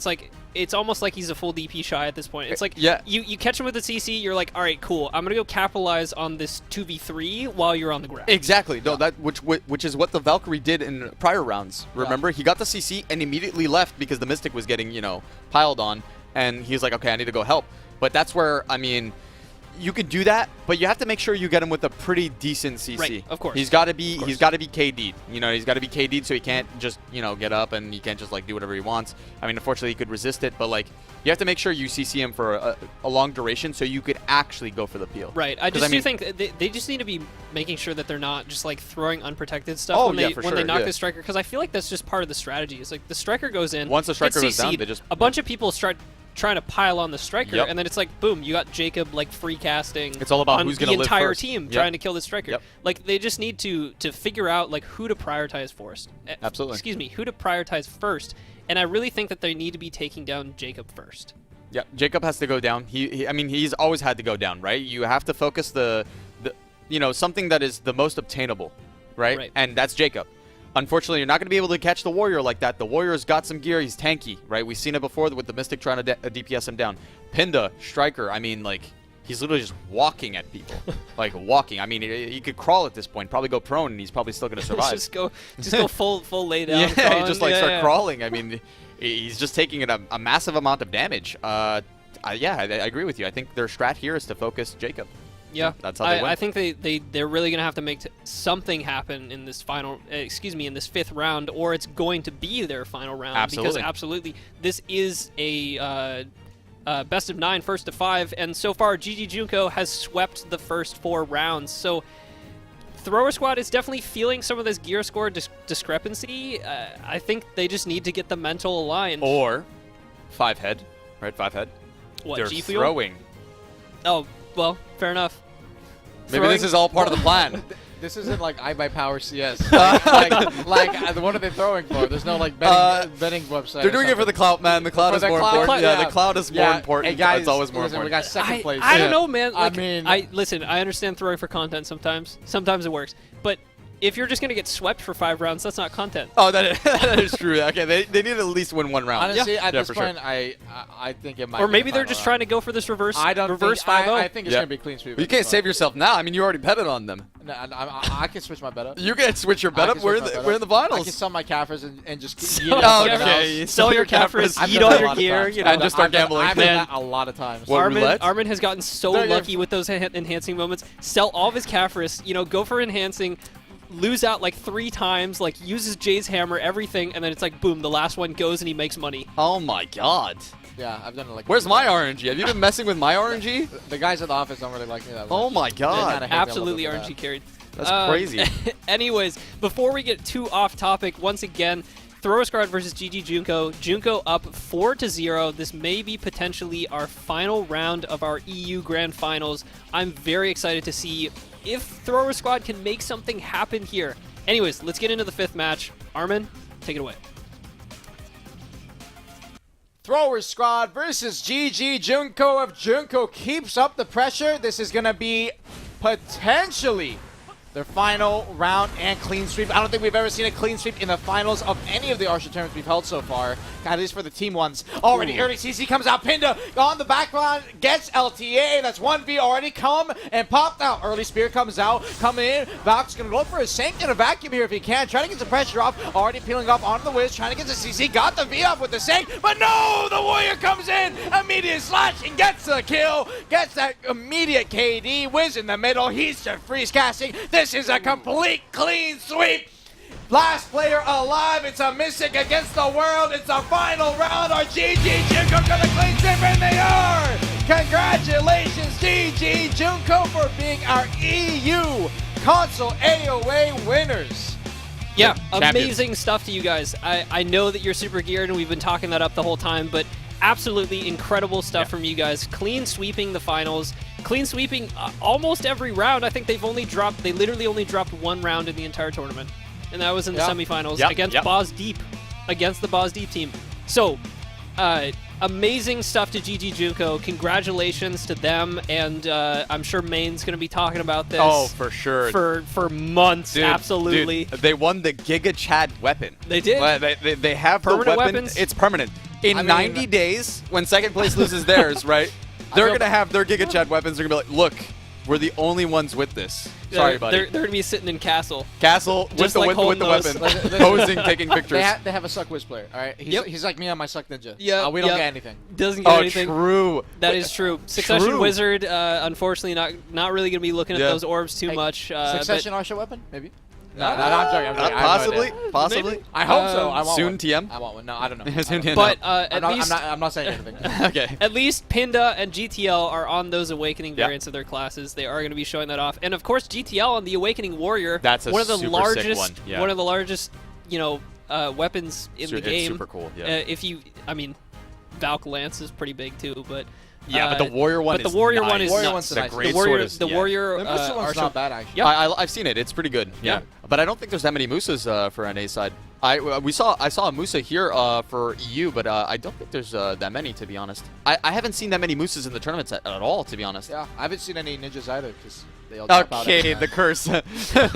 it's almost like he's a full DP shy at this point. It's like Yeah. you catch him with a CC, you're like, all right, cool. I'm gonna go capitalize on this 2v3 while you're on the ground. Exactly. No, that which is what the Valkyrie did in prior rounds. Remember, he got the CC and immediately left because the Mystic was getting piled on, and he was like, okay, I need to go help. But that's where I mean, you could do that, but you have to make sure you get him with a pretty decent CC. Right, of course. He's got to be KD'd. You know, he's got to be KD'd so he can't just, you know, get up and he can't just like do whatever he wants. I mean, unfortunately, he could resist it, but like you have to make sure you CC him for a long duration so you could actually go for the peel. Right. I do think they just need to be making sure that they're not just like throwing unprotected stuff when they knock the striker, because I feel like that's just part of the strategy. It's like the striker goes in, once the striker goes down, they just a bunch of people start trying to pile on the striker, and then it's like boom, you got Jacob like free casting. It's all about on who's going to live the entire first. team trying to kill the striker. Like they just need to figure out like who to prioritize first. Absolutely. Excuse me, who to prioritize first. And I really think that they need to be taking down Jacob first. Yeah, Jacob has to go down. I mean, he's always had to go down, right? You have to focus the you know, something that is the most obtainable, right? And that's Jacob. Unfortunately, you're not going to be able to catch the Warrior like that. The Warrior's got some gear. He's tanky, right? We've seen it before with the Mystic trying to DPS him down. Pinda, Striker, I mean, like, he's literally just walking at people. Like, walking. I mean, he could crawl at this point, probably go prone, and he's probably still going to survive. just go full lay down. Yeah, just like start crawling. I mean, he's just taking a massive amount of damage. I agree with you. I think their strat here is to focus Jacob. Yeah, that's how they win. I think they're really gonna have to make something happen in this in this fifth round, or it's going to be their final round. Absolutely. Because absolutely, this is a best of 9, first to 5, and so far GG Junko has swept the first 4 rounds. So Thrower Squad is definitely feeling some of this gear score discrepancy. I think they just need to get the mental aligned. Or 5 head, right? 5 head. What? They're G Fuel? throwing. Oh. Well, fair enough. Maybe this is all part of the plan. This isn't like iBuyPower CS. What are they throwing for? There's no like betting website. They're doing it for the clout, man. The clout is more important. Yeah, the clout is more important. Hey guys, it's always more listen, important. We got second place. I don't know, man. Like, I mean, listen. I understand throwing for content sometimes. Sometimes it works, but if you're just gonna get swept for 5 rounds, that's not content. Oh, that is true. Okay, they need to at least win 1 round. Honestly, at this point, sure. I think it might. Or be maybe the they're final just round. trying to go for this reverse 5-0. I think it's gonna be clean sweep. You can't save yourself now. I mean, you already betted on them. No, I can switch my bet up. You can switch your bet up. We're in the finals. I can sell my Caffers and just okay. Sell your Caffers, eat all your gear, and just start gambling. I've done that a lot of times. Armin has gotten so lucky with those enhancing moments. Sell all of his Caffers, go for enhancing, lose out like 3 times, like uses Jay's hammer, everything, and then it's like boom, the last one goes and he makes money. Oh my god. Yeah, I've done it like. Where's my RNG? Have you been messing with my RNG? The guys at the office don't really like me that much. Oh my god. Absolutely RNG carried. That's crazy. Anyways, before we get too off topic, once again, Thrower Squad versus GG Junko. Junko up 4-0. This may be potentially our final round of our EU Grand Finals. I'm very excited to see if Thrower Squad can make something happen here. Anyways, let's get into the 5th match. Armin, take it away. Thrower Squad versus GG Junko. If Junko keeps up the pressure, this is going to be potentially their final round and clean sweep. I don't think we've ever seen a clean sweep in the finals of any of the Arsha tournaments we've held so far, at least for the team ones. Already early CC comes out, Pinda on the background, gets LTA, that's 1v already come and popped out. Early Spear comes out, coming in, Valk's gonna go for a sink and a vacuum here if he can, trying to get some pressure off, already peeling up onto the Wiz, trying to get the CC, got the V up with the sink, but no, the Warrior comes in, immediate slash and gets the kill, gets that immediate KD, Wiz in the middle, he's just freeze casting. This is a complete clean sweep. Last player alive. It's a Mystic against the world. It's a final round. Are GG Junko gonna clean sweep? And they are. Congratulations, GG Junko, for being our EU console AOA winners. Yeah, amazing stuff to you guys. I know that you're super geared, and we've been talking that up the whole time, but absolutely incredible stuff from you guys. Clean sweeping the finals. Clean sweeping almost every round. I think they literally only dropped 1 round in the entire tournament. And that was in the semifinals against Boz Deep, against the Boz Deep team. So, amazing stuff to GG Junko. Congratulations to them, and I'm sure Main's going to be talking about this. Oh, for sure. For months, dude, absolutely. Dude, they won the Giga Chad weapon. They did. They have permanent the weapon. Weapons? It's permanent. In 90 days, when second place loses theirs, right? They're going to have their Giga Chad weapons. They're going to be like, look, we're the only ones with this. Sorry, buddy. They're gonna be sitting in castle. Castle Just with like the holding those. weapon, posing, taking pictures. They have a Suck Wiz player, all right? He's like me on my Suck Ninja. Yeah, we don't get anything. Doesn't get anything. True. That is true. Succession Wizard, unfortunately, not really gonna be looking at those orbs too much. Succession Arsha weapon, maybe. No, I'm joking. Possibly. I hope so. I want soon one. TM. I want one. No, I don't know. Soon TM. But I'm not saying anything. Okay. At least Pinda and GTL are on those Awakening Yeah. variants of their classes. They are going to be showing that off, and of course GTL on the Awakening Warrior. That's a one of the super largest, sick one. Yeah. one of the largest, weapons in the game. It's super cool. Yeah. Valk Lance is pretty big too, but. Yeah, but the Warrior one but is the Warrior nice. one is Warrior nuts. one's nice. The great the Warrior, sword is, the yeah. Warrior. The Musa one's Arsha- not bad actually. Yep. I've seen it. It's pretty good. Yeah. But I don't think there's that many Musas for NA side. I saw a Musa here for EU, but I don't think there's that many, to be honest. I haven't seen that many Musas in the tournaments at all, to be honest. Yeah, I haven't seen any ninjas either because they all drop out. Okay, the curse. Hey,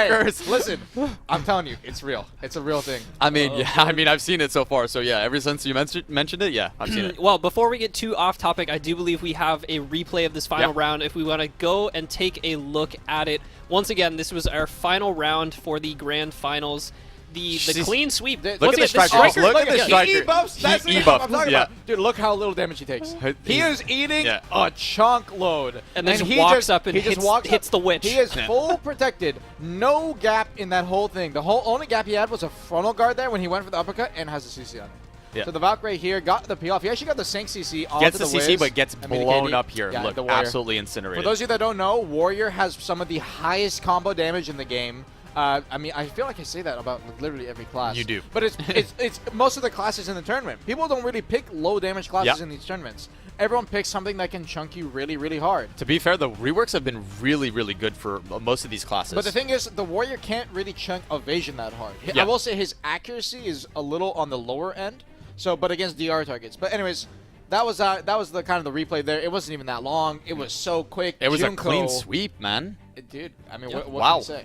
curse. Listen, I'm telling you, it's real. It's a real thing. I mean, I've seen it so far. So yeah, ever since you mentioned it, yeah, I've seen it. Well, before we get too off topic, I do believe we have a replay of this final round. If we want to go and take a look at it, once again, this was our final round for the grand finals. The clean sweep. Look at the striker. Look at the striker. He e-buffs. That's the e-buff. I'm talking Yeah. about. Dude, look how little damage he takes. He is eating Yeah. a chunk load. And then he walks up and he just hits- walks hits up. the witch. He is Yeah. full protected. No gap in that whole thing. The only gap he had was a frontal guard there when he went for the uppercut and has a CC on it. Yeah. So the Valk right here got the P off. He actually got the Sync CC onto Gets the CC, Wiz but gets and made a blown KD. up here. Yeah, Look, the Warrior. absolutely For incinerated. those of you that don't know, Warrior has some of the highest combo damage in the game. I feel like I say that about literally every class. You do. But it's most of the classes in the tournament. People don't really pick low damage classes in these tournaments. Everyone picks something that can chunk you really, really hard. To be fair, the reworks have been really, really good for most of these classes. But the thing is, the Warrior can't really chunk evasion that hard. Yeah. I will say his accuracy is a little on the lower end. So, but against DR targets. But anyways, that was the kind of the replay there. It wasn't even that long. It was so quick. it was Junko, a clean sweep, man. dude. I mean, Yeah. what Wow. can you say?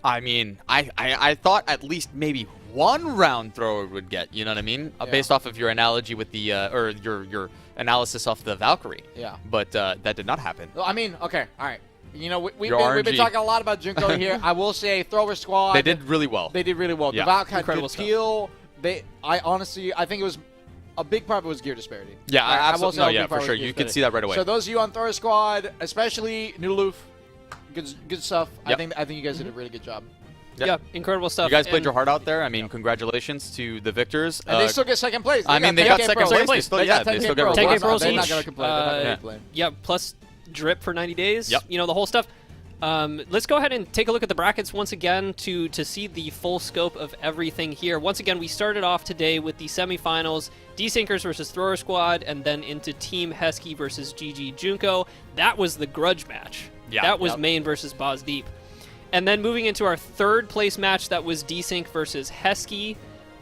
I mean, I thought at least maybe one round thrower would get, you know what I mean? Yeah. Based off of your analogy with the, or your analysis of the Valkyrie. Yeah. But that did not happen. Well, I mean, okay, all right. You know, we've Your been RNG. talking a lot about Junko here. I will say, thrower squad. They did really well. They did really well. Yeah. The Valk had Incredible good stuff. peel. I think it was a big part of it was gear disparity. Yeah, I will absolutely. say No, a big yeah, part for was sure. gear You can disparity. see that right away. So those of you on thrower squad, especially Noodloof, good stuff. Yep. I think you guys did a really good job. Yep. Yeah, incredible stuff. You guys played And- your heart out there. I mean, congratulations to the victors. And they still get second place. I mean, they got 10K second pros. place. They still, They yeah, got they 10K still pros. got 10K rewards. pros They're not each. gonna complain. They're not gonna complain. Yeah, plus drip for 90 days. Yep. You know, the whole stuff. Let's go ahead and take a look at the brackets once again to see the full scope of everything here. Once again, we started off today with the semifinals, Desinkers versus Thrower Squad, and then into Team Heskey versus GG Junko. That was the grudge match. Yeah. That was Yep. Main versus Boz Deep. And then moving into our third place match, that was Desync versus Heskey.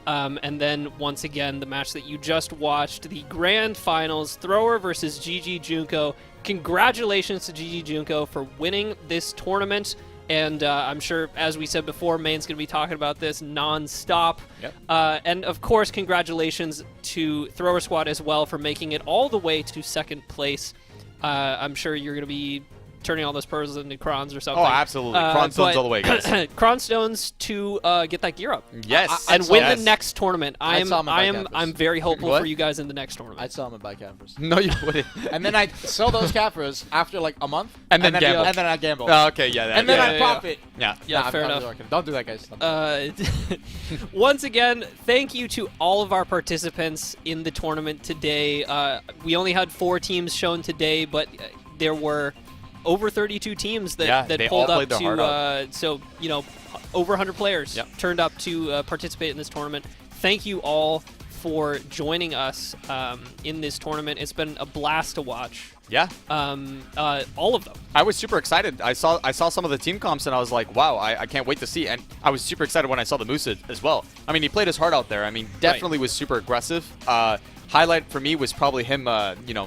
And then once again, the match that you just watched, the grand finals, Thrower versus GG Junko. Congratulations to GG Junko for winning this tournament. And I'm sure, as we said before, Main's going to be talking about this non-stop. Yep. And of course, congratulations to Thrower Squad as well for making it all the way to second place. I'm sure you're going to be turning all those pearls into crons or something. Oh, absolutely. Cron stones all the way, guys. Cron stones to get that gear up. Yes. And win the next tournament. I'd sell 'em at bike campers. I'm very hopeful What? for you guys in the next tournament. I'd sell them at bike campers. No, you wouldn't. And then I'd sell those cappers after like a month. And then gamble. And then I'd gamble. Oh, okay, yeah. That, and then yeah, I'd yeah, profit. Yeah. Yeah, Nah, fair I'm enough. joking. Don't do that, guys. Don't do that. Once again, thank you to all of our participants in the tournament today. We only had 4 teams shown today, but there were over 32 teams that they pulled all up played their heart to. So over 100 players Yep. turned up to participate in this tournament. Thank you all for joining us in this tournament. It's been a blast to watch. Yeah. All of them. I was super excited. I saw some of the team comps and I was like, wow, I can't wait to see. And I was super excited when I saw the Musa as well. I mean, he played his heart out there. I mean, definitely was super aggressive. Highlight for me was probably him,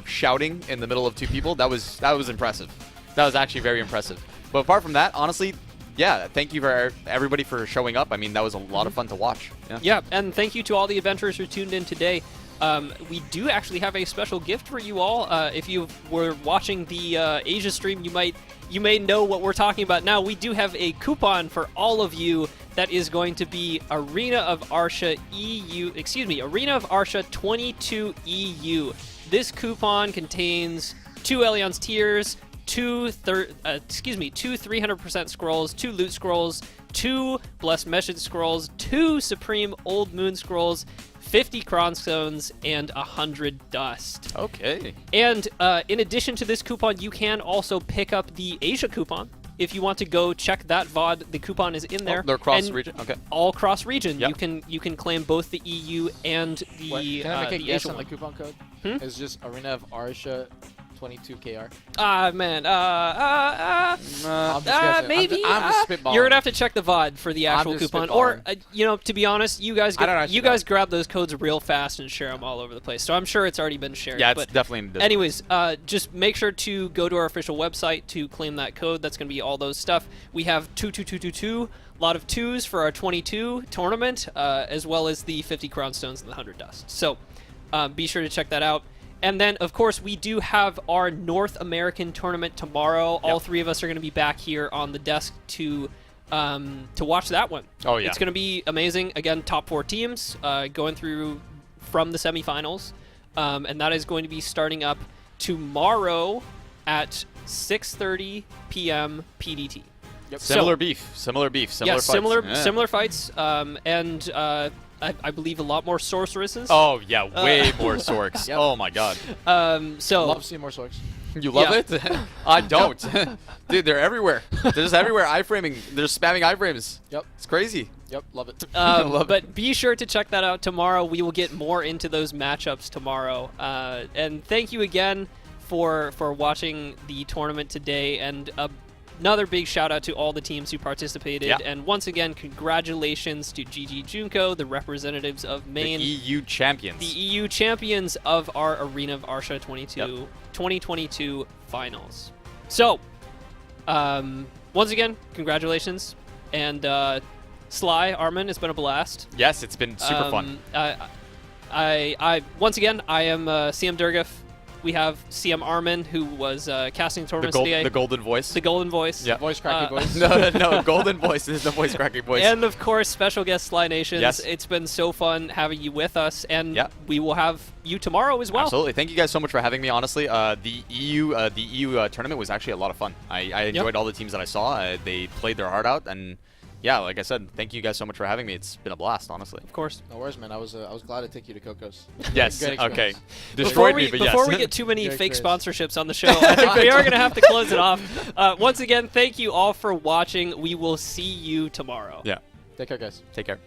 shouting in the middle of 2 people. That was impressive. That was actually very impressive. But apart from that, honestly, yeah, thank you for everybody for showing up. I mean, that was a lot of fun to watch. Yeah. Yeah, and thank you to all the adventurers who tuned in today. we do actually have a special gift for you all. If you were watching the Asia stream, you may know what we're talking about now. We do have a coupon for all of you that is going to be Arena of Arsha Arena of Arsha 22 EU. This coupon contains 2 Allianz tiers, 2 300% scrolls, 2 loot scrolls, 2 blessed message scrolls, 2 supreme old moon scrolls, 50 cron stones, and 100 dust. Okay. And in addition to this coupon, you can also pick up the Asia coupon. If you want to go check that VOD, the coupon is in there. They're cross-region? Okay. All cross-region. Yep. You can claim both the EU and the Wait, can I make a the guess Asia on the one. coupon code? It's just Arena of Arsha 22KR. Ah, man. I'm just guessing. Maybe. I'm just spitballing. You're gonna have to check the VOD for the actual just coupon. Or, spitballing. to be honest, you guys I don't actually know. grab those codes real fast and share them all over the place. So I'm sure it's already been shared. Yeah, it's but definitely in Discord. anyways, just make sure to go to our official website to claim that code. That's going to be all those stuff. We have 22222, a lot of 2s for our 22 tournament, as well as the 50 crown stones and the 100 dust. So be sure to check that out. And then, of course, we do have our North American tournament tomorrow. Yep. All 3 of us are going to be back here on the desk to watch that one. Oh, yeah. It's going to be amazing. Again, top 4 teams going through from the semifinals. And that is going to be starting up tomorrow at 6:30 p.m. PDT. Yep. So- Similar beef. Similar fights. Yeah. Similar fights, and I believe a lot more sorceresses. Oh, yeah, way more Sorks. Yep. Oh, my God. So Love seeing more Sorks. You love Yeah. it? I don't. Dude, they're everywhere. They're just everywhere. Iframing. They're spamming iframes. Yep. It's crazy. Yep. Love it. but be sure to check that out tomorrow. We will get more into those matchups tomorrow. And thank you again for watching the tournament today. And another big shout out to all the teams who participated. Yeah. And once again, congratulations to GG Junko, the representatives of Maine. The EU champions. The EU champions of our Arena of Arsha 22 Yep. 2022 finals. So, once again, congratulations. And Sly, Armin, it's been a blast. Yes, it's been super fun. I once again, I am CM Durgeff. We have CM Armin, who was casting tournaments today. The golden voice. The golden voice. Yeah. Voice cracky voice. no, golden voice. There's no voice cracking voice. And of course, special guest Slynations. Yes. It's been so fun having you with us, and Yeah. we will have you tomorrow as well. Absolutely. Thank you guys so much for having me. Honestly, the EU tournament was actually a lot of fun. I enjoyed all the teams that I saw. They played their heart out, and yeah, like I said, thank you guys so much for having me. It's been a blast, honestly. Of course. No worries, man. I was glad to take you to Coco's. Yes. Great Okay. experience. Destroyed me, but yes. Before we get too many Great fake experience. sponsorships on the show, I think we are going to have to close it off. Once again, thank you all for watching. We will see you tomorrow. Yeah. Take care, guys. Take care.